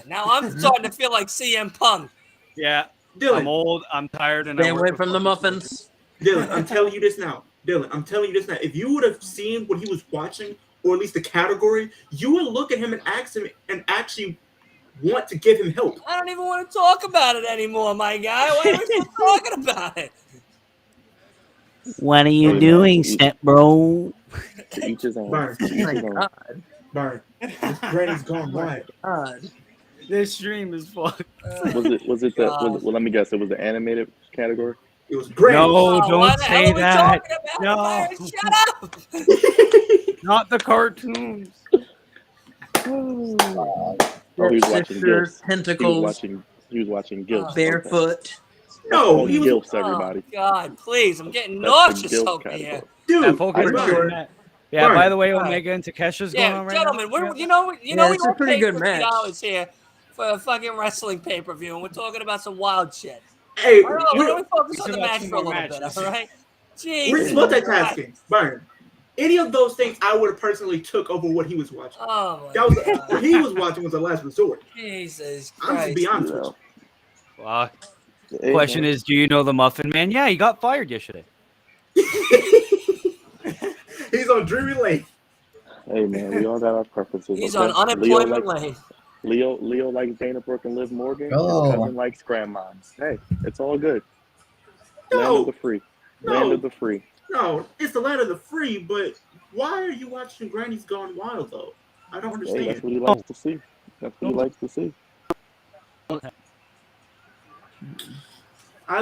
Now I'm starting to feel like CM Punk. Yeah, I'm Dylan, old. I'm tired, and I Stay work away with from the fucking muffins. Dylan, I'm telling you this now. If you would have seen what he was watching, or at least the category, you would look at him and ask him and actually want to give him help. I don't even want to talk about it anymore, my guy. Why are we still talking about it? What are you doing, step bro? To each his own. Burn. To each My his own. God. Burn. His brain is gone wild. God. This stream is fucked. Was it well, let me guess. It was the animated category. It was great. No, Oh, don't what the hell say are we that. talking about, No. Byron? Shut up! Not the cartoons. Oh, he was watching Sister, Gilfs. tentacles, He was watching Gilfs. barefoot. No, he was Gilfs, everybody. Oh, God, please. I'm getting That's the nauseous Gilf over category. here. dude. That focus I- on that. Yeah, Burn. by the way, Burn. Omega and Takesha's going Yeah, on right gentlemen, now. we're, you know Yeah, we it's a all pretty paid good match. $50 here for a fucking wrestling pay-per-view, and we're talking about some wild shit. Hey, All right, why don't we focus we on should the watch match some for a more little bit, matches. all right? we're Jesus multitasking. Burn. Any of those things I would have personally took over what he was watching. Oh, my That was God. what he was watching was the last resort. Jesus I'm just Christ. be honest You with know. you. Fuck. Hey, Question man. is, do you know the Muffin Man? Yeah, he got fired yesterday. He's on Dreamy Lane. Hey man, we all got our preferences. He's okay? on unemployment Leo lane. Leo likes Dana Brooke and Liv Morgan. Oh. His cousin likes grandma. Hey, it's all good. Land No, of the free. No. Land of the free. No, it's the land of the free, but why are you watching Granny's Gone Wild though? I don't Hey, understand. that's what he likes to see. That's what he likes to see. I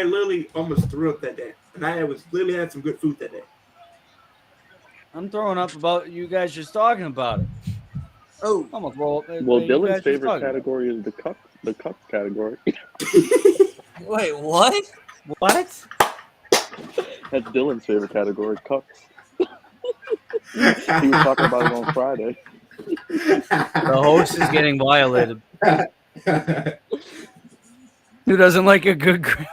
literally almost threw up that day, and I was literally had some good food that day. I'm throwing up about you guys just talking about it. Oh, I'm gonna roll. Well, you Dylan's guys just favorite talking about it. category is the cuck category. Wait, what? What? That's Dylan's favorite category, cucks. He was talking about it on Friday. The host is getting violated. Who doesn't like a good grandma?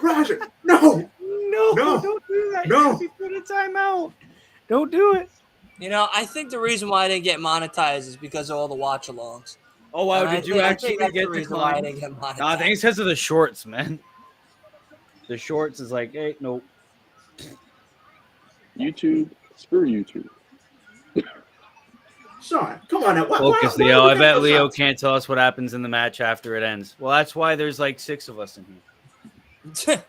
Roger, no, No, No. don't do that. No. You have to put a timeout. Don't do it. You know, I think the reason why I didn't get monetized is because of all the watch-alongs. Oh wow, And I did you think- I actually think that's get the reason why I declined? didn't get monetized. No, I think it's because of the shorts, man. The shorts is like, hey, nope. YouTube, screw YouTube. Sean, come on now. Focus, why Leo. are we I bet taking Leo shots? can't tell us what happens in the match after it ends. Well, that's why there's like 6 of us in here.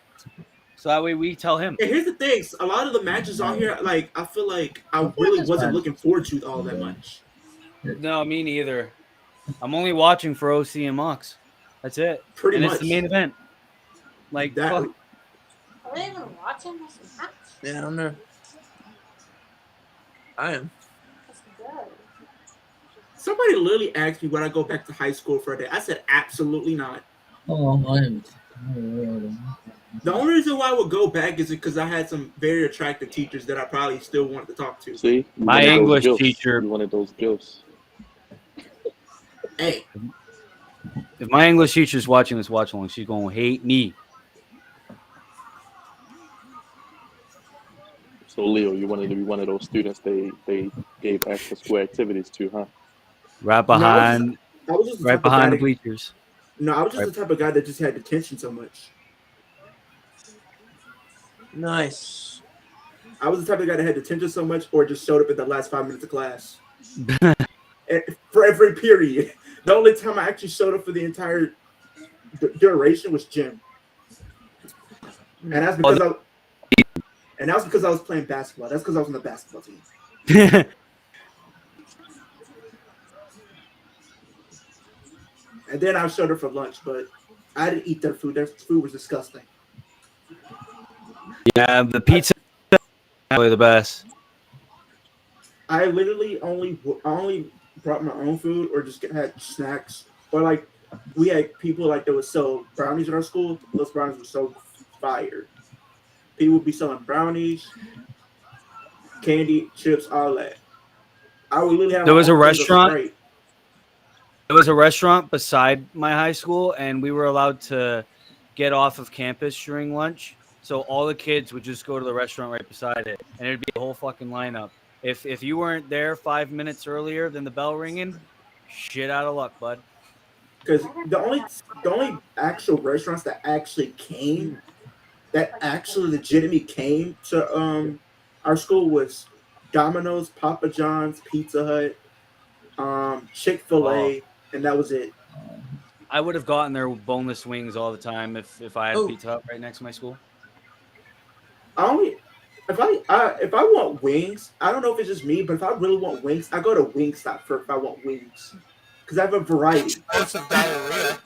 So that way we tell him. And here's the thing: a lot of the matches on here, like I feel like I really wasn't looking forward to all that much. No, me neither. I'm only watching for OC and Mox. That's it. Pretty and much. it's the main event. Like, That- fuck. Are they even watching this match? yeah, I don't know. I am. That's good. Somebody literally asked me when I go back to high school for a day. I said absolutely not. Oh, I'm The only reason why I would go back is because I had some very attractive teachers that I probably still wanted to talk to. See, My You wanted those English gifs. teacher- You wanted those gifts. Hey, If my English teacher's watching this watch along, she's going to hate me. So Leo, you wanted to be one of those students they gave extra school activities to, huh? Right behind, I was just the right type of behind the guy bleachers. No, I was just the type of guy that just had detention so much. Nice. I was the type of guy that had detention so much, or just showed up in the last 5 minutes of class. And for every period. The only time I actually showed up for the entire duration was gym. And that's because I was playing basketball. That's because I was on the basketball team. And then I showed up for lunch, but I didn't eat their food. Their food was disgusting. Yeah, the pizza is probably the best. I literally only brought my own food or just had snacks. Or like we had people like that would sell brownies in our school. Those brownies were so fire. People would be selling brownies, candy, chips, all that. I would literally have There my was a own things that restaurant? great. There was a restaurant beside my high school, and we were allowed to get off of campus during lunch. So all the kids would just go to the restaurant right beside it, and it'd be a whole fucking lineup. If you weren't there 5 minutes earlier than the bell ringing, shit out of luck, bud. Because the only actual restaurants that actually legitimately came to our school was Domino's, Papa John's, Pizza Hut, Chick-fil-A, and that was it. I would have gotten their boneless wings all the time if I had Oh. Pizza Hut right next to my school. If I want wings, I don't know if it's just me, but if I really want wings, I go to Wingstop if I want wings, because I have a variety. Explosive diarrhea.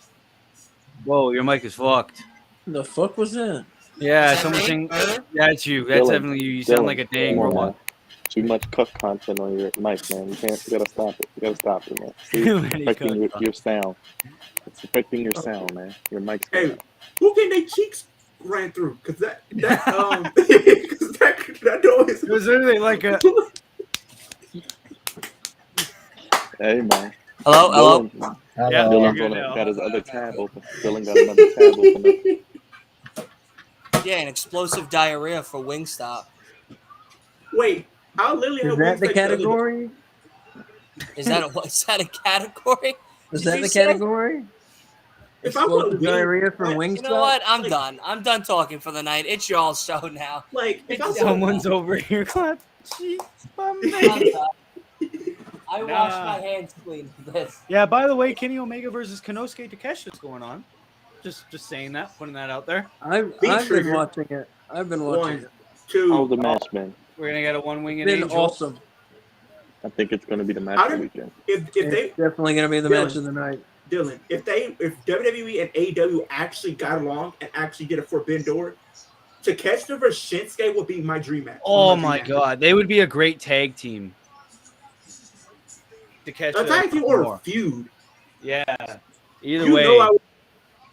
Whoa, your mic is fucked. The fuck was that? Yeah, Is that someone me? saying that's you. That's Dylan, definitely you. You sound Dylan, like a dang come on, robot. man. Too much cuck content on your mic, man. You gotta stop it. You gotta stop it, man. See, Too it's many affecting cuck your sound. It's affecting your sound, man. Your mic's Hey, going out. who can their cheeks ran through? Because that because that noise. It was literally like a. Hey, man. Hello? Dylan, Yeah, Hello. you're Dylan's good on now. got his other tab open. Dylan got another tab open. Yeah, an explosive diarrhea for Wingstop. Wait, I literally Is have that wings the like other day. category? Is that a category? Is Did that you the say- category? If I want Explosive wings, diarrhea from like, Wingstop? You know what? I'm done. I'm done talking for the night. It's y'all's show now. like if I want, Someone's over here clapping cheeks. I'm done. I Nah. washed my hands clean for this. Yeah, by the way, Kenny Omega versus Konosuke Takeshita is going on. Just saying that, putting that out there. I've Beat been trigger. watching it. I've been watching 1, it. 2. How's the match been? We're gonna get a one wing It's and been angel. awesome. I think it's going to be the match I of the don't- weekend. If It's they definitely going to be the match of the night. Dylan, if WWE and AEW actually got along and actually did a Forbidden Door, Takeshita versus Shinsuke would be my dream match. Oh dream my match. god, they would be a great tag team. To catch A tag team or a feud. Yeah. Either You way. know,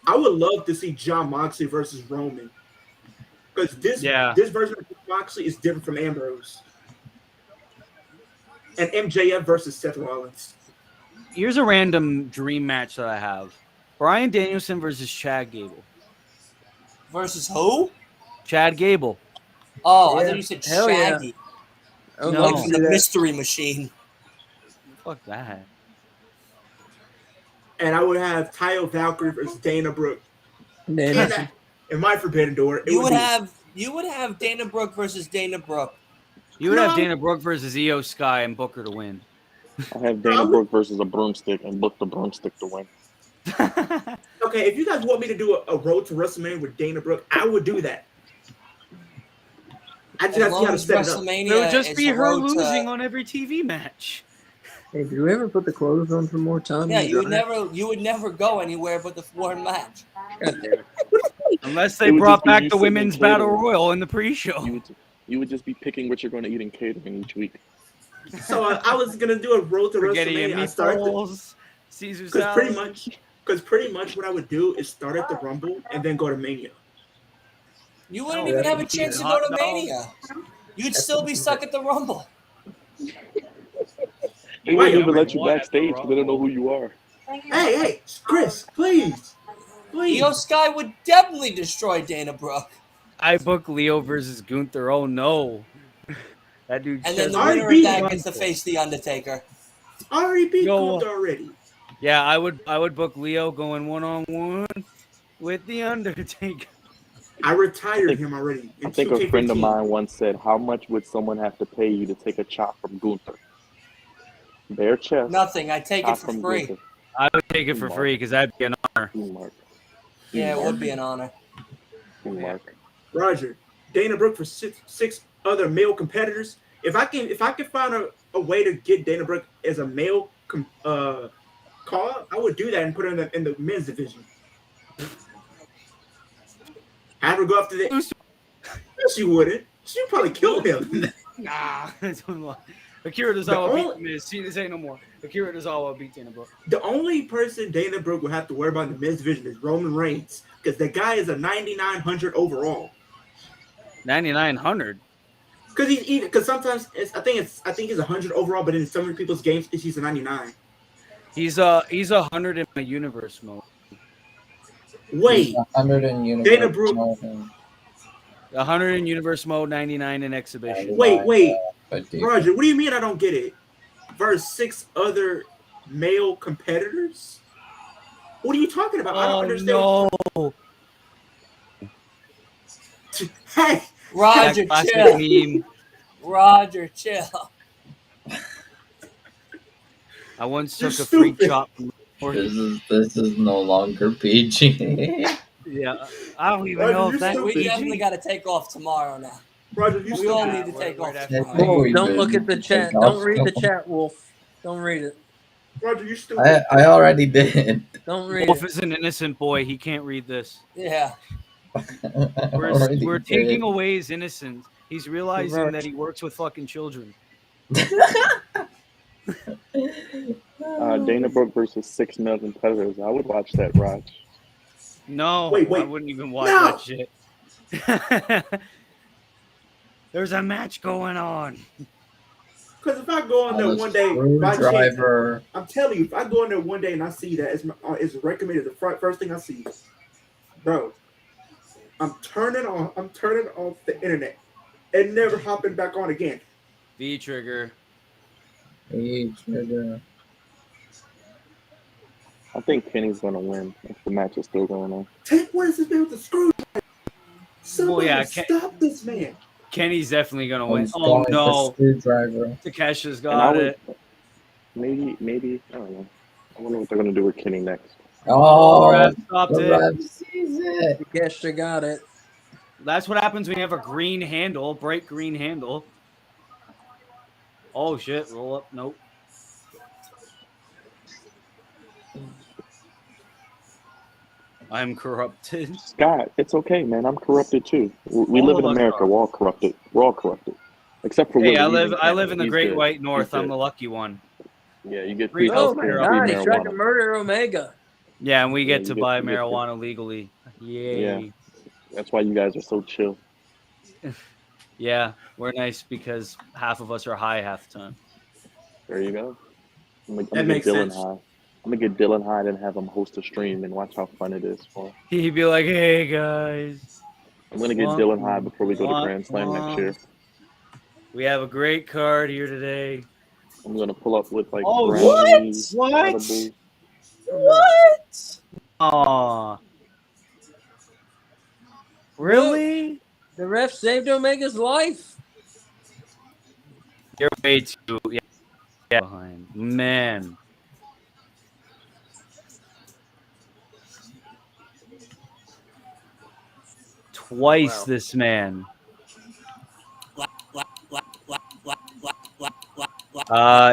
I would love to see John Moxley versus Roman. Because this version of Moxley is different from Ambrose. And MJF versus Seth Rollins. Here's a random dream match that I have. Bryan Danielson versus Chad Gable. Versus who? Chad Gable. Oh, I Yeah. thought you said Hell yeah. Shaggy. I would No. love Like to from see the that. Mystery Machine. Fuck that. And I would have Tyo Valkyrie versus Dana Brooke. Dana. In my Forbidden Door, You would have Dana Brooke versus Dana Brooke. You would have Dana Brooke versus Io Sky and Booker to win. I have Dana Brooke versus a broomstick and book the broomstick to win. Okay, if you guys want me to do a road to WrestleMania with Dana Brooke, I would do that. I just have to see how to set it up. It would just be her losing on every TV match. Hey, did we ever put the clothes on for more time? Yeah, you would never go anywhere but the one match. God damn it. Unless they brought back the women's battle royal in the pre-show. You would just be picking what you're going to eat in catering each week. So I was gonna do a road to Spaghetti WrestleMania. and I started meatballs, Caesar because salad. pretty much what I would do is start at the Rumble and then go to Mania. You wouldn't even have a chance to go to Mania. You'd still be stuck at the Rumble. They wouldn't even let you backstage because they don't know who you are. Hey, Chris, please. Io Sky would definitely destroy Dana Brooke. I book Leo versus Gunther. Oh no. That dude. And then the winner of that gets to face The Undertaker. I already beat Gunther already. Yeah, I would book Leo going 1-on-1 with The Undertaker. I retired him already. I think a friend of mine once said, "How much would someone have to pay you to take a chop from Gunther?" Bare chest. Nothing. I take it for free. Gunther. I would take it for free because that'd be an honor. Yeah, it would be an honor. Roger, Dana Brooke for six other male competitors. If I can find a way to get Dana Brooke as a male call, I would do that and put her in the men's division. Have her go after that. No, she wouldn't. She'd probably kill him. Nah. Akira Tozawa beat the Miz. See, this ain't no more. Akira Tozawa beat Dana Brooke. The only person Dana Brooke will have to worry about in the men's division is Roman Reigns, because the guy is a 9,900 overall. 9,900. Because sometimes I think he's 100 overall, but in some people's games he's a 99. He's 100 in my universe mode. Wait, 100 in universe. Dana Brooke. 100 in universe mode, 99 in exhibition. Wait. Roger, what do you mean I don't get it? Versus 6 other male competitors? What are you talking about? I don't understand. No. Hey, Roger, chill. Roger, chill. I once took a free chop from This is no longer PG. Yeah, I don't even know if that. We definitely got to take off tomorrow now. Roger, we all need to take off. Wolf, don't look at the chat. Don't read the chat, Wolf. Don't read it. Roger, you stupid. I already did. Don't read Wolf it. is an innocent boy. He can't read this. Yeah. We're taking away his innocence. He's realizing that he works with fucking children. Dana Brooke versus 6 male competitors. I would watch that, Raj. No, Wait. I wouldn't even watch that shit. There's a match going on. Because if I go on there one day, by chance, I'm telling you, if I go in there one day and I see that it's recommended the first thing I see, bro, I'm turning off the internet and never hopping back on again. V-trigger. V-trigger. I think Kenny's gonna win if the match is still going on. What is this man with the screw? Somebody stop this man. Kenny's definitely gonna win. Oh no! Screwdriver. Takesha's got it. Maybe I don't know. I wonder what they're gonna do with Kenny next. Oh, the ref stopped the it. ref sees it. Takesha got it. That's what happens when you have a green handle, bright green handle. Oh shit! Roll up. Nope. I'm corrupted. Scott, it's okay, man. I'm corrupted too. We All live in of us America. are. We're all corrupted. We're all corrupted, except for Hey, Willie. I He's live. in I live Canada. in the He's Great good. White North. He's I'm good. the lucky one. Yeah, you get Free free Oh healthcare my and healthcare. free God! He tried to marijuana. murder Omega. Yeah, and we Yeah, get to you buy get free. marijuana legally. Yay. Yeah. That's why you guys are so chill. Yeah, we're nice because half of us are high half the time. There you go. I'm That gonna get makes Dylan sense. high. I'm gonna get Dylan high and have him host a stream and watch how fun it is for him. He'd be like, "Hey guys, I'm gonna get Dylan high before we go to Grand Slam next year. We have a great card here today." I'm gonna pull up with like Oh, brownies, what? edibles. What? Aw. Really? The ref saved Omega's life. You're way too behind. Man. Twice Wow. this man.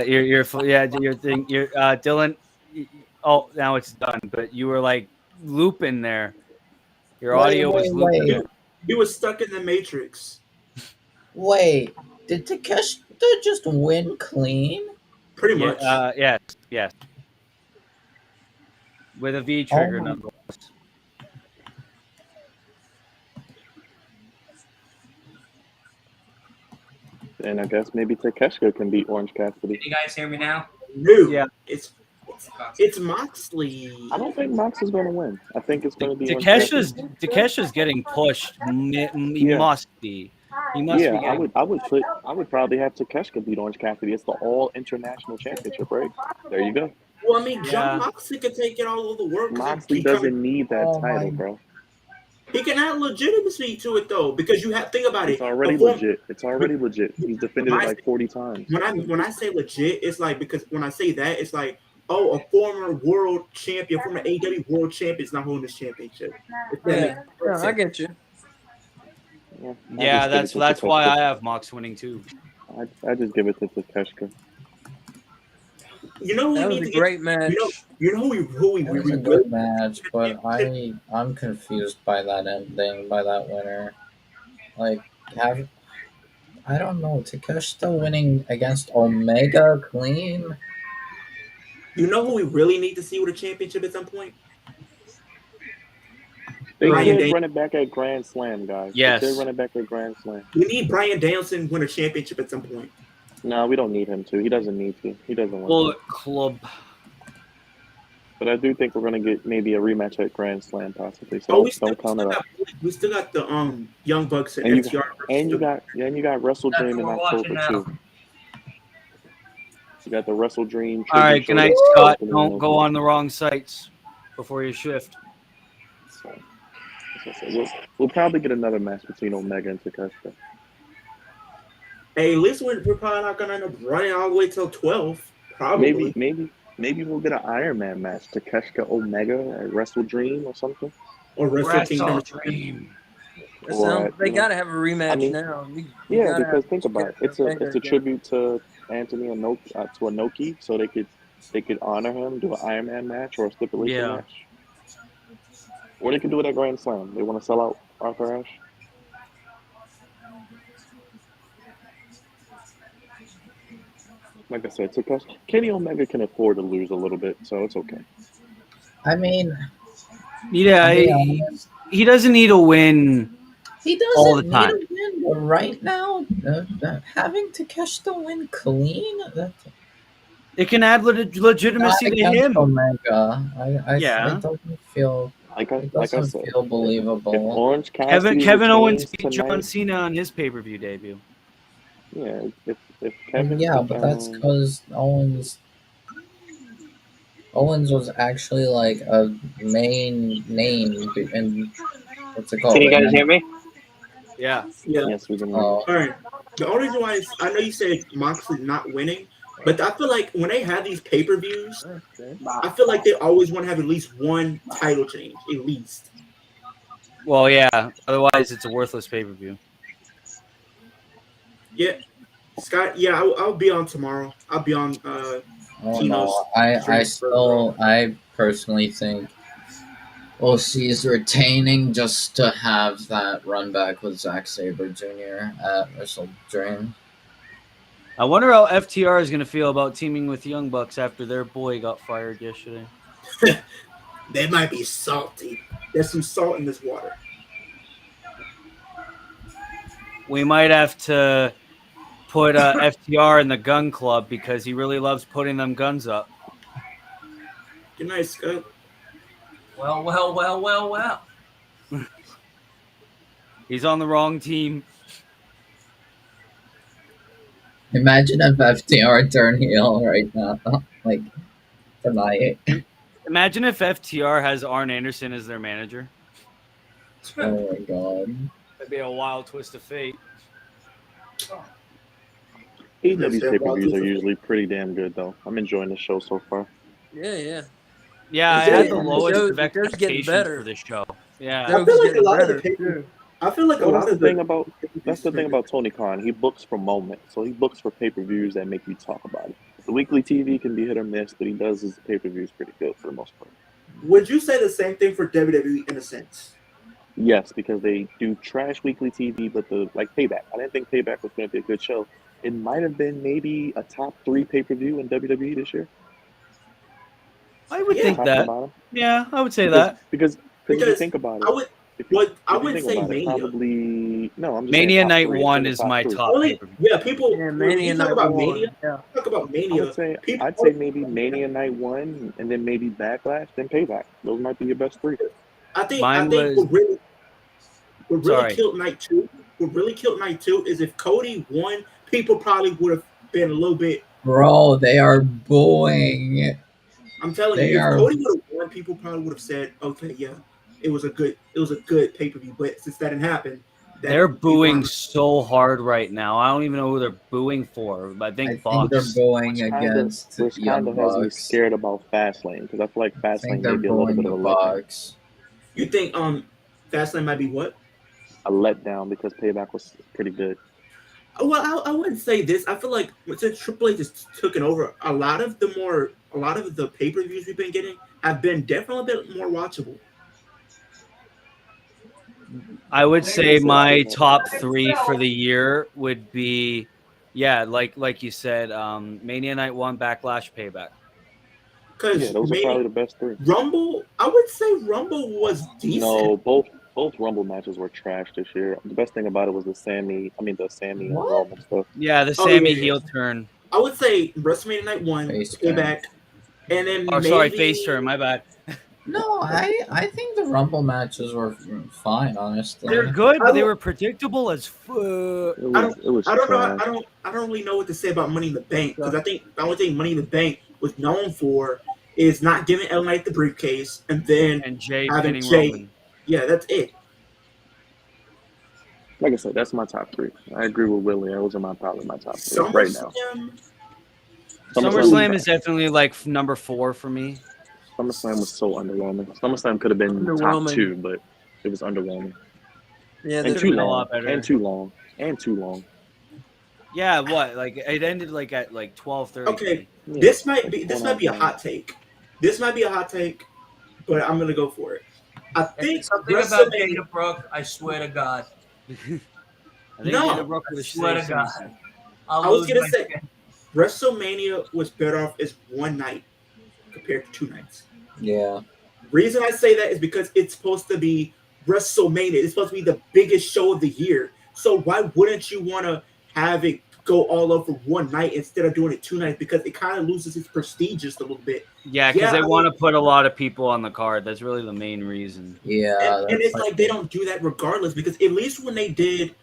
You're Dylan. Oh, now it's done. But you were like looping there. Your audio was looping. He was stuck in the Matrix. Wait, did Takeshita just win clean? Pretty much. Yes. With a V Oh trigger, my- nonetheless. And I guess maybe Takeshita can beat Orange Cassidy. You guys hear me now? No. Yeah. It's Moxley. I don't think Mox is going to win. I think it's going to be Takesha's getting pushed. He must be. He must be. I would probably have Takeshita beat Orange Cassidy. It's the All International Championship, right? There you go. Well, I mean, John Moxley could take it all over the world. Moxley doesn't need that title, bro. He can add legitimacy to it though, because you have think about it. It's already legit. It's already legit. He's defended it like 40 times. When I say legit, it's like because when I say that, it's like, oh, a former world champion, former AEW world champion is not holding this championship. Yeah, I get you. Yeah, that's why I have Mox winning too. I just give it to Takeshita. You know, that was a great match. You know who It was a good match, but I'm confused by that ending, by that winner. Like, I don't know, Takeshita winning against Omega clean. You know who we really need to see with a championship at some point? They could run it back at Grand Slam, guys. Yes. They could run it back at Grand Slam. We need Bryan Danielson win a championship at some point. No, we don't need him to. He doesn't need to. He doesn't want Bullet Club. But I do think we're going to get maybe a rematch at Grand Slam, possibly. So don't count it out. We still got the Young Bucks and And FTR. you got Wrestle Dream in October too. You got the Wrestle Dream. All right, good night, Scott. Don't go on the wrong sites before you shift. So we'll probably get another match between Omega and Takeshita. Hey, at least we're probably not gonna end up running all the way till 12. Probably. Maybe we'll get an Iron Man match. Takeshita Omega at Wrestle Dream or something. Or Wrestle Kingdom. Dream. They gotta have a rematch now. Yeah, because think about it. It's a tribute to Anthony Inoki, so they could honor him, do an Iron Man match or a stipulation match. Or they could do it at Grand Slam. They want to sell out Arthur Ashe. Like I said, Kenny Omega can afford to lose a little bit, so it's okay. I mean, he doesn't need to win. He doesn't all the time. need to win, but right now, having Takeshita win clean, it can add legitimacy to him. Omega, it doesn't feel. It doesn't feel believable. Kevin Owens beat John Cena on his pay-per-view debut. Yeah, if Kevin. Yeah, but that's because Owens was actually like a main name in what's it called? Can you guys hear me? Yeah. Yes, we can. All right. The only reason why I know you said Moxley not winning, but I feel like when they have these pay-per-views, I feel like they always want to have at least one title change, at least. Well, yeah. Otherwise, it's a worthless pay per view. Yeah, Scott. Yeah, I'll be on tomorrow. I'll be on Oh Tino's no, I stream for Raw. still, I personally think OC is retaining just to have that run back with Zack Sabre Jr. at Wrestle Dream. I wonder how FTR is going to feel about teaming with Young Bucks after their boy got fired yesterday. They might be salty. There's some salt in this water. We might have to put FTR in the gun club because he really loves putting them guns up. Good night, Scott. Well. He's on the wrong team. Imagine if FTR turn heel right now, like tonight. Imagine if FTR has Arn Anderson as their manager. Oh my god. That'd be a wild twist of fate. AEW's pay-per-views are usually pretty damn good, though. I'm enjoying the show so far. Yeah. Yeah, I Is had it- the lowest Joe's- of Joe's getting expectations better. for this show. Yeah. I feel like a lot of the Better, paper. too. I feel like a Well, lot that's the of the thing about Tony Khan. He books for moments, so he books for pay-per-views that make you talk about it. The weekly TV can be hit or miss, but he does his pay-per-views pretty good for the most part. Would you say the same thing for WWE in a sense? Yes, because they do trash weekly TV, but like Payback. I didn't think Payback was going to be a good show. It might have been maybe a top 3 pay-per-view in WWE this year. I would Yeah. think Talking that. about him. Yeah, I would say that. Because if you Because think about I it, would. if you, What I if you wouldn't think say about it, Mania. probably no. I'm just Mania saying top Night 3 1 instead of is top my 3. top Only, pay-per-view. yeah, people. Yeah, when Mania you talk Night about One. Mania, Yeah. talk about I Mania. would say People, I'd say maybe Mania Night 1, and then maybe Backlash, then Payback. Those might be your best 3. I think Mine was- what really Sorry. killed Night 2. What really killed Night 2 is if Cody won, people probably would have been a little bit. Bro, they are booing. I'm telling They you, if are- Cody would have won, people probably would have said, "Okay, yeah, it was a good pay per view." But since that didn't happen, They're people booing aren't- so hard right now. I don't even know who they're booing for. But I I think think Fox. they're booing Which against kind Young of has me Bucks. scared about Fastlane, because I feel like I Fastlane think may they're be a little booing bit the of a letdown. Bucks. You think Fastlane might be what? A letdown because Payback was pretty good. Well, I wouldn't say this. I feel like since Triple H has taken over, a lot of the pay per views we've been getting have been definitely a bit more watchable. I would say my top 3 for the year would be, yeah, like you said, Mania Night 1, Backlash, Payback. Because Yeah, those are probably the best 3. Rumble, I would say Rumble was decent. No, both Rumble matches were trash this year. The best thing about it was the Sammy and What? Roman stuff. Yeah, the Oh, Sammy yeah. heel turn. I would say WrestleMania Night 1, Face turn. Payback, and then Oh, maybe, sorry, face turn. My bad. No, I think the Rumble matches were fine, honestly. They're good, but they were predictable as fuck. It was I don't know. trash. I don't really know what to say about Money in the Bank because I think the only thing Money in the Bank was known for is not giving LA Knight the briefcase and then And Jay having pinning Jay. Roman. Yeah, that's it. Like I said, that's my top 3. I agree with Willie. Those are probably my top 3 right now. SummerSlam is definitely like number 4 for me. SummerSlam was so underwhelming. SummerSlam could have been top Underwhelming. 2, but it was underwhelming. Yeah, And there's too been a long. lot better. And too long. And too long. Yeah, what? Like it ended like at like 12:30. Okay, Yeah. this might be a hot take. This might be a hot take, but I'm gonna go for it. I think Something about Dana Brooke, I swear to God. I think No, Dana Brooke I was swear to saying God. something. I was gonna say WrestleMania was better off as one night compared to 2 nights. Yeah. Reason I say that is because it's supposed to be WrestleMania. It's supposed to be the biggest show of the year. So why wouldn't you want to have it go all over one night instead of doing it 2 nights? Because it kind of loses its prestige just a little bit. Yeah, because Yeah, they I want mean- to put a lot of people on the card. That's really the main reason. Yeah. And it's like they don't do that regardless, because at least when they did,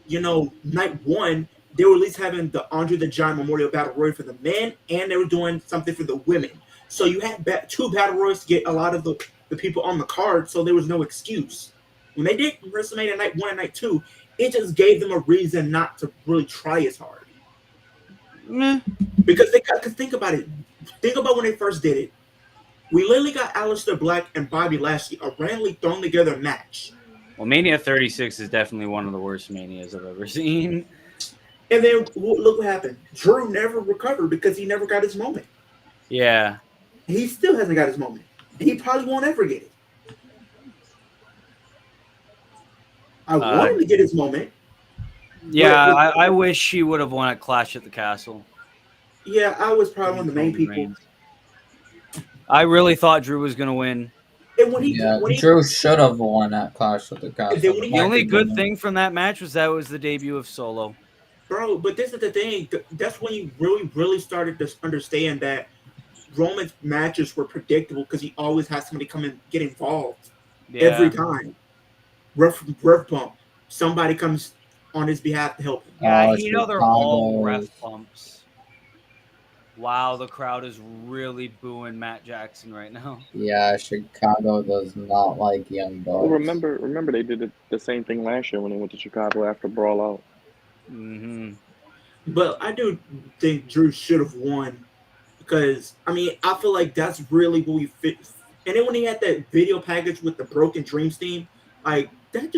night 1, they were at least having the Andre the Giant Memorial Battle Royal for the men, and they were doing something for the women. So you had 2 Battle Royals to get a lot of the people on the card, so there was no excuse. When they did WrestleMania Night 1 and Night 2, it just gave them a reason not to really try as hard. Meh. Because think about it. Think about when they first did it. We literally got Aleister Black and Bobby Lashley a randomly thrown together match. Well, Mania 36 is definitely one of the worst Manias I've ever seen. And then look what happened. Drew never recovered because he never got his moment. Yeah. He still hasn't got his moment. He probably won't ever get it. I want him to get his moment. Yeah, I wish he would have won at Clash at the Castle. Yeah, I was probably one of the main people. Reigns. I really thought Drew was going to win. And when he, Drew should have won at Clash of the Castle. The only good thing from that match was that it was the debut of Solo. Bro, but this is the thing. That's when you really started to understand that Roman's matches were predictable because he always has somebody come and get involved every time. Ref bump. Somebody comes on his behalf to help him. Yeah, they're all ref bumps. Wow, the crowd is really booing Matt Jackson right now. Yeah, Chicago does not like Young Bucks. Well, remember they did the same thing last year when they went to Chicago after Brawl Out. Mm-hmm. But I do think Drew should have won because, I mean, I feel like that's really what we fit. And then when he had that video package with the Broken Dreams theme, like, that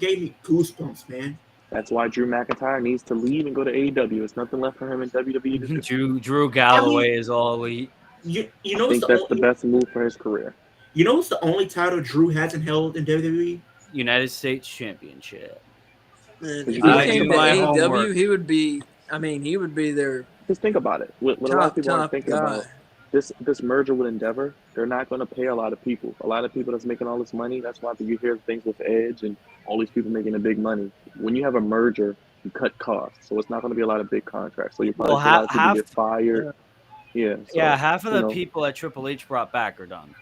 gave me goosebumps, man. That's why Drew McIntyre needs to leave and go to AEW. There's nothing left for him in WWE. Drew Galloway is all elite. You know, I think that's the best move for his career. You know what's the only title Drew hasn't held in WWE? United States Championship. If he came to AEW, he would be. I mean, he would be their. Just think about it. What a lot of people aren't thinking about this merger with Endeavor, they're not going to pay a lot of people. A lot of people that's making all this money. That's why you hear things with Edge and all these people making the big money. When you have a merger, you cut costs, so it's not going to be a lot of big contracts. So you probably see a lot of people get fired. Yeah. So, half of the people that Triple H brought back are done.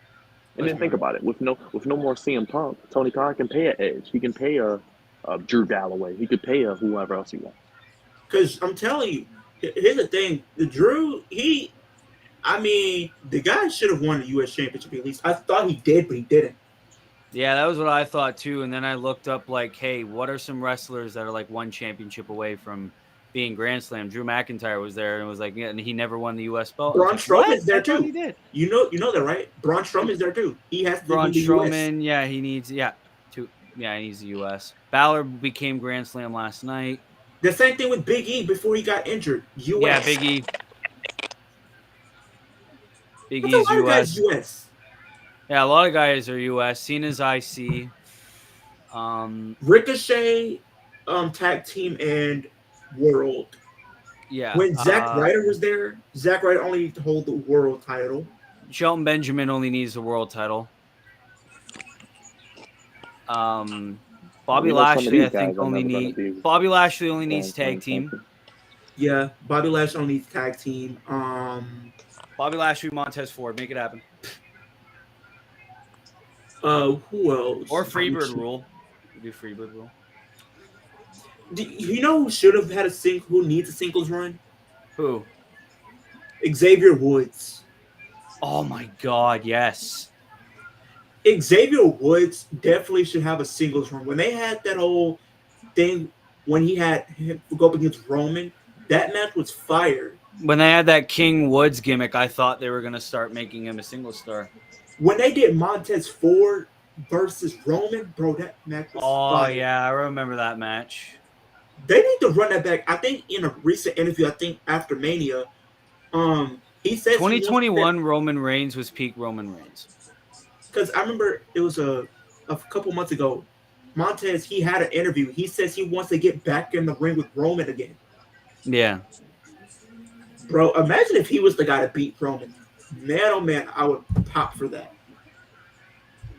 And then think about it. With no more CM Punk, Tony Khan can pay an Edge. He can pay a Drew Galloway. He could pay a whoever else he wants. Because I'm telling you, here's the thing: the Drew, the guy should have won the U.S. Championship at least. I thought he did, but he didn't. Yeah, that was what I thought too. And then I looked up, like, hey, what are some wrestlers that are like one championship away from being Grand Slam? Drew McIntyre was there, and it was like, yeah, and he never won the U.S. belt. Braun Strowman's there too. He did. You know that, right? Braun Strowman's there too. He has to Braun be the Strowman. US. Yeah, he needs. Yeah, he needs the U.S. Balor became Grand Slam last night. The same thing with Big E before he got injured. US. Yeah, Big E. Big That's E's a lot of U.S. guys US. Yeah, a lot of guys are U.S. Cena's IC. Ricochet, tag team and world. Yeah. When Zack Ryder was there, Zack Ryder only needed to hold the world title. Shelton Benjamin only needs the world title. Bobby Lashley, I think, Bobby Lashley only needs tag team. Yeah, Bobby Lashley only needs tag team. Bobby Lashley, Montez Ford, make it happen. Who else? Or Freebird rule. We do Freebird rule. You know who should have had who needs a singles run? Who? Xavier Woods. Oh my God, yes. Xavier Woods definitely should have a singles run. When they had that whole thing, when he had him go up against Roman, that match was fire. When they had that King Woods gimmick, I thought they were going to start making him a single star. When they did Montez Ford versus Roman, bro, that match was fire. Yeah, I remember that match. They need to run that back. I think in a recent interview, I think after Mania, he said 2021 Roman Reigns was peak Roman Reigns. Because I remember it was a couple months ago, Montez, he had an interview. He says he wants to get back in the ring with Roman again. Yeah. Bro, imagine if he was the guy to beat Roman. Man, oh man, I would pop for that.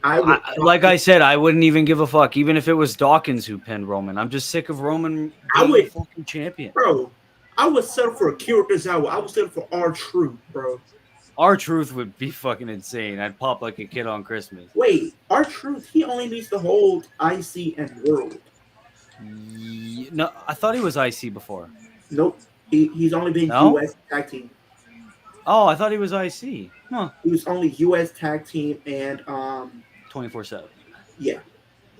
I said, I wouldn't even give a fuck, even if it was Dawkins who pinned Roman. I'm just sick of Roman being the fucking champion. Bro, I would settle for Akira Tozawa. I would settle for R-Truth, bro. R-Truth would be fucking insane. I'd pop like a kid on Christmas. Wait, R-Truth, he only needs to hold IC and World. No, I thought he was IC before. Nope. He's only been U.S. tag team. Oh, I thought he was IC. Huh. He was only U.S. tag team and 24/7. Yeah.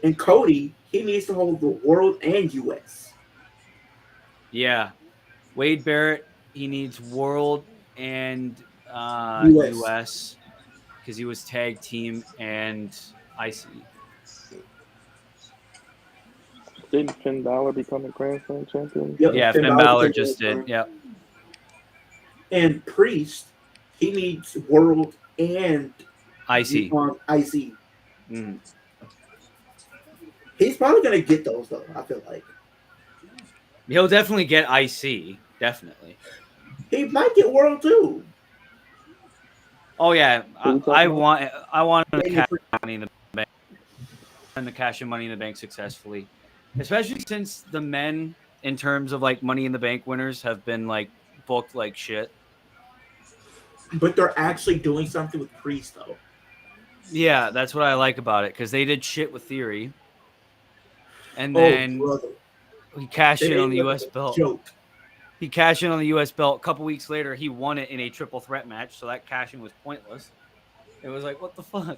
And Cody, he needs to hold the world and U.S. Yeah. Wade Barrett, he needs world and U.S. because he was tag team and IC. Didn't Finn Balor become a Grand Slam champion? Yep, Yeah, Finn Balor just did. Yep. And Priest, he needs World and IC. IC. Mm. He's probably gonna get those though. I feel like He'll definitely get IC. Definitely. he might get World too. Oh yeah, Who we talking I about? want him to cash Money in the Bank, and to cash in Money in the Bank successfully, especially since the men, in terms of like Money in the Bank winners, have been like booked like shit. But they're actually doing something with Priest though. Yeah, that's what I like about it, because they did shit with Theory, and Oh, then brother. he cashed They in on made the it look U.S. like a belt. joke. He cashed in on the U.S. belt. A couple weeks later, he won it in a triple threat match, so that cashing was pointless. It was like, what the fuck?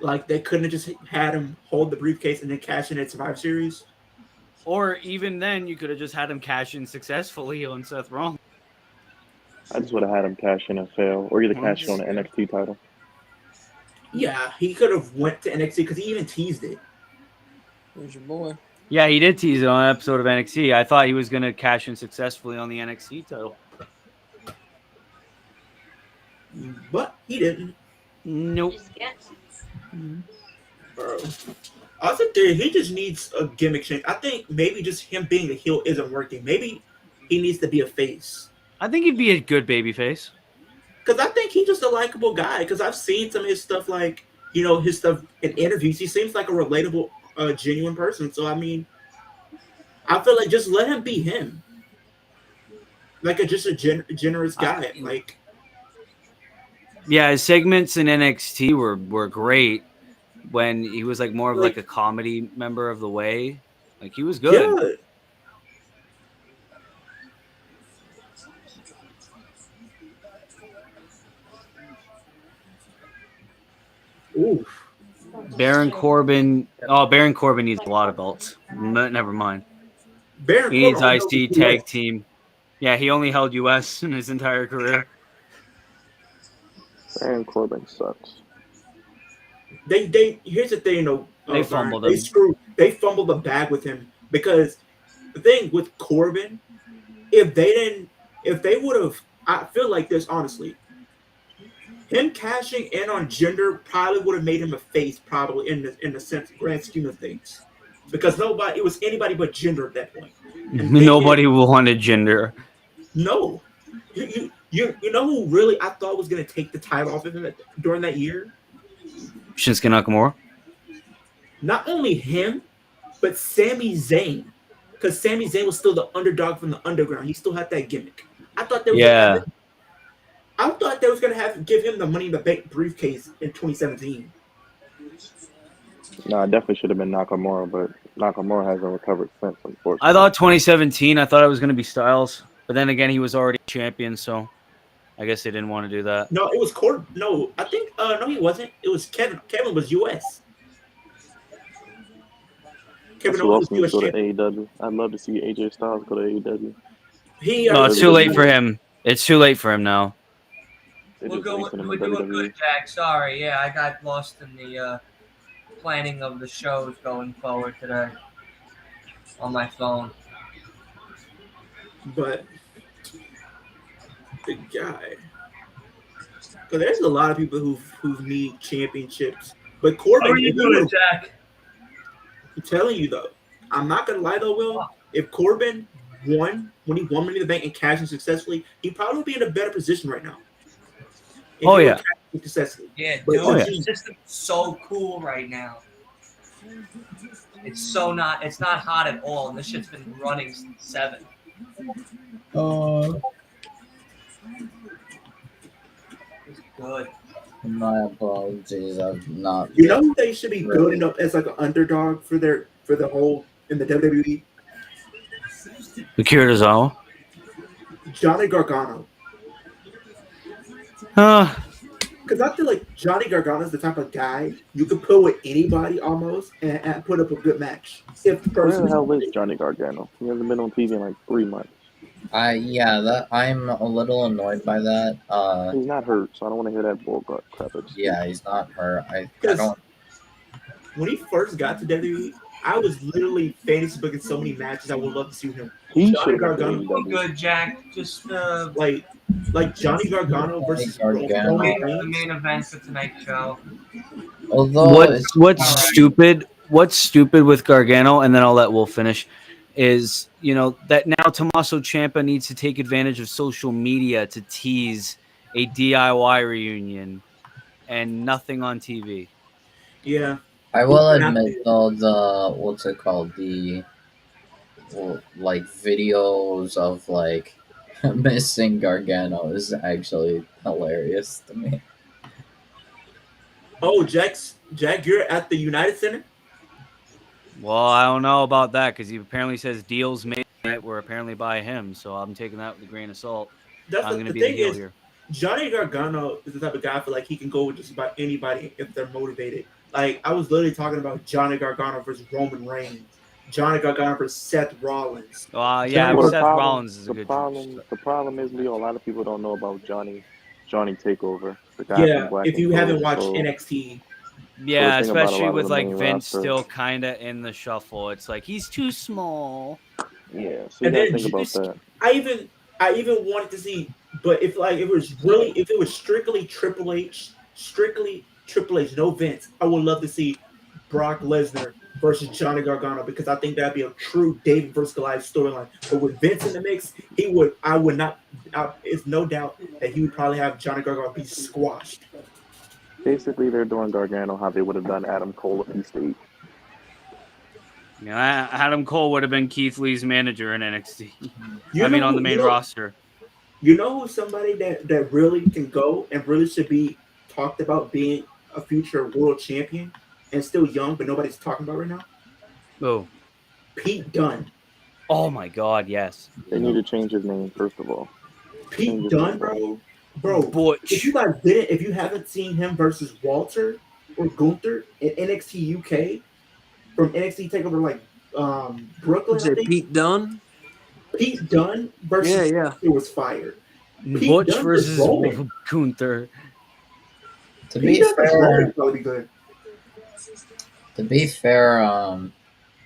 Like they couldn't have just had him hold the briefcase and then cash in at Survivor Series. Or even then, you could have just had him cash in successfully on Seth Rollins. I just would have had him cash in and fail, or either cash in on the NXT title. Yeah, he could have went to NXT because he even teased it. There's your boy. Yeah, he did tease it on an episode of NXT. I thought he was going to cash in successfully on the NXT title. But he didn't. Nope. Bro. I think that he just needs a gimmick change. I think maybe just him being a heel isn't working. Maybe he needs to be a face. I think he'd be a good babyface. Because I think he's just a likable guy. Because I've seen some of his stuff, like, you know, his stuff in interviews. He seems like a relatable, genuine person. So, I mean, I feel like just let him be him. Like, just a generous guy. Like, yeah, his segments in NXT were great when he was like more of like a comedy member of the way. Like, he was good. Yeah. Ooh. Baron Corbin. Oh, Baron Corbin needs a lot of belts. Never mind. Baron He needs Corbin IC tag team. Yeah, he only held US in his entire career. Baron Corbin sucks. They here's the thing, though. They fumbled him. They fumbled the bag with him because the thing with Corbin, if they would have, I feel like this honestly, him cashing in on gender probably would have made him a face, probably in the sense grand scheme of things, because it was anybody but gender at that point. Nobody wanted gender. No, you know who really I thought was going to take the title off of him during that year? Shinsuke Nakamura. Not only him, but Sami Zayn, because Sami Zayn was still the underdog from the underground. He still had that gimmick. I thought they was going to give him the Money in the Bank briefcase in 2017. No, I definitely should have been Nakamura, but Nakamura hasn't recovered since, unfortunately. I thought 2017. I thought it was going to be Styles, but then again, he was already champion, so I guess they didn't want to do that. No, it was Corbin. No, I think no, he wasn't. It was Kevin. Kevin was US. Kevin Owens was go US to AEW. I'd love to see AJ Styles go to AEW. No, it's too late for him. It's too late for him now. We're doing good, Jack. Sorry, yeah, I got lost in the planning of the shows going forward today on my phone. But the guy, so there's a lot of people who need championships. But Corbin, how are you doing, Jack? I'm telling you though, I'm not gonna lie though, Will. If Corbin won when he won Money in the Bank and cashed in successfully, he'd probably be in a better position right now. Oh yeah. Yeah, dude, the system's so cool right now. It's not hot at all, and this shit's been running since 7. It's good. My apologies. I've not. You know who they should be building up as like an underdog for the whole in the WWE? Akira Tozawa. Johnny Gargano. Because I feel like Johnny Gargano is the type of guy you could put with anybody almost and put up a good match. If the person Where the hell is Johnny Gargano? He hasn't been on TV in like 3 months. I'm a little annoyed by that. He's not hurt, so I don't want to hear that bull crap. Yeah, he's not hurt. I don't. When he first got to WWE, I was literally fantasy booking so many matches I would love to see him. He Johnny should have went to Gargano, Oh, AEW. good, Jack. Just like Johnny Gargano versus Gargano. Roman the Reigns. main event for tonight's show. Although it's What's stupid? What's stupid with Gargano, and then I'll let Will finish. Is that now Tommaso Ciampa needs to take advantage of social media to tease a DIY reunion and nothing on TV. Yeah, I will he's gonna have admit to. though the what's it called like videos of like missing Gargano is actually hilarious to me. Oh, Jack, you're at the United Center. Well, I don't know about that because he apparently says deals made that were apparently by him, so I'm taking that with a grain of salt. That's I'm going to the be the thing heel is, here. Johnny Gargano is the type of guy I feel like he can go with just about anybody if they're motivated. Like I was literally talking about Johnny Gargano versus Roman Reigns, Johnny Gargano versus Seth Rollins. Yeah, Johnny Well, Seth Rollins is a good the problem is, Leo, a lot of people don't know about Johnny Takeover, the guy from Yeah, Black if and you Gold. haven't watched So NXT, Yeah, the thing about a especially lot of with the like main Vince roster, still kind of in the shuffle. It's like he's too small. yeah. So you and got to then think about that. I even wanted to see, but if it was strictly Triple H, no Vince, I would love to see Brock Lesnar versus Johnny Gargano because I think that'd be a true David versus Goliath storyline. But with Vince in the mix, I would not. It's no doubt that he would probably have Johnny Gargano be squashed. Basically, they're doing Gargano how they would have done Adam Cole if he stayed. Adam Cole would have been Keith Lee's manager in NXT. You I mean, know on who- the main you know, roster. You know who's somebody that really can go and really should be talked about being a future world champion and still young, but nobody's talking about right now? Oh, Pete Dunne. oh my God, yes. They need to change his name first of all. Pete Dunne, bro. Butch. If you haven't seen him versus Walter or Gunther in NXT UK from NXT Takeover like Brooklyn, Is I it think Pete Dunne? Pete Dunne versus Yeah. it was fire. Pete Butch Dunne versus Roman. Gunther. To Pete be Dunne versus Roman fair, would probably be good. to be fair,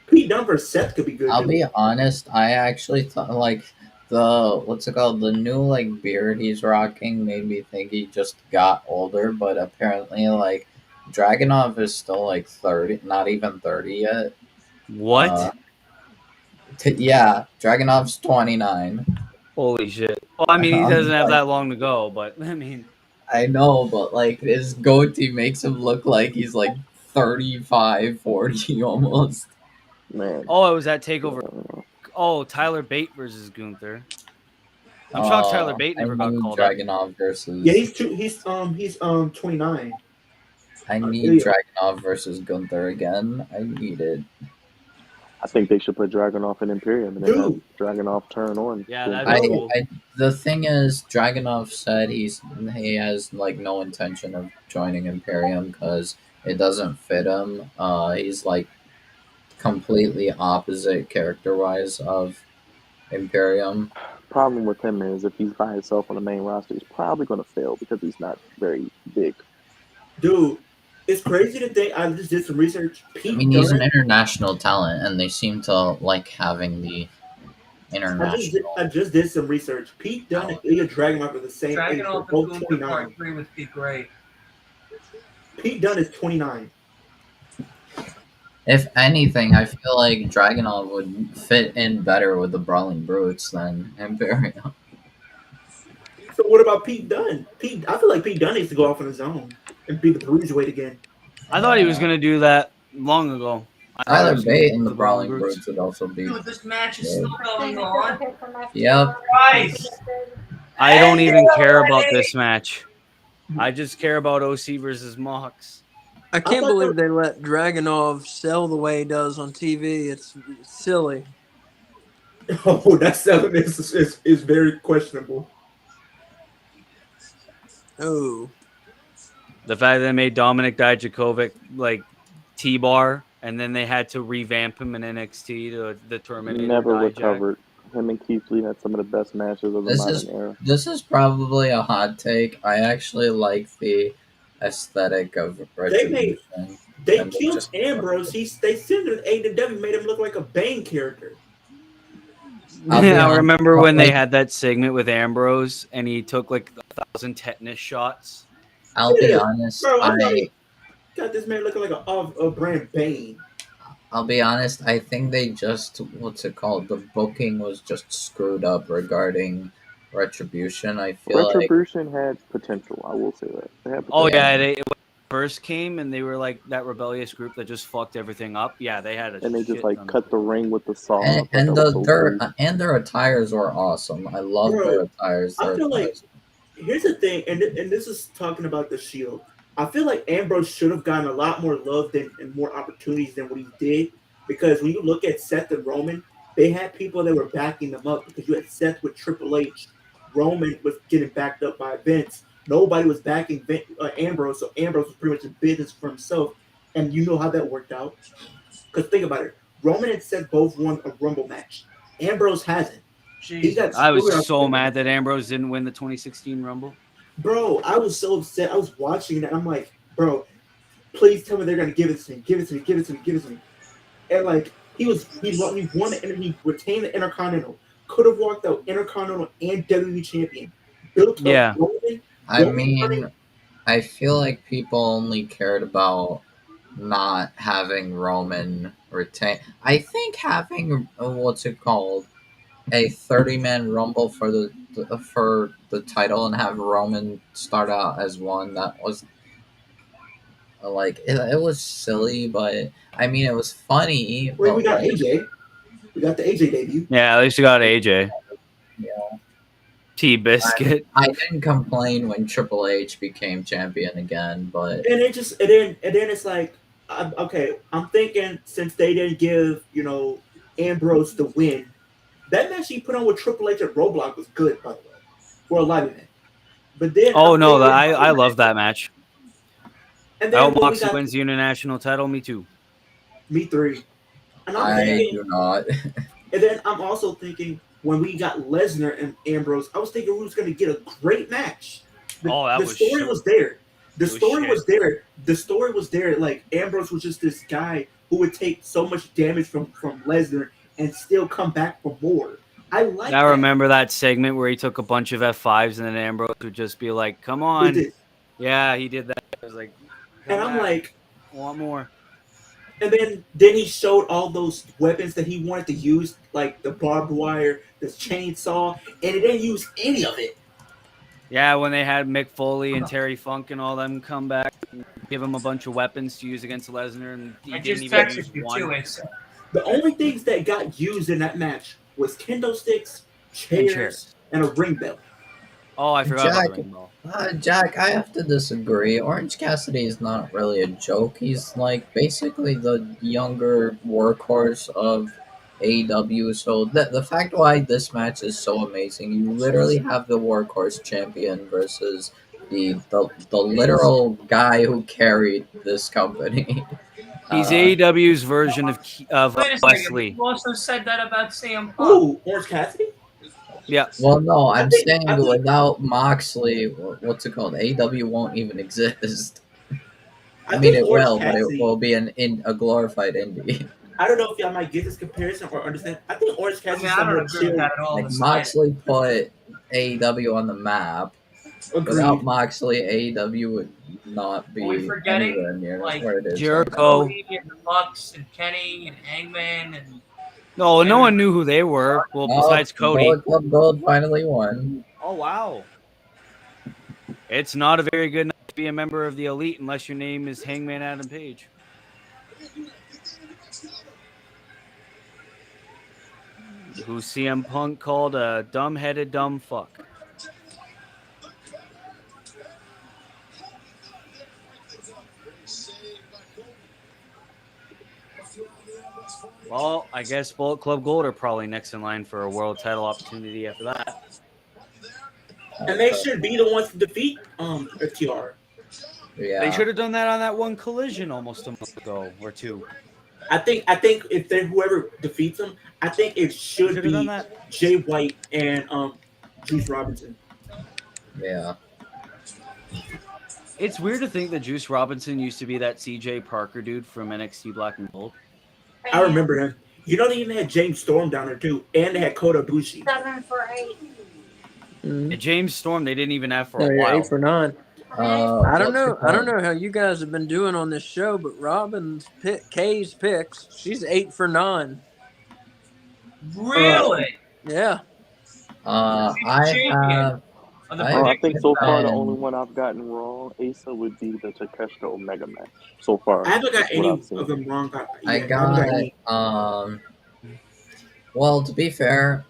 Pete Dunne versus Seth could be good. I'll too. be honest. I actually thought like the what's it called? The new like beard he's rocking made me think he just got older, but apparently like Dragunov is still like 30, not even 30 yet. What? Yeah, Dragunov's 29. Holy shit. Well, I mean, he I'm doesn't have like, that long to go, but I mean, I know, but like his goatee makes him look like he's like 35, 40 almost. Man, oh, it was that takeover. Oh, Tyler Bate versus Gunther. I'm shocked Tyler Bate never got called up. Dragunov versus. Yeah, he's 29. I need Dragunov versus Gunther again. I need it. I think they should put Dragunov in Imperium and then have Dragunov turn on. Yeah, that'd be cool. The thing is, Dragunov said he has like no intention of joining Imperium because it doesn't fit him. He's like completely opposite character-wise of Imperium. Problem with him is if he's by himself on the main roster, he's probably going to fail because he's not very big. Dude, it's crazy to think. I just did some research. He's an international talent, and they seem to like having the international. I just did some research. Pete Dunne and Ilya Dragunov are the same age. They're both 29. Would be great. Pete Dunne is 29. If anything, I feel like Dragunov would fit in better with the Brawling Brutes than Imperium. So what about Pete Dunne? I feel like Pete Dunne needs to go off on his own and be the bruiserweight again. I thought he was going to do that long ago. Tyler Bate and the Brawling Brutes would also be. Dude, this match is still going on. Yep. Christ. I don't even care about this match. I just care about OC versus Mox. I can't believe they let Dragunov sell the way he does on TV. It's silly. Oh, that selling is very questionable. Oh. The fact that they made Dominic Dijakovic like T-bar, and then they had to revamp him in NXT to the Terminator. Never recovered. Him and Keith Lee had some of the best matches of the modern era. This is probably a hot take. I actually like the aesthetic of Retribution. They And killed just- Ambrose. They sent him to AEW, made him look like a Bane character. I'll be I honest, remember when they like, had that segment with Ambrose and he took like 1,000 tetanus shots. I'll be Yeah, honest. bro, I thought he got this man looking like a brand Bane. I'll be honest. I think they just what's it called? The booking was just screwed up regarding Retribution. I feel like Retribution had potential. I will say that they had Oh potential. yeah, they when they first came and they were like that rebellious group that just fucked everything up. Yeah, they had a And they just shit like ton. cut the ring with the saw. I thought and that was so their crazy. and their attires were awesome. I love Bro, their attires. I Their feel like attires. here's the thing, and this is talking about the Shield. I feel like Ambrose should have gotten a lot more love and more opportunities than what he did. Because when you look at Seth and Roman, they had people that were backing them up. Because you had Seth with Triple H, Roman was getting backed up by Vince. Nobody was backing Ambrose, so Ambrose was pretty much in business for himself. And you know how that worked out. Because think about it, Roman and Seth both won a Rumble match. Ambrose hasn't. He got I screwed was up. so mad that Ambrose didn't win the 2016 Rumble. Bro, I was so upset. I was watching it. I'm like, bro, please tell me they're gonna give it to me. Give it to me. Give it to me. Give it to me. And like he won the and he retained the Intercontinental. Could have walked out Intercontinental and WWE champion. Built Yeah. up Roman. I mean, I feel like people only cared about not having Roman retain. I think having what's it called, a 30-man Rumble for the title and have Roman start out as one, that was like it was silly, but I mean it was funny. Wait, But we got like, AJ. We got the AJ debut. Yeah, at least you got AJ. yeah, T Biscuit. I didn't complain when Triple H became champion again, but And it just and then it's like okay, I'm thinking since they didn't give, Ambrose the win, that match he put on with Triple H at Roadblock was good, by the way. For a live event. But then Oh no, I love that match. and I then hope when we Moxley got wins the international title. Me too. me three. And I'm I thinking do not. and then I'm also thinking when we got Lesnar and Ambrose, I was thinking we was going to get a great match. That the was story shit. was there. The It was story shit. was there. The story was there. Like Ambrose was just this guy who would take so much damage from Lesnar and still come back for more. I like. I that. remember that segment where he took a bunch of F5s and then Ambrose would just be like, "Come With on." this. Yeah, he did that. I was like, And I'm like, I want more. and then he showed all those weapons that he wanted to use, like the barbed wire, the chainsaw, and he didn't use any of it. Yeah, when they had Mick Foley and Terry Funk and all them come back and give him a bunch of weapons to use against Lesnar, and he didn't even use one. The only things that got used in that match was kendo sticks, And chairs, and a ring bell. Oh, I forgot Jack, about the ring bell. Jack, I have to disagree. Orange Cassidy is not really a joke. He's like basically the younger workhorse of AEW. So the fact why this match is so amazing, you literally have the workhorse champion versus the literal guy who carried this company. He's AEW's version of Wait a second. Wesley. You also said that about CM Punk. Ooh, Orange Cassidy? Yeah. Well, no, I'm think- saying I think- without Moxley, what's it called? AEW won't even exist. I mean, think it Orange will, but it Cassidy- will be a glorified indie. I don't know if y'all might get this comparison or understand. I think Orange I Cassidy mean, is I don't somewhat agree with chill. that at all. Like It's Moxley put AEW on the map. Without Agreed. Moxley, AEW would not be Are we forgetting, anywhere near like, where it is. Jericho. Cody and the Bucks and Kenny and Hangman and No one knew who they were. Well, besides Cody. Bullet Club Gold finally won. Oh wow. It's not a very good night to be a member of the Elite unless your name is Hangman Adam Page. Who CM Punk called a dumb-headed dumb fuck. Well, I guess Bullet Club Gold are probably next in line for a world title opportunity after that. And they should be the ones to defeat FTR. Yeah. They should have done that on that one Collision almost a month ago or two. I think if they whoever defeats them, I think it should Should've done be that. Jay White and Juice Robinson. Yeah. It's weird to think that Juice Robinson used to be that CJ Parker dude from NXT Black and Gold. I remember him. You know, they even had James Storm down there too, and they had Kota Ibushi. 7 for 8. And James Storm, they didn't even have for No, a you're while. 8 for 9. I don't what's know. it I don't called? know how you guys have been doing on this show, but Robin's Kay's picks, she's 8 for 9. Really? Yeah. I have. On the I I think so far the been- only one I've gotten wrong, Asa, would be the Takeshita Omega match. So far, I haven't got that's what any I've seen. of them wrong. I haven't got any. got well, to be fair,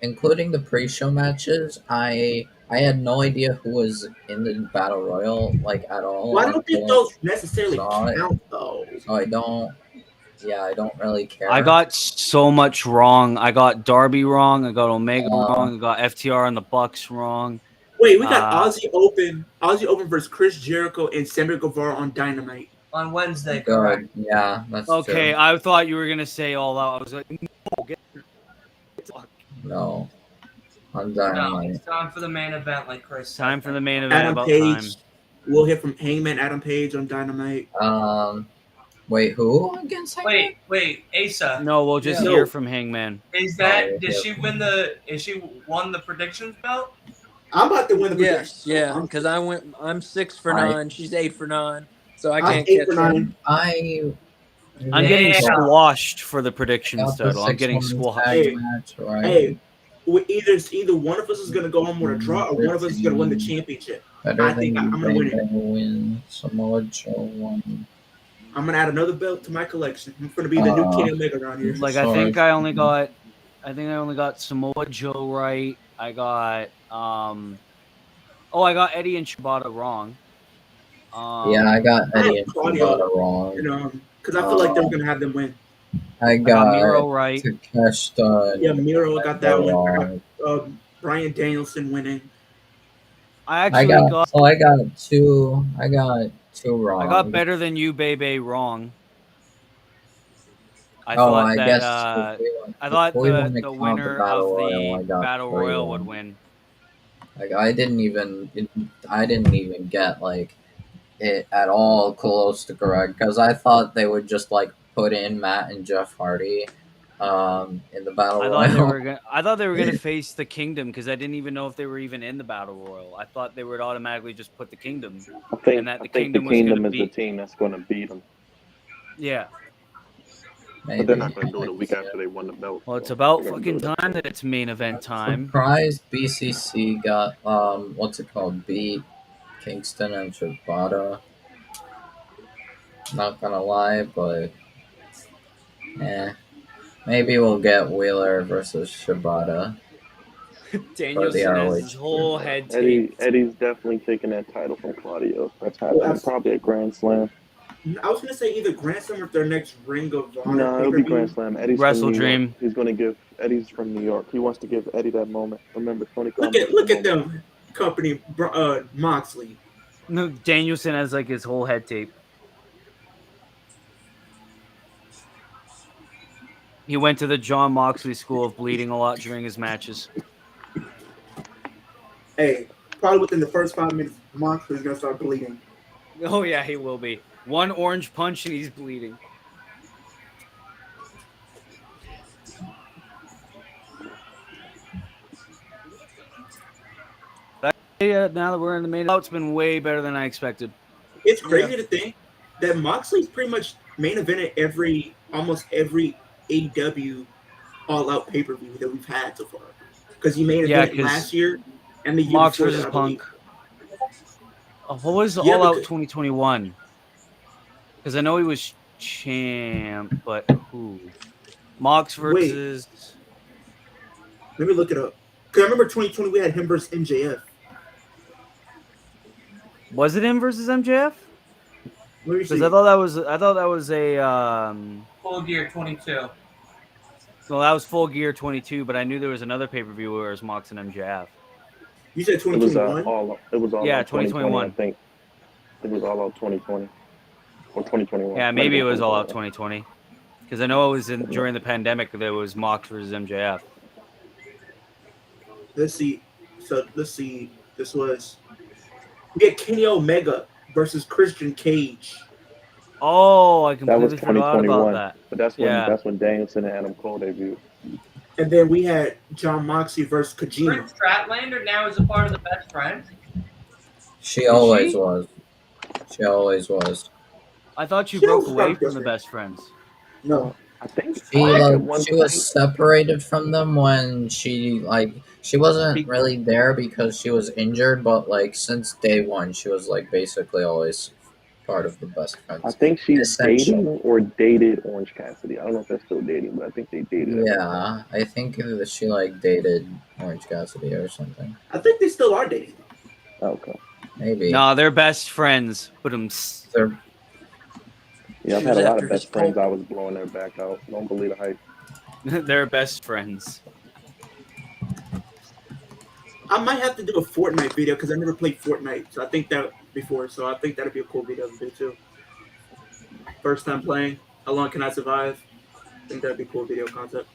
including the pre-show matches, I had no idea who was in the battle royal like at all. Well, I don't think until those necessarily saw it. count though. So I don't. Yeah, I don't really care. I got so much wrong. I got Darby wrong. I got Omega wrong. I got FTR and the Bucks wrong. Wait, we got Aussie Open versus Chris Jericho and Sammy Guevara on Dynamite. On Wednesday, Good. correct? Yeah, that's Okay, true. I thought you were gonna say all out. I was like, no, get No, on No, Dynamite. it's time for the main event, like Chris said. time for the main event. Adam About Page. time. We'll hear from Hangman Adam Page on Dynamite. Wait, who against Hangman? Wait, Asa. No, we'll just Yeah. hear No. from Hangman. Is that Oh, did yeah. she won the predictions belt? I'm about to win the Yes, predictions. yeah. Because I'm 6 for I- 9. She's 8 for 9. So I I'm can't 8 catch for her. 9. I'm getting Yeah. squashed for the predictions Got the title. I'm getting 6-woman squashed. tag Hey, match, right? Hey, either one of us is gonna go home with a draw, or one of us is gonna win the championship. Better I think than I'm gonna win it. win. Samoa Joe won. I'm gonna add another belt to my collection. I'm gonna be the new Kenny Omega around here. Like Sorry. I think I only got Samoa Joe right. I got I got Eddie and Shibata wrong. Yeah, I got I Eddie had and Claudio, Shibata wrong. you know, because I feel like they were gonna have them win. I got got Miro right. Takeshita. Yeah, Miro got that one. I wrong. got Brian Danielson winning. I I actually got two. I got two wrong. I got Better Than You, Baby wrong. I I thought guess that if I thought we wanna the count the winner Battle of Royal, I the got Battle 3 Royal wrong. would win. Like I didn't even get like it at all close to correct because I thought they would just like put in Matt and Jeff Hardy in the battle I royal. thought they were gonna face the Kingdom because I didn't even know if they were even in the Battle Royal. I thought they would automatically just put the Kingdom. I think And that I the think the Kingdom was gonna Kingdom is the beat- team that's going to beat them. Yeah. But they're not going to do it a week after they won the belt. Well, it's so about they're gonna fucking do it. time that it's main event time. Surprised BCC got what's it called, beat Kingston and Shibata. Not gonna lie, but maybe we'll get Wheeler versus Shibata. Danielson has his whole head taped. Eddie's definitely taking that title from Claudio. That's happening. Well, Probably at Grand Slam. I was gonna say either Grand Slam or their next Ring of Honor. No, it'll be pay-per-view. Grand Slam. Eddie's Wrestle from New Dream. York. He's going to give Eddie's from New York. He wants to give Eddie that moment. Remember, Tony Khan. Look at them, company Moxley. No, Danielson has like his whole head tape. He went to the John Moxley School of bleeding a lot during his matches. Hey, probably within the first 5 minutes, Moxley's gonna start bleeding. Oh yeah, he will be. One orange punch and he's bleeding. Now that we're in the main, it's been way better than I expected. It's crazy to think that Moxley's pretty much main evented almost every AEW All Out pay-per-view that we've had so far. Because he main evented 'cause last year and the year Mox before versus that, I believe. Punk. What was Yeah, All Out because- 2021? Because I know he was champ, but who? Mox versus. Let me look it up. Because I remember 2020 we had him versus MJF. Was it him versus MJF? Let me Because see. I thought that was a. Full Gear 22. Well, that was Full Gear 22, but I knew there was another pay per view where it was Mox and MJF. You said It was 2021? it was all Yeah, out 2021. 2021. I think it was all out 2020 or 2021. Yeah, maybe it was All Out 2020. Because I know it was during the pandemic that it was Mox versus MJF. Let's see. So let's see. This was We had Kenny Omega versus Christian Cage. Oh, I That was completely forgot about 2021. that. But that's Yeah. when Danielson and Adam Cole debuted. And then we had John Moxley versus Kojima. Brent Stratlander now is a part of the Best Friends. She always she? was. She always was. I thought you She broke was away probably from the different. best friends. No. I think She at one she was point, separated from them when she wasn't really there because she was injured, but like since day one she was like basically always part of the best I friends. think she's Essential. dating or dated Orange Cassidy. I don't know if they're still dating, but I think they dated. Yeah, I think that she like dated Orange Cassidy or something. I think they still are dating. Okay. Maybe. No, they're best friends. But They're Yeah, I've She had was a lot after of his best friends. pulp. I was blowing their back out. Don't believe the hype. they're best friends. I might have to do a Fortnite video because I never played Fortnite, so I think that before. So I think that'd be a cool video to do too. First time playing. How long can I survive? I think that'd be cool video concept.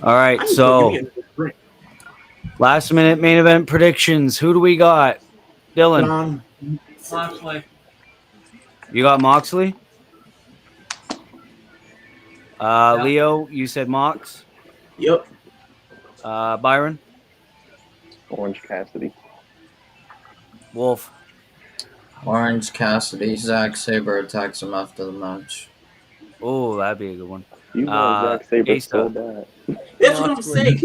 All right, I need to so give me a drink. last minute main event predictions. Who do we got? Dylan, John, Moxley. you got Moxley? Yep. Leo, you said Mox. yep. Byron, Orange Cassidy. Wolf. Orange Cassidy. Zack Sabre attacks him after the match. Oh, that'd be a good one. You know Zack Sabre Asa. so bad. That's what I'm saying.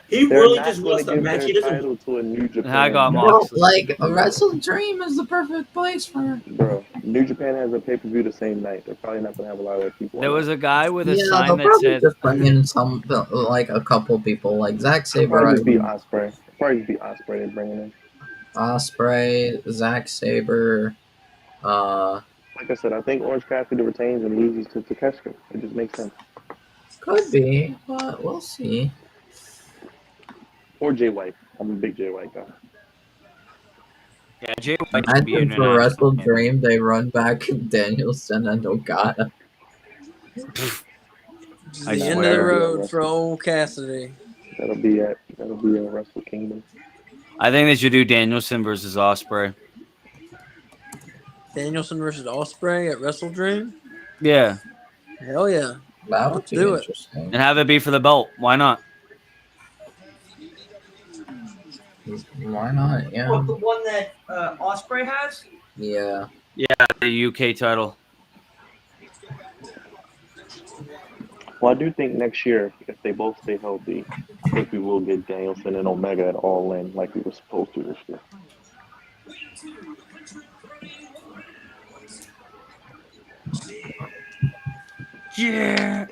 He They're really not just going wants to that give match. their He doesn't. title to a New Japan. I got guy. Bro, Moxley. like a Wrestle Dream is the perfect place for. Bro, New Japan has a pay per view the same night. They're probably not going to have a lot of their people. There on was it. a guy with a Yeah, sign they'll that probably said, just bring in some like a couple people like Zack Sabre. Probably just be Osprey. Probably just be Osprey they're bringing in. Osprey, Zack Sabre. Like I said, I think Orange Cassidy retains and loses to Takeshita. It just makes sense. Could be, but we'll see. Or Jay White. I'm a big Jay White guy. yeah, Jay White should be Imagine for international Wrestle champion. Dream, they run back Danielson and Okada. It's I the end of swear. the road for old Cassidy. That'll be at Wrestle Kingdom. I think they should do Danielson versus Osprey. Danielson versus Osprey at Wrestle Dream. Yeah, Hell yeah. That would Let's be do it. interesting. and have it be for the belt. Why not? Why not? Yeah. What, the one that Osprey has? Yeah. The UK title. Well, I do think next year, if they both stay healthy, I think we will get Danielson and Omega at All In like we were supposed to this year. Yeah.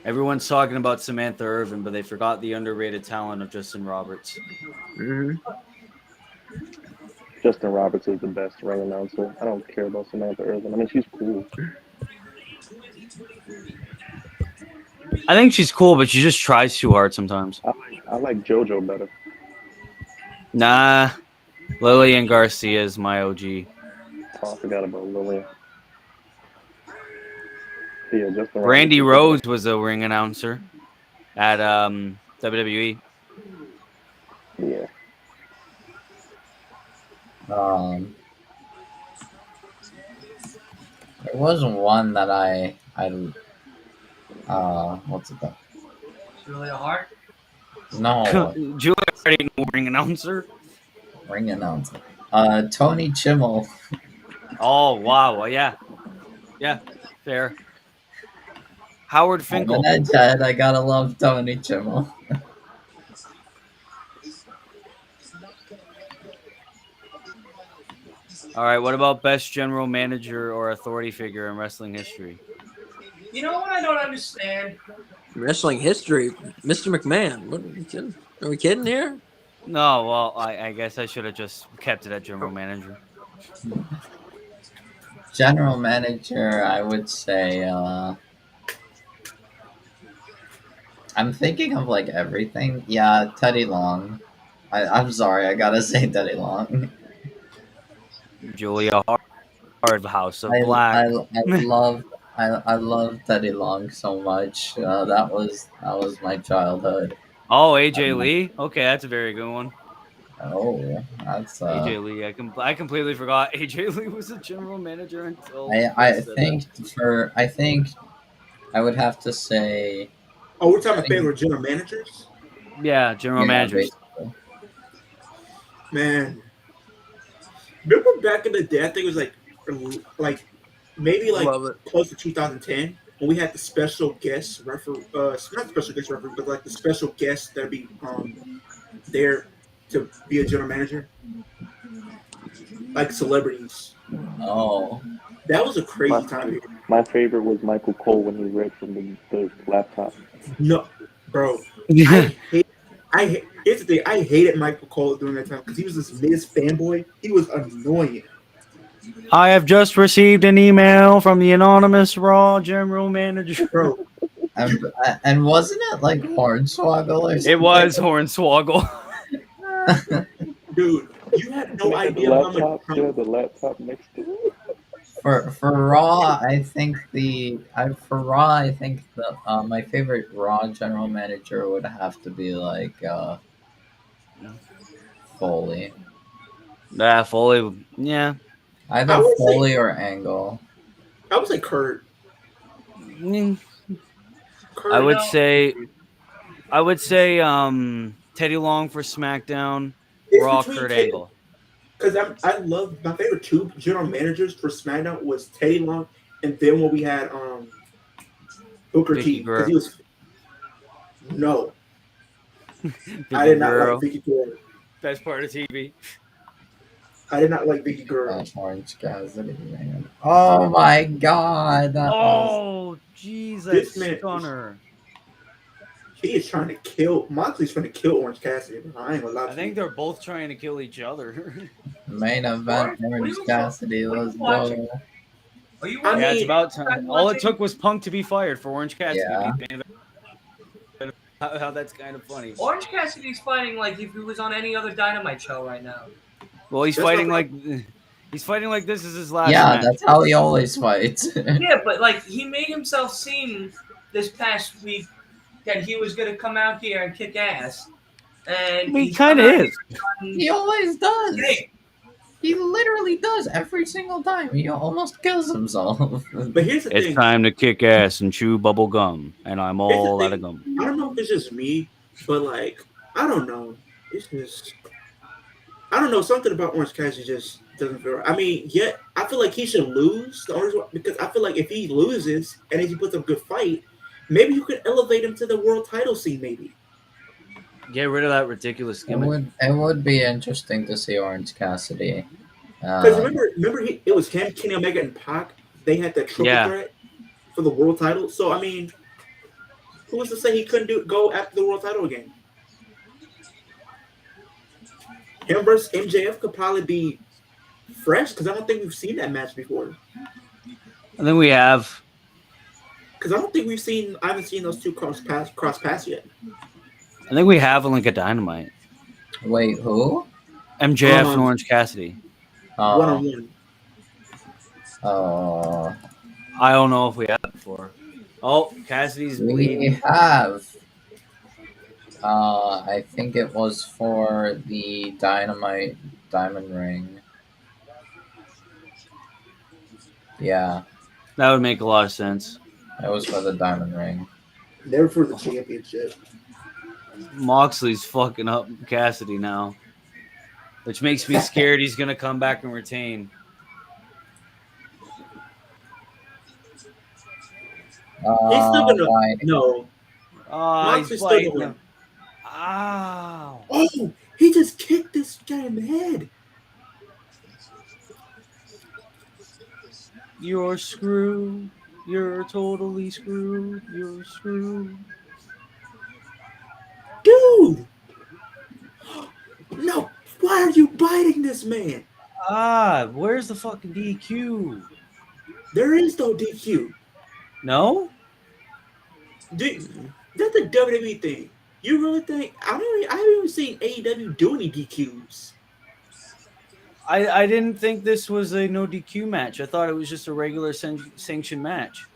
Everyone's talking about Samantha Irvin, but they forgot the underrated talent of Justin Roberts. Mm-hmm. Justin Roberts is the best ring announcer. I don't care about Samantha Irvin. I mean, she's cool. I think she's cool, but she just tries too hard sometimes. I like JoJo better. Nah, Lillian Garcia is my OG. Oh, I forgot about Lillian. Yeah, Justin Brandy Roberts. Rose was a ring announcer at WWE. Yeah. There wasn't one that I what's it called? Julia Hart. No, Julia Hart, ring announcer. ring announcer. Tony Chimmel. Oh wow, well, yeah, fair. Howard I'm Finkel. an edgehead. I gotta love Tony Chimmel. All right, what about best general manager or authority figure in wrestling history? You know what I don't understand? Wrestling history, Mr. McMahon. What are we kidding here? No, well, I guess I should have just kept it at general manager. General manager, I would say. I'm thinking of like everything. Yeah, Teddy Long. I'm sorry, I gotta say Teddy Long. Julia Hart of House of I Black. I love I love Teddy Long so much. That was my childhood. Oh, AJ Lee. Okay, that's a very good one. Oh, that's AJ Lee. I completely forgot AJ Lee was a general manager until I Chris said think I would have to say Oh, we're talking about favorite general managers? that. Yeah, general yeah, managers. basically. Man, remember back in the day? I think it was like maybe like Love it. close to 2010 when we had the special guest referee, not special guest referee, but like the special guest that'd be there to be a general manager, like celebrities. Oh, That was a My crazy time period. my favorite was Michael Cole when he read from the laptop. No, bro, here's the thing. I hated Michael Cole during that time because he was this Miz fanboy. He was annoying. I have just received an email from the anonymous Raw general manager. Bro, and wasn't it like Hornswoggle or something? It was Hornswoggle. dude, you had no They had the idea how much laptop. They had the laptop next to it. For Raw, I think my favorite Raw general manager would have to be like Foley, Yeah, Foley. Yeah. either I would say Foley or Angle. I would say Kurt. Mm, Kurt, I would know, say Teddy Long for SmackDown, it's Raw between Kurt Teddy Angle. because I love my favorite two general managers for SmackDown was Teddy Long and then when we had Booker Vicky T because Guerrero. he was no, Vicky I did not Guerrero. like Vicky Guerrero. Best part of TV. I did not like Vicky Guerrero. Orange Cassidy, man. Oh my god, that was Oh, jeez, that This man, stunner. he is trying to kill Moxley's trying to kill Orange Cassidy. I ain't gonna lie. I think they're both trying to kill each other. main event. Orange Cassidy, let's go. Are you I watching? Yeah, it's mean, about time. All it took was Punk to be fired for Orange Cassidy. Yeah. to be main event. How that's kind of funny. Orange Cassidy's fighting like if he was on any other Dynamite show right now. Well, he's That's fighting not- like this is his last Yeah, match. that's how he always fights. Yeah, but like he made himself seem this past week that he was gonna come out here and kick ass, and He he's kind of come out is. here He always does. Hey, He literally does every single time. He almost kills himself. but here's the It's thing. time to kick ass and chew bubble gum, and I'm Here's the all out thing. of gum. I don't know if it's just me, but like I don't know. It's just I don't know. Something about Orange Cassidy just doesn't feel right. I mean, yet I feel like he should lose the Orange because I feel like if he loses and if he puts up a good fight, maybe you could elevate him to the world title scene. Maybe Get rid of that ridiculous gimmick. It would be interesting to see Orange Cassidy. because remember it was him, Kenny Omega, and Pac. They had that triple Yeah. threat for the world title. So I mean, who was to say he couldn't go after the world title again? Him versus MJF could probably be fresh because I don't think we've seen that match before. I think we have. Because I don't think I haven't seen those two cross paths yet. I think we have like a Dynamite. Wait, who? MJF and Orange Cassidy. One on one. I don't know if we have before. Oh, Cassidy's We bleeding. have. I think it was for the Dynamite Diamond Ring. Yeah, That would make a lot of sense. it was for the Diamond Ring. Never for the championship. Moxley's fucking up Cassidy now, which makes me scared he's gonna come back and retain. He's still gonna Why? no. Oh, Moxley's he's still biting gonna him. Ow. Oh, he just kicked this guy in the head. You're screwed. You're totally screwed. You're screwed. Dude! No, why are you biting this man? Ah, where's the fucking DQ? There is no DQ. No? Dude, That's a WWE thing. You really think I haven't even seen AEW do any DQs. I didn't think this was a no DQ match. I thought it was just a regular sanctioned match.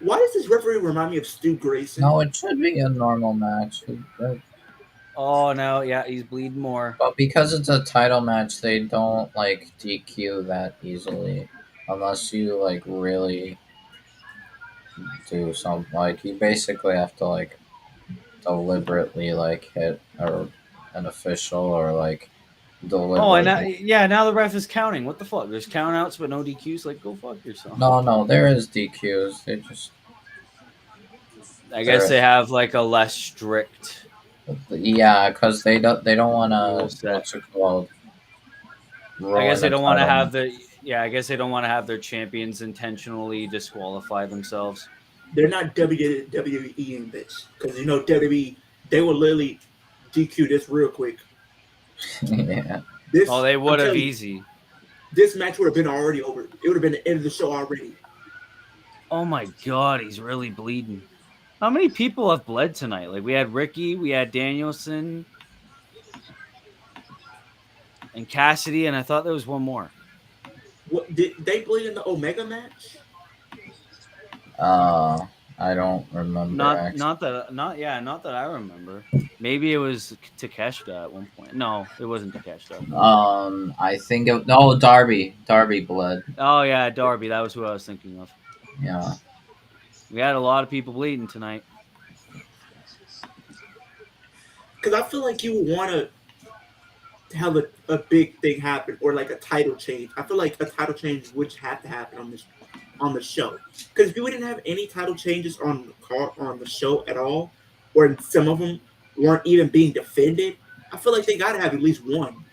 Why does this referee remind me of Stu Grayson? No, it should be a normal match. Oh no, yeah, he's bleeding more. But because it's a title match, they don't like DQ that easily, unless you like really do something. Like you basically have to like deliberately like hit an official or like Oh, and deliberately. now the ref is counting. What the fuck? There's count outs but no DQs. Like, go fuck yourself. No, there is DQs. They just I guess they have like a less strict. Yeah, because they don't want Rule to. set. What's it called? I guess they don't want to have the. I guess they don't want to have their champions intentionally disqualify themselves. They're not WWE in this because you know WWE they will literally DQ this real quick. Yeah. They would have easy. This match would have been already over. It would have been the end of the show already. Oh my god, he's really bleeding. How many people have bled tonight? Like we had Ricky, we had Danielson, and Cassidy, and I thought there was one more. What did they bleed in the Omega match? I don't remember. Not that I remember. Maybe it was Takeshita at one point. No, it wasn't Takeshita. I think Darby bled. Oh yeah, Darby. That was who I was thinking of. Yeah. We had a lot of people bleeding tonight. Because I feel like you would want to have a big thing happen or like a title change. I feel like a title change would have to happen on the show. Because if we didn't have any title changes on the show at all, or some of them weren't even being defended, I feel like they got to have at least one.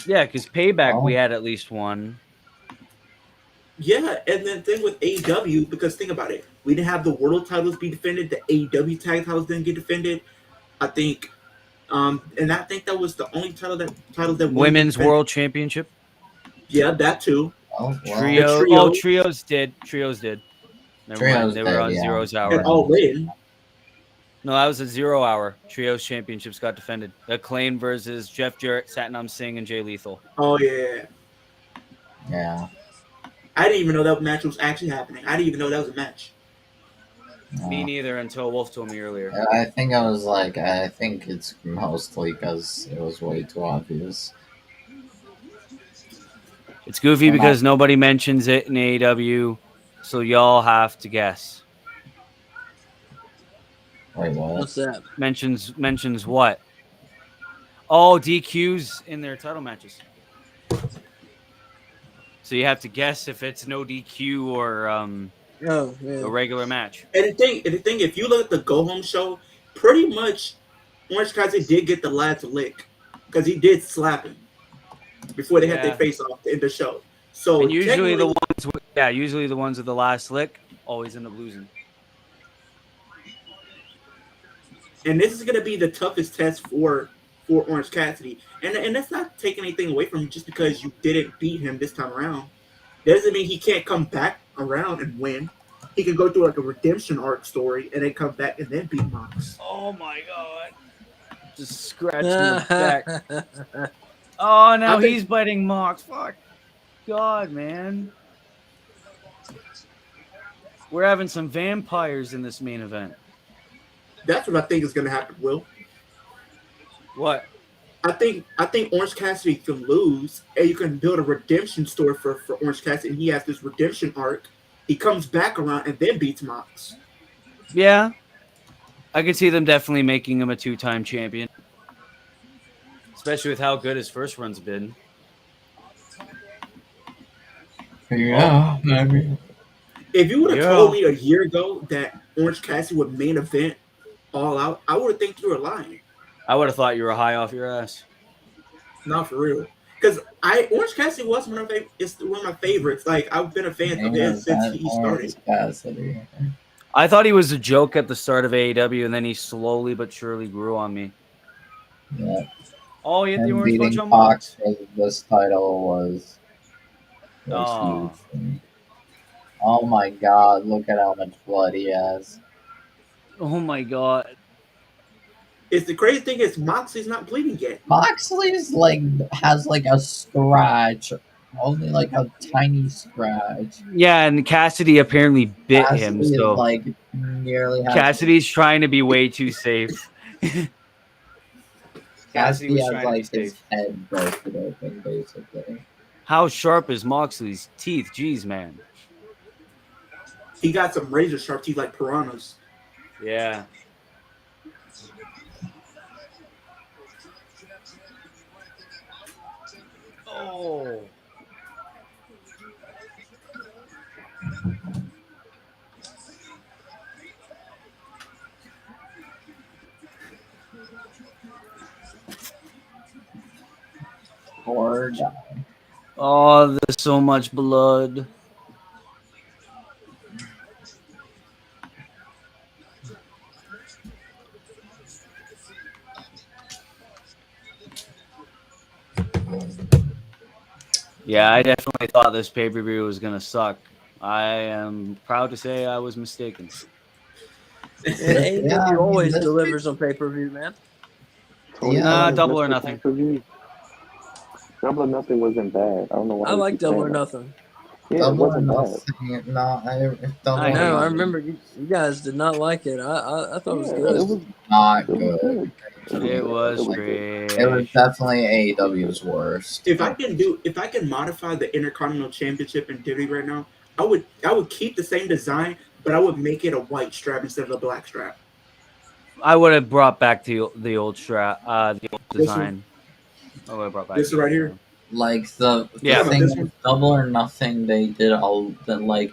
Yeah, because Payback we had at least one. Yeah, and then thing with AEW, because think about it, we didn't have the world titles be defended, the AEW tag titles didn't get defended. I think, and I think that was the only title that Women's World Championship. Yeah, that too. Oh, wow. Trio. Trios did. Never mind. They were on yeah. Zero's hour. And all in. No, that was a 0 hour. Trios championships got defended. Acclaim versus Jeff Jarrett, Satnam Singh, and Jay Lethal. Oh yeah. Yeah. I didn't even know that match was actually happening. I didn't even know that was a match. Me neither until Wolf told me earlier. I think it's mostly because it was way too obvious. It's goofy because nobody mentions it in AEW, so y'all have to guess. Wait, what? What's that? Mentions what? Oh, DQs in their title matches. So you have to guess if it's no DQ or a regular match. And the thing, if you look at the Go Home show, pretty much Orange Cassidy did get the last lick because he did slap him before they had their face off in the show. So and usually the ones with the last lick always end up losing. And this is going to be the toughest test for Orange Cassidy. And that's not taking anything away from him just because you didn't beat him this time around. That doesn't mean he can't come back around and win. He can go through like a redemption arc story and then come back and then beat Mox. Oh my god. Just scratching the back. Oh, now he's biting Mox. Fuck. God, man. We're having some vampires in this main event. That's what I think is going to happen, Will. What? I think Orange Cassidy can lose, and you can build a redemption story for Orange Cassidy. And he has this redemption arc. He comes back around and then beats Mox. Yeah. I could see them definitely making him a 2-time champion. Especially with how good his first run's been. Yeah, I mean, if you would have told me a year ago that Orange Cassidy would main event All Out, I would have think you were lying. I would have thought you were high off your ass. Not for real. Because Orange Cassidy was one of my favorites. Like I've been a fan of his since he started. Cassidy. I thought he was a joke at the start of AEW, and then he slowly but surely grew on me. Yeah. Oh, he hit the orange punch on Fox for this title was huge. Oh my god, look at how much blood he has. Oh my god. It's the crazy thing is Moxley's not bleeding yet. Moxley's like has like a scratch, only like a tiny scratch. Yeah, and Cassidy apparently bit him, Cassidy is so like nearly has. Cassidy's trying to be way too safe. Cassidy Cassidy was has trying to be like his safe. head broken open, basically. How sharp is Moxley's teeth? Jeez, man. He got some razor sharp teeth like piranhas. Yeah. Oh. Poor guy. Oh, there's so much blood. Yeah, I definitely thought this pay-per-view was gonna suck. I am proud to say I was mistaken. Yeah, Yeah, I AEW mean, always this delivers on pay per view, man. Tony Yeah. Khan is Double or Mr. nothing. Pay-per-view. Double or Nothing wasn't bad. I don't know why I we like keep Double saying or that. Nothing. Yeah, it Double or wasn't bad. nothing. No, double I or hate No, I it. nothing. remember you guys did not like it. I thought it was Yeah, good. it was Not it was good. good. It was Like, great. it was definitely AEW's worst. If I can modify the Intercontinental Championship in WWE right now, I would keep the same design, but I would make it a white strap instead of a black strap. I would have brought back the old strap, the old This one, design. I would have brought back this the one old right here. design. Like the Yeah. About thing this is, one? Double or Nothing, they did all the like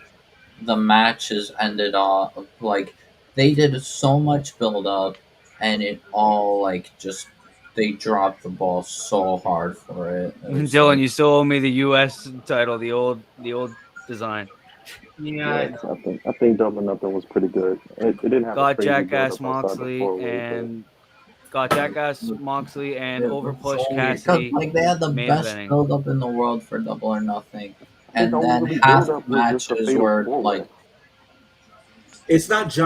the matches ended off like they did so much build up, and it all like just they dropped the ball so hard for it. It was Dylan, like, you still owe me the U.S. title, the old design. Yeah, I Yes, know. I think Double or Nothing was pretty good. It didn't have a Got crazy build Jackass up outside the Moxley 4-way, but and got Jackass Moxley and it was Overpush so weird because Cassidy like they had the main best eventing. build up in the world for Double or Nothing, I think the and only then really half build up the was just the matches Fatal were 4-way. like It's not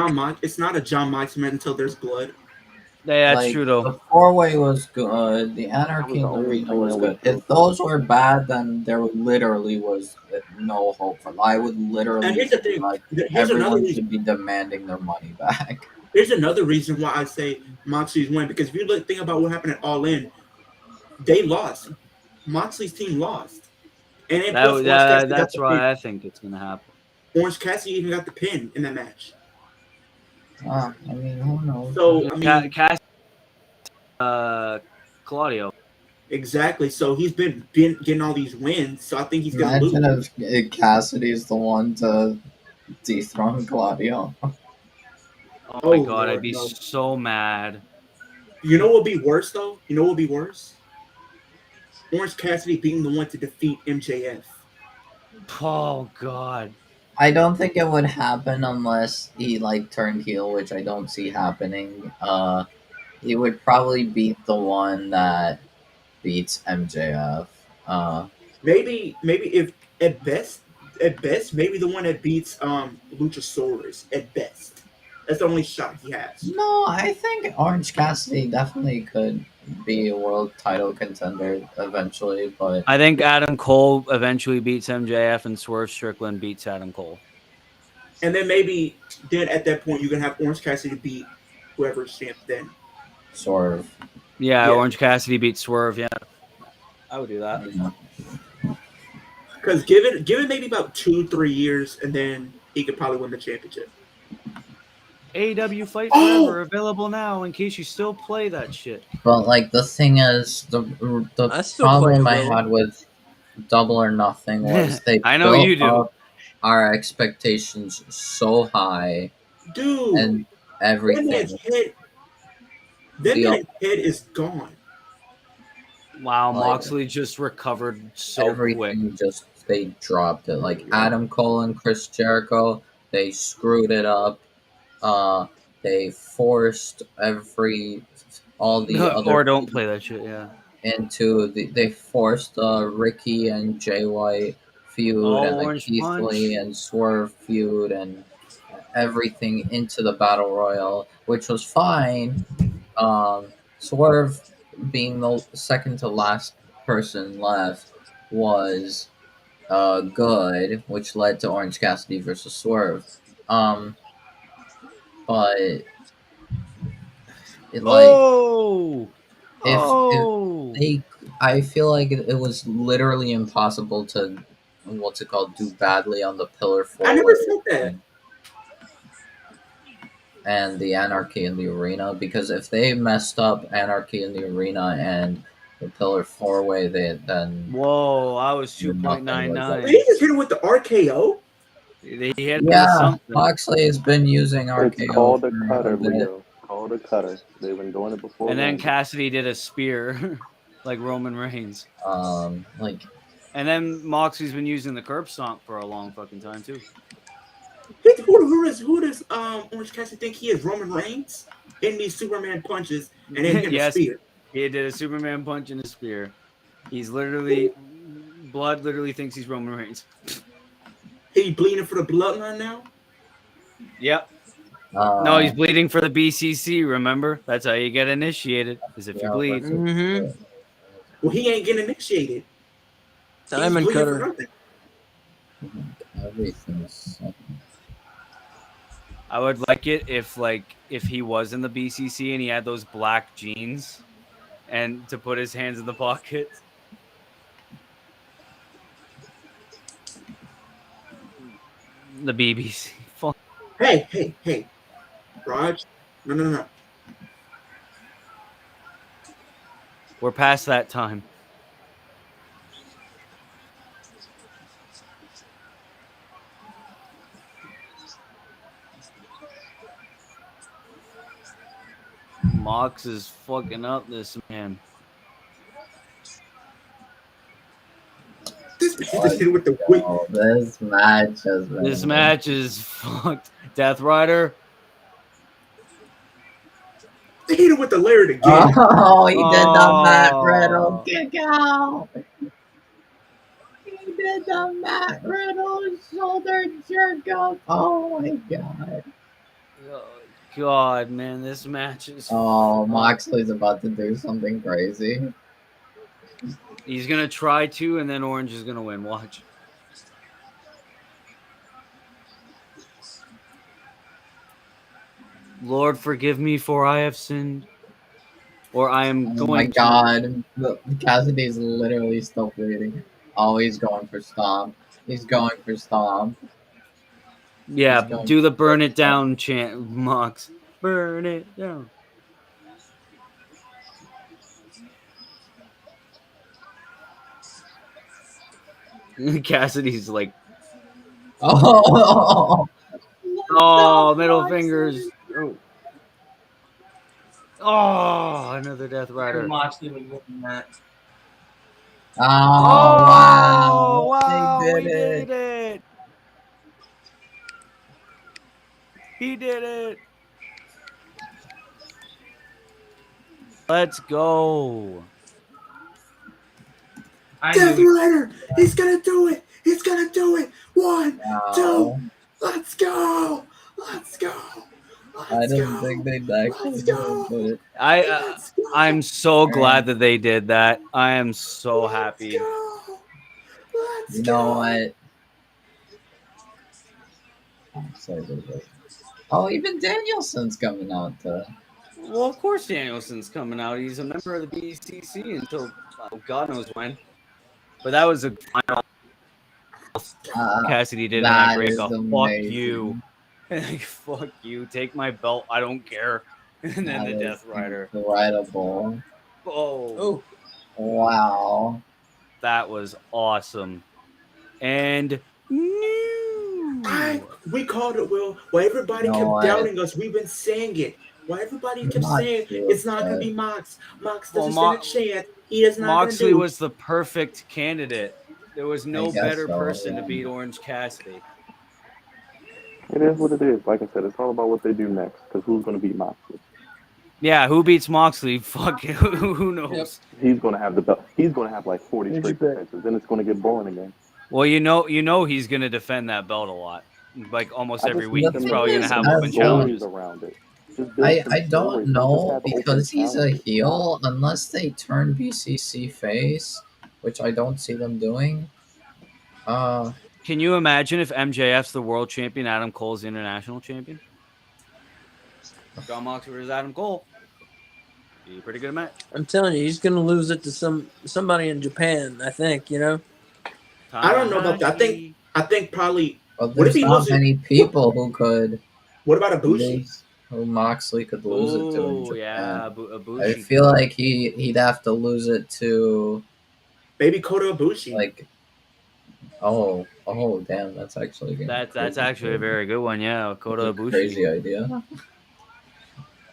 It's not a John Mox man until there's blood. Yeah, that's like true though. the 4-way was good, the That was Anarchy the in the only Arena thing was that was good. If built up. those were bad, then there literally was no hope for them. I would And literally here's the be thing. like, Here's another everyone reason. should be demanding their money back. Here's another reason why I say Moxley's win, because if you think about what happened at All In, they lost. Moxley's team lost, and then plus Orange Cassidy got That's the pin. why I think it's gonna happen. Orange Cassidy even got the pin in that match. I mean, who knows? So I mean, Cass, Claudio. exactly. So he's been getting all these wins. So I think he's gonna Imagine lose. if Cassidy's the one to dethrone Claudio. Oh Oh my god, I'd Lord, be no. so mad. You know what would be worse though? You know what would be worse? Orange Cassidy being the one to defeat MJF. Oh god. I don't think it would happen unless he like turned heel, which I don't see happening. He would probably beat the one that beats MJF. Maybe if at best, maybe the one that beats Luchasaurus at best. That's the only shot he has. No, I think Orange Cassidy definitely could be a world title contender eventually, but I think Adam Cole eventually beats MJF and Swerve Strickland beats Adam Cole. And then maybe then at that point you can have Orange Cassidy beat whoever's champ then. Swerve. Yeah, Yeah. Orange Cassidy beats Swerve. Yeah, I would do that. Because given maybe about 2-3 years, and then he could probably win the championship. AEW Fight Oh! Forever available now in case you still play that shit. But like the thing is, the I still play problem it, I Will. had with Double or Nothing was they I know built you do. up our expectations so high, Dude, and that everything. man's head is gone. Wow, Like, Moxley just recovered so quick. everything just they dropped it. Like Adam Cole and Chris Jericho, they screwed it up. They forced all the Or other don't play that shit. Yeah. they forced Ricky and Jay White feud, Oh, and the Orange Keith Punch. Lee and Swerve feud, and everything into the battle royal, which was fine. Swerve being the second to last person left was good, which led to Orange Cassidy versus Swerve. But it like Oh, if oh. they, I feel like it was literally impossible to what's it called do badly on the pillar I never forward said that. and the Anarchy in the Arena, because if they messed up Anarchy in the Arena and the pillar four way, they then Whoa, I was nothing would go. Did he 2.99. just hit him with the RKO? They hit him with Yeah, something. Moxley has been using RKO It's called a for cutter, a bit. Leo. Called a cutter. They've been doing it before. And then Randy. Cassidy did a spear like Roman Reigns. Like And then Moxley's been using the curb stomp for a long fucking time too. Who does Orange Cassidy think he is? Roman Reigns? In these Superman punches and then hit a Yes, spear. he did a Superman punch and a spear. He's literally blood. Literally thinks he's Roman Reigns. He bleeding for the bloodline now? Yep. No, he's bleeding for the BCC. Remember, that's how you get initiated. Is if you bleed. Mm-hmm. Well, he ain't getting initiated. Diamond He's bleeding cutter. for nothing. everything's I would like it if he was in the BCC and he had those black jeans, and to put his hands in the pockets. The BBC. Hey, Raj. No. We're past that time. Mox is fucking up this man. This with the whip. Oh, this match has been. This match is fucked. Death Rider. They hit him with the layered again. Oh, he did the Matt Oh. Riddle kick out. He did the Matt Riddle shoulder jerk up. Oh my god. Oh, God, man, this match is. Oh, Moxley's about to do something crazy. He's gonna try to, and then Orange is gonna win. Watch. Lord, forgive me, for I have sinned, or I am Oh going. my god. Cassidy's literally still bleeding. Oh, he's going for stomp. He's going for stomp. Yeah, He's going do the for burn it stomp. down chant, Mox. Burn it down. Cassidy's like, Oh, oh, middle fingers. Oh, another Death Rider. Moxley would win that. Oh, wow. Wow, He he did did it. He did it. Let's go. Death Rider! He's gonna do it! He's gonna do it! 1, 2, let's go! Let's go! I didn't think they'd actually do it. I'm so glad that they did that. I am so happy. You know what? Oh, even Danielson's coming out to. Well, of course Danielson's coming out. He's a member of the BCC until God knows when. But that was a final. Cassidy did an that break is off. Fuck amazing. you. Fuck you. Take my belt. I don't care. And then That the is Death Rider. incredible. Oh. Wow. That was awesome. And we called it, Will. While everybody No, kept I- doubting us, we've been saying it. While everybody kept Not saying true, it's not going but- to be Mox. Mox Well, doesn't stand a chance. He is not going to Moxley do. was the perfect candidate. There was no guess better so, person yeah. to beat Orange Cassidy. It is what it is. Like I said, it's all about what they do next. Because who's going to beat Moxley? Yeah, who beats Moxley? Fuck, who knows? Yep. He's going to have the belt. He's going to have like 40 straight defenses. Then it's going to get boring again. Well, you know he's going to defend that belt a lot. like almost I every just week. need The them He's to thing probably build gonna is, have some open stories challenges. around it. Just build some I don't stories. Don't just know have open because he's a challenges. heel unless they turn BCC face, which I don't see them doing. Uh, Can you imagine if MJF's the world champion, Adam Cole's the international champion? John Moxley versus Adam Cole. Be a pretty good match. I'm telling you, he's gonna lose it to somebody in Japan. I think, you know. I don't know about that. Tanahashi. I think probably. but What if there's he not loses? many people who could What about Ibushi? lose, who Moxley could lose it to in Oh Japan. yeah, I Ibushi. feel like he'd have to lose it to Maybe Kota Ibushi. like damn, that's actually That's actually a very good one. Yeah, Kota Ibushi. crazy idea.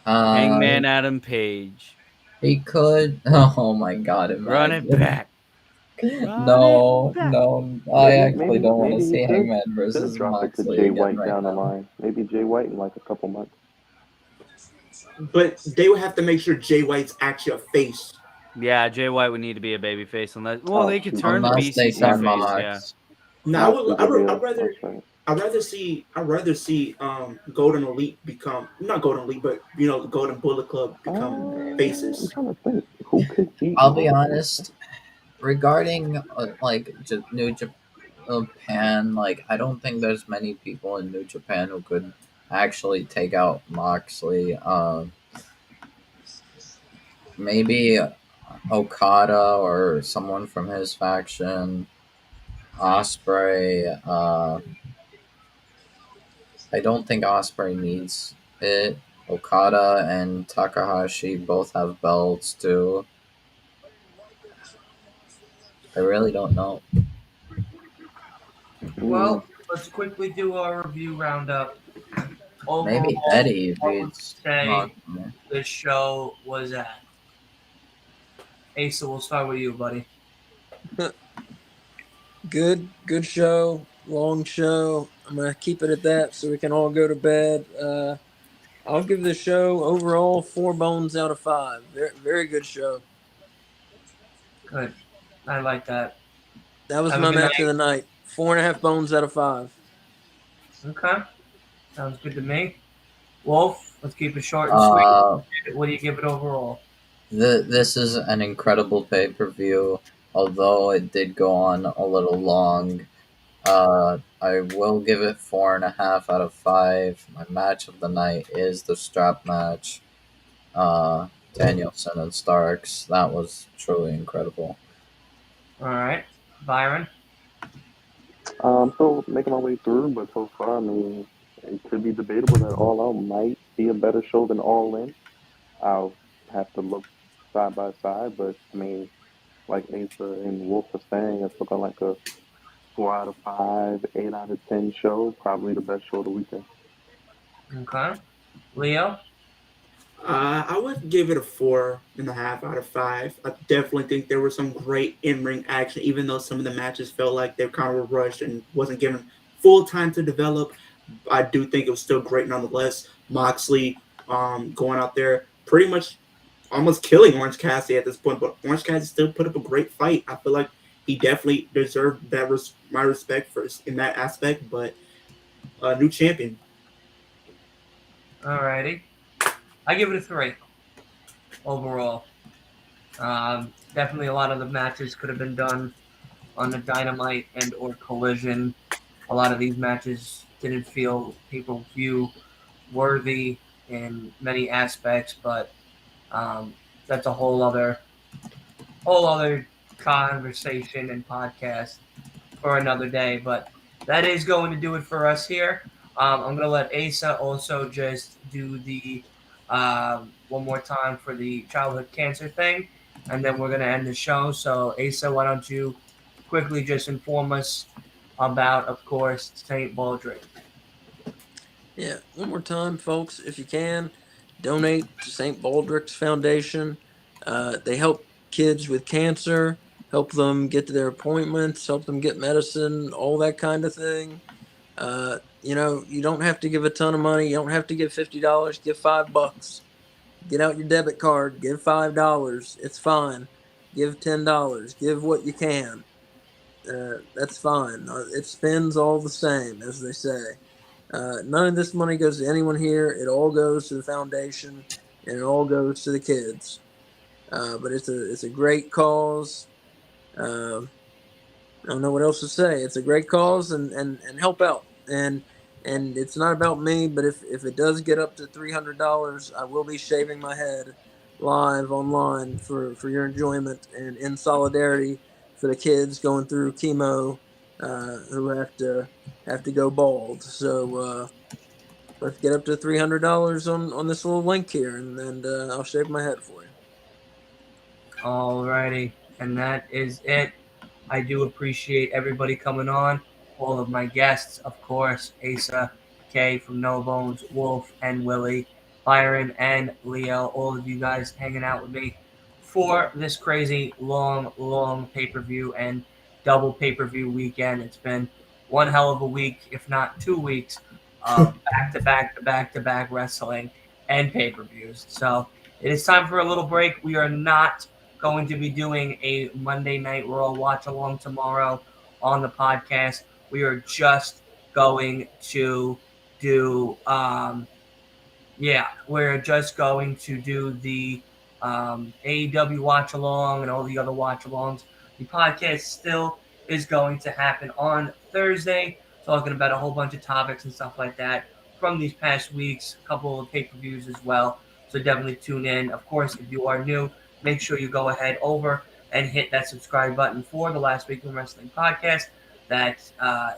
Hangman Adam Page. He could. Oh my god, Run it imagine. back. No, I actually don't want to Maybe see he Hangman could versus drop it to Moxley Jay again White right down the now. line. Maybe Jay White in like a couple months. But they would have to make sure Jay White's actually a face. Yeah, Jay White would need to be a babyface unless. Well, they could turn the Unless they BCC turn face. Mox. Yeah. No, Moxley's a heel. I'd rather see Golden Elite become not Golden Elite, but the Golden Bullet Club become faces. I'm trying to think who could beat. I'll be honest. Regarding New Japan, like I don't think there's many people in New Japan who could actually take out Moxley. Maybe Okada or someone from his faction. Osprey. I don't think Osprey needs it. Okada and Takahashi both have belts too. I really don't know. Well, let's quickly do our review roundup. Overall, Maybe Eddie what would you beats say Moxley. this show was at? Asa, we'll start with you, buddy. Good show, long show. I'm gonna keep it at that so we can all go to bed. I'll give the show overall 4 bones out of 5. Very, very good show. Good. I like that. That was Have a my good match of the night. 4.5 bones out of 5. Okay. Sounds good to me. Wolf, let's keep it short and sweet. What do you give it overall? This is an incredible pay-per-view, although it did go on a little long. I will give it 4.5 out of 5. My match of the night is the strap match. Danielson and Starks. That was truly incredible. All right. Byron? So making my way through, but so far, I mean, it could be debatable that All Out might be a better show than All In. I'll have to look side by side, but I mean, like Asa and Wolf are saying, it's looking like a 4 out of 5, 8 out of 10 show. Probably the best show of the weekend. Okay. Leo? I would give it a 4.5 out of 5. I definitely think there was some great in-ring action, even though some of the matches felt like they kind of were rushed and wasn't given full time to develop. I do think it was still great nonetheless. Moxley going out there pretty much almost killing Orange Cassidy at this point, but Orange Cassidy still put up a great fight. I feel like he definitely deserved that my respect in that aspect, but new champion. All righty. I give it a 3 overall. Definitely a lot of the matches could have been done on the Dynamite and or Collision. A lot of these matches didn't feel pay-per-view worthy in many aspects, but that's a whole other conversation and podcast for another day. But that is going to do it for us here. I'm going to let Asa also just do the one more time for the childhood cancer thing, and then we're going to end the show. So, Asa, why don't you quickly just inform us about, of course, St. Baldrick. Yeah, one more time, folks, if you can, donate to St. Baldrick's Foundation. They help kids with cancer, help them get to their appointments, help them get medicine, all that kind of thing. You don't have to give a ton of money. You don't have to give $50. Give $5. Get out your debit card. Give $5. It's fine. Give $10. Give what you can. That's fine. It spends all the same, as they say. None of this money goes to anyone here. It all goes to the foundation, and it all goes to the kids. But it's a great cause. I don't know what else to say. It's a great cause, and help out. And it's not about me, but if it does get up to $300, I will be shaving my head live online for your enjoyment and in solidarity for the kids going through chemo, who have to go bald. So let's get up to $300 on this little link here, and I'll shave my head for you. Alrighty, and that is it. I do appreciate everybody coming on. All of my guests, of course, Asa, Kay from No Bones, Wolf, and Willie, Byron, and Leo. All of you guys hanging out with me for this crazy long pay per view and double pay per view weekend. It's been one hell of a week, if not 2 weeks, of back to back wrestling and pay per views. So it is time for a little break. We are not going to be doing a Monday Night Raw watch along tomorrow on the podcast. We are just going to do, we're just going to do the AEW watch along and all the other watch alongs. The podcast still is going to happen on Thursday, talking about a whole bunch of topics and stuff like that from these past weeks, a couple of pay per views as well. So definitely tune in. Of course, if you are new, make sure you go ahead over and hit that subscribe button for the Last Week in Wrestling podcast. That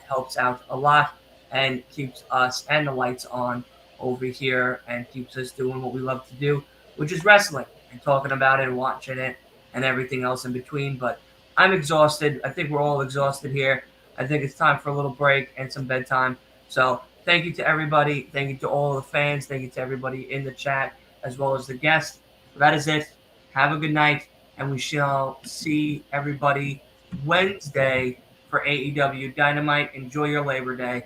helps out a lot and keeps us and the lights on over here and keeps us doing what we love to do, which is wrestling and talking about it and watching it and everything else in between. But I'm exhausted. I think we're all exhausted here. I think it's time for a little break and some bedtime. So thank you to everybody. Thank you to all the fans. Thank you to everybody in the chat as well as the guests. That is it. Have a good night, and we shall see everybody Wednesday for AEW Dynamite. Enjoy your Labor Day.